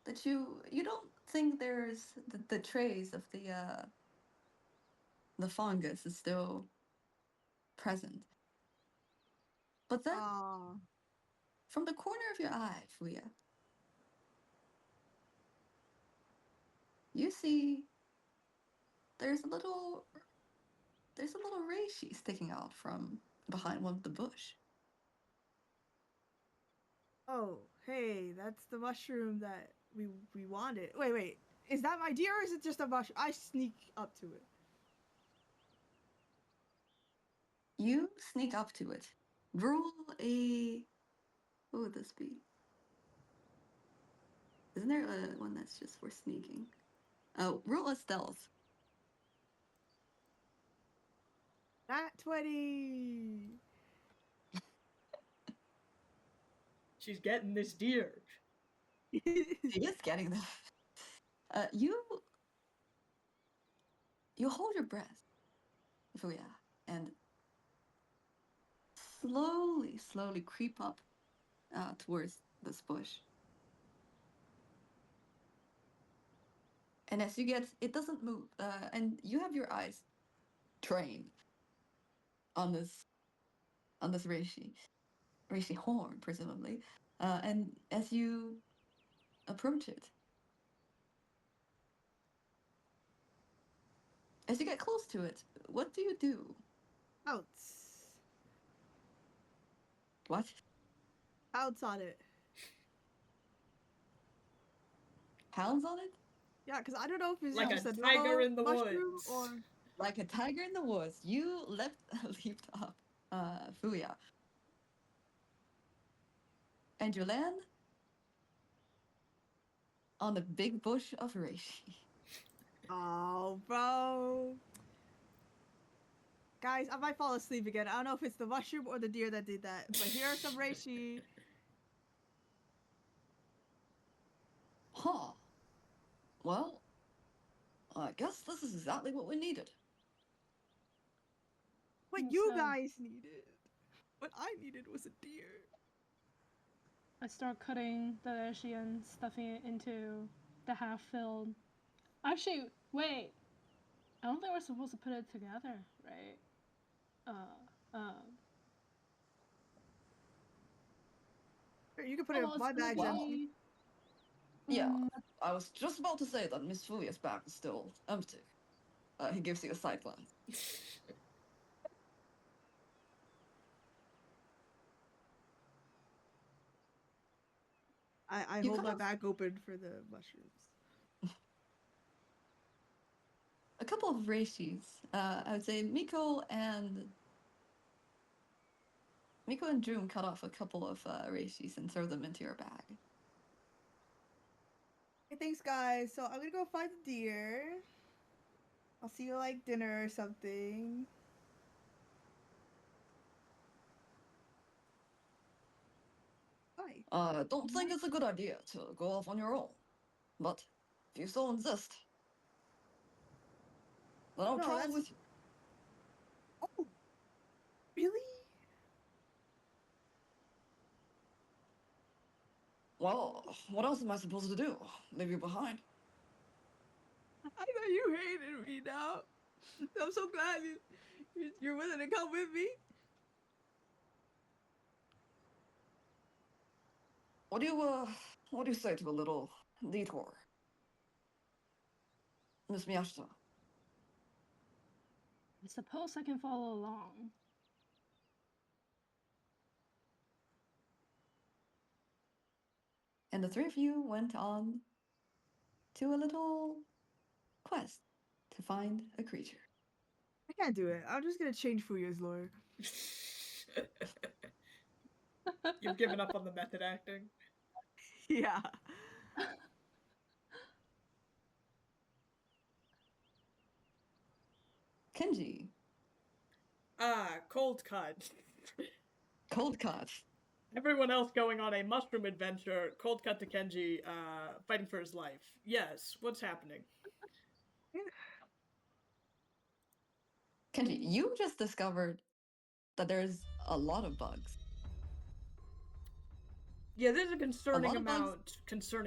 Speaker 2: that you don't think there's the trace of the fungus is still present. But then from the corner of your eye, Fuya, you see there's a little reishi sticking out from behind one of the bush.
Speaker 5: Oh, hey, that's the mushroom that we wanted. Wait, is that my deer or is it just a mushroom? I sneak up to it.
Speaker 2: You sneak up to it. Roll a... What would this be? Isn't there one that's just for sneaking? Oh, roll a stealth.
Speaker 5: Nat 20!
Speaker 6: She's getting this deer.
Speaker 2: She is getting them. You hold your breath, Fuya, and slowly creep up towards this bush. And as you get, it doesn't move, and you have your eyes trained on this reishi horn, presumably. And as you approach it, as you get close to it, what do you do?
Speaker 5: Pounce.
Speaker 2: What?
Speaker 5: Pounce on it.
Speaker 2: Pounds on it?
Speaker 5: Yeah, because I don't know if it's
Speaker 6: Like
Speaker 5: just
Speaker 6: a
Speaker 5: a
Speaker 6: tiger in the
Speaker 5: mushroom
Speaker 6: woods.
Speaker 5: or...
Speaker 2: Like a tiger in the woods, you leaped up, Fuya. And you land on the big bush of reishi.
Speaker 5: Oh, bro. Guys, I might fall asleep again. I don't know if it's the mushroom or the deer that did that, but here are some reishi.
Speaker 2: Huh. Well, I guess this is exactly what we needed.
Speaker 5: What you guys needed. What I needed was a deer.
Speaker 3: I start cutting the reishi and stuffing it into the half-filled. Actually, wait. I don't think we're supposed to put it together, right?
Speaker 5: You can put it in my bag's empty.
Speaker 2: Yeah, I was just about to say that Miss Fuya's bag is still empty. He gives you a side glance.
Speaker 5: I
Speaker 2: You
Speaker 5: hold
Speaker 2: cut
Speaker 5: my
Speaker 2: off-
Speaker 5: bag open for the mushrooms.
Speaker 2: A couple of reishis. I would say Miko and June cut off a couple of reishis and throw them into your bag.
Speaker 5: Hey, thanks, guys. So I'm gonna go find the deer. I'll see you like dinner or something. Bye.
Speaker 2: Don't think it's a good idea to go off on your own. But if you so insist, then I'll travel with you.
Speaker 5: Oh, really?
Speaker 2: Well, what else am I supposed to do? Leave you behind?
Speaker 5: I thought you hated me now. I'm so glad you're willing to come with me.
Speaker 2: What do you say to a little detour, Miss Miyashita?
Speaker 3: I suppose I can follow along.
Speaker 2: And the three of you went on to a little quest to find a creature.
Speaker 5: I can't do it. I'm just gonna change Fuya's lore.
Speaker 6: You've given up on the method acting.
Speaker 5: Yeah.
Speaker 2: Kenji.
Speaker 4: Cold cut.
Speaker 2: Cold cut.
Speaker 4: Everyone else going on a mushroom adventure. Cold cut to Kenji, fighting for his life. Yes, what's happening?
Speaker 2: Kenji, you just discovered that there's a lot of bugs.
Speaker 4: Yeah, there's a concerning
Speaker 2: bugs?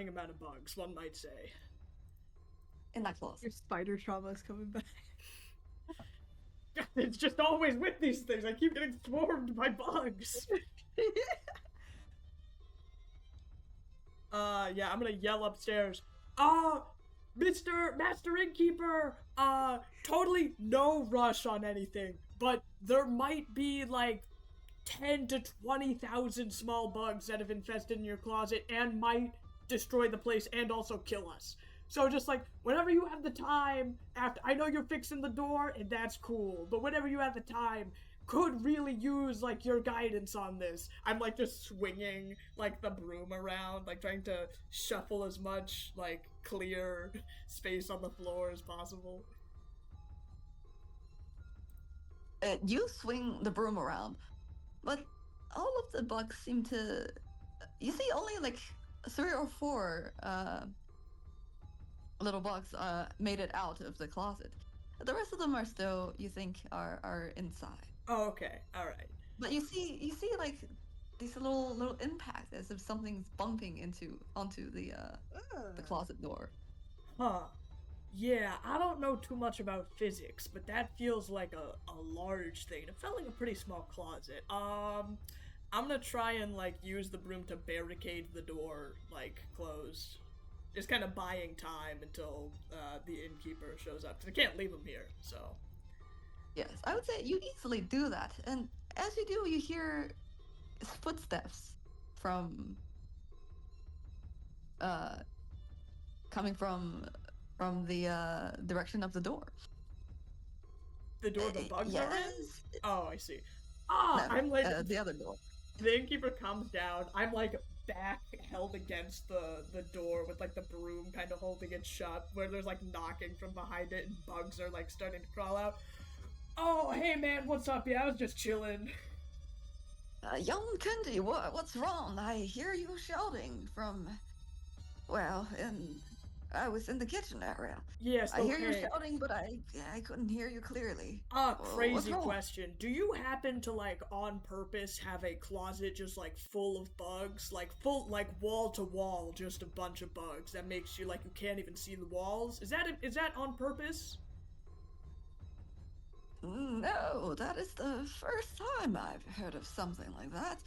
Speaker 4: amount of bugs, one might say.
Speaker 2: In that closet.
Speaker 5: Your spider trauma is coming back.
Speaker 4: It's just always with these things. I keep getting swarmed by bugs. Yeah, I'm gonna yell upstairs. Master Innkeeper, totally no rush on anything, but there might be like 10 to 20,000 small bugs that have infested in your closet and might destroy the place and also kill us. So just like, whenever you have the time, I know you're fixing the door, and that's cool, but whenever you have the time, could really use, like, your guidance on this. I'm, like, just swinging, like, the broom around, like, trying to shuffle as much, like, clear space on the floor as possible.
Speaker 2: You swing the broom around, but all of the bugs seem to... You see only, like, 3 or 4, little bugs made it out of the closet. The rest of them are still, you think, are inside.
Speaker 4: Oh, okay, all right.
Speaker 2: But you see like these little impacts as if something's bumping onto the closet door.
Speaker 4: Huh. Yeah, I don't know too much about physics, but that feels like a large thing. It felt like a pretty small closet. I'm gonna try and like use the broom to barricade the door, like closed. Just kind of buying time until the innkeeper shows up, because I can't leave him here, so...
Speaker 2: Yes, I would say you easily do that, and as you do, you hear footsteps from... coming from the direction of the door.
Speaker 4: The door the bugs are in? Oh, I see.
Speaker 2: No,
Speaker 4: I'm like...
Speaker 2: the other door.
Speaker 4: The innkeeper comes down, I'm like... back held against the door with like the broom kind of holding it shut, where there's like knocking from behind it and bugs are like starting to crawl out. Oh, hey man, what's up? Yeah, I was just chilling.
Speaker 2: Young Kenji, what's wrong? I hear you shouting from, well, I was in the kitchen area.
Speaker 4: Yes, okay.
Speaker 2: I hear you shouting, but I couldn't hear you clearly.
Speaker 4: Crazy question. Do you happen to, like, on purpose have a closet just, like, full of bugs? Like, full, like, wall to wall, just a bunch of bugs that makes you, like, you can't even see the walls? Is that on purpose?
Speaker 2: No, that is the first time I've heard of something like that.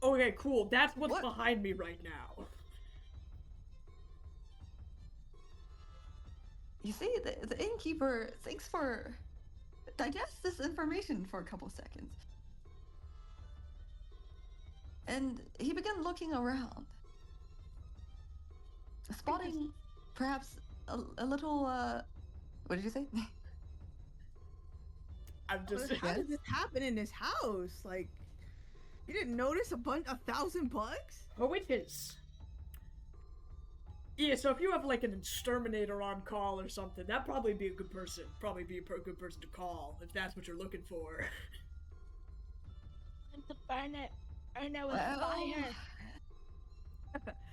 Speaker 4: Okay, cool. That's what's behind me right now.
Speaker 2: You see, the innkeeper digest this information for a couple seconds. And he began looking around, spotting perhaps a little, what did you say?
Speaker 4: I'm just...
Speaker 5: How did this happen in this house? Like, you didn't notice 1,000 bugs?
Speaker 4: Oh, witches! Yeah, so if you have like an exterminator on call or something, that'd probably be a good person. Probably be a good person to call if that's what you're looking for.
Speaker 3: And to burn it with fire.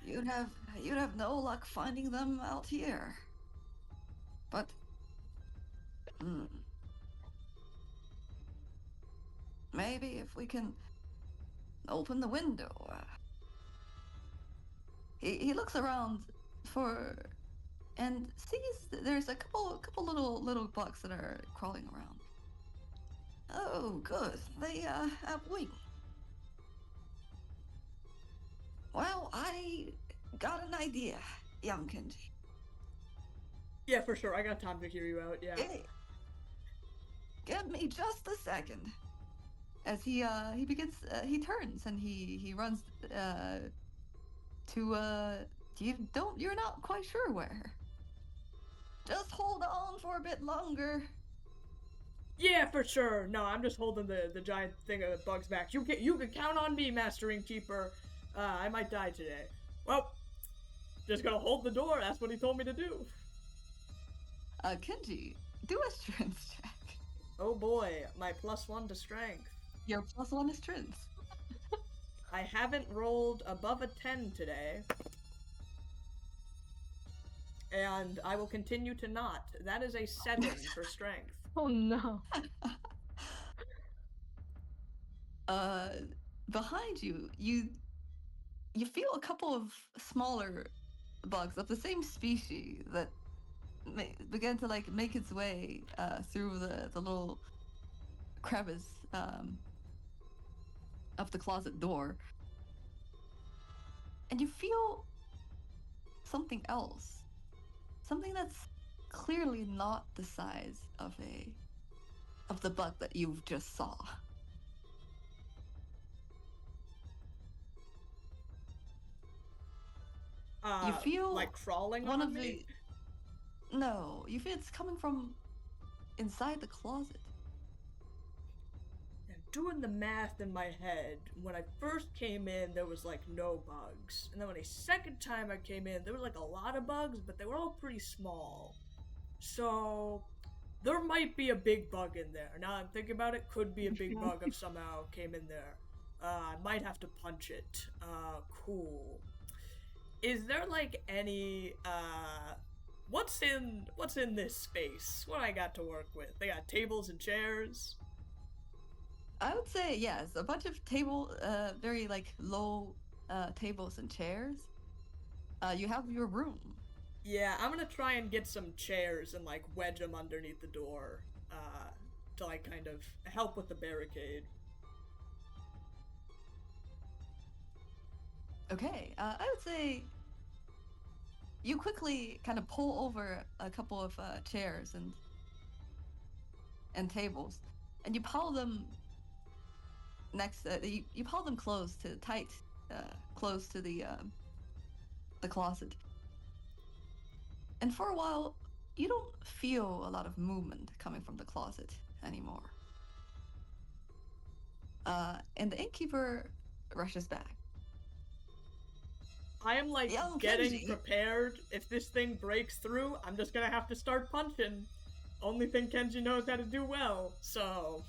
Speaker 2: You'd have no luck finding them out here. But maybe if we can open the window. He looks around and sees there's a couple little bugs that are crawling around. Oh, good. They have wings. Well, I got an idea, young Kenji.
Speaker 4: Yeah, for sure. I got time to hear you out. Yeah.
Speaker 2: Hey, give me just a second. As he turns and he runs to you're not quite sure where. Just hold on for a bit longer.
Speaker 4: Yeah, for sure. No, I'm just holding the giant thing of bugs back. You can count on me, Master Innkeeper. I might die today. Well, just gonna hold the door. That's what he told me to do.
Speaker 2: Kenji, Do a strength check.
Speaker 6: Oh boy, my +1 to strength.
Speaker 2: Your +1 is strength.
Speaker 6: I haven't rolled above a 10 today. And I will continue to not. That is a 7 for strength.
Speaker 3: Oh no.
Speaker 2: Behind you, you feel a couple of smaller bugs of the same species that began to like make its way through the little crevice of the closet door, and you feel something else, something that's clearly not the size of the bug that you just saw. You feel
Speaker 6: like crawling
Speaker 2: one
Speaker 6: on
Speaker 2: of
Speaker 6: me?
Speaker 2: No, you feel it's coming from inside the closet.
Speaker 6: And doing the math in my head, when I first came in, there was like no bugs. And then when a second time I came in, there was like a lot of bugs, but they were all pretty small. So there might be a big bug in there. Now I'm thinking about it, could be a big bug if somehow came in there. I might have to punch it. Cool. Is there like any what's in this space? What I got to work with? They got tables and chairs.
Speaker 2: I would say yes, a bunch of very like low tables and chairs. You have your room.
Speaker 6: Yeah, I'm gonna try and get some chairs and like wedge them underneath the door to like kind of help with the barricade.
Speaker 2: Okay, I would say you quickly kind of pull over a couple of chairs and tables, and you pile them you pile them close to the closet. And for a while, you don't feel a lot of movement coming from the closet anymore. And the innkeeper rushes back.
Speaker 6: I am like
Speaker 2: Young
Speaker 6: getting
Speaker 2: Kenji.
Speaker 6: prepared. If this thing breaks through, I'm just gonna have to start punching. Only thing Kenji knows how to do well, so.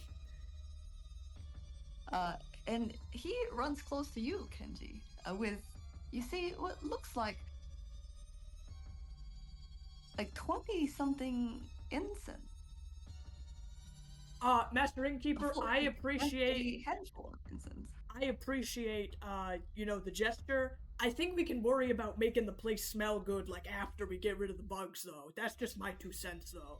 Speaker 2: And he runs close to you, Kenji, with, you see, what looks like 20-something incense.
Speaker 6: Master Innkeeper, I appreciate
Speaker 2: handful of incense.
Speaker 6: I appreciate, the gesture. I think we can worry about making the place smell good, like, after we get rid of the bugs, though. That's just my 2 cents, though.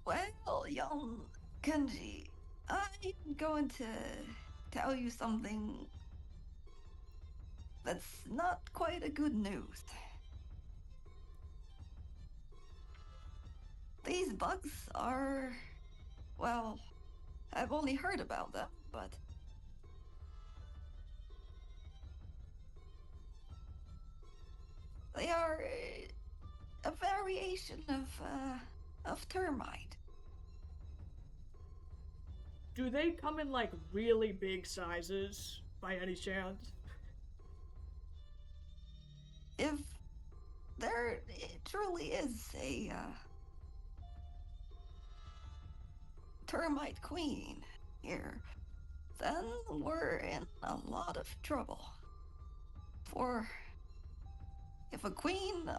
Speaker 2: Well, young Kenji, I'm going to tell you something that's not quite a good news. These bugs are, well, I've only heard about them, but they are a variation of termite.
Speaker 6: Do they come in, like, really big sizes, by any chance?
Speaker 2: If there truly is a termite queen here, then we're in a lot of trouble. For if a queen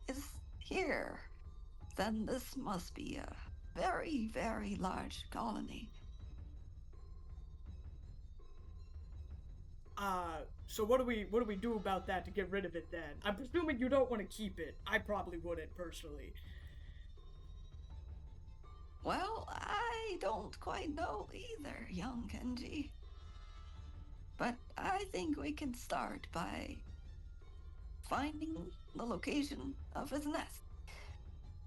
Speaker 2: is here, then this must be a very, very large colony.
Speaker 6: So what do we do about that to get rid of it then? I'm presuming you don't want to keep it. I probably wouldn't, personally.
Speaker 2: Well, I don't quite know either, young Kenji. But I think we can start by finding the location of his nest.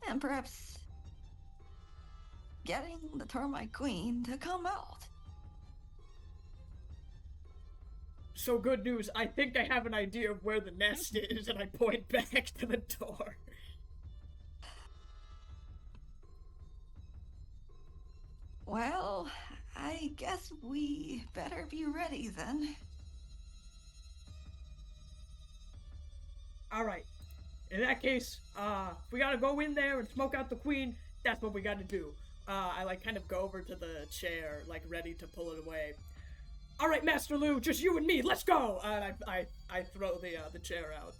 Speaker 2: And perhaps getting the termite queen to come out.
Speaker 6: So good news, I think I have an idea of where the nest is, and I point back to the door.
Speaker 2: Well, I guess we better be ready then.
Speaker 6: Alright. In that case, if we gotta go in there and smoke out the queen, that's what we gotta do. I like kind of go over to the chair, like ready to pull it away. Alright, Master Lou, just you and me, let's go! And I throw the chair out.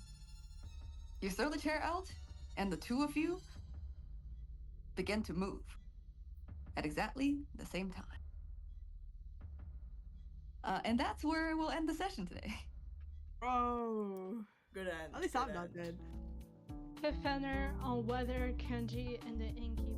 Speaker 2: You throw the chair out, and the two of you begin to move at exactly the same time. And that's where we'll end the session today.
Speaker 5: Oh,
Speaker 6: Good end.
Speaker 5: at least
Speaker 6: good
Speaker 5: I'm not
Speaker 6: end.
Speaker 5: dead.
Speaker 7: Cliffhanger on whether Kenji and the Innkeeper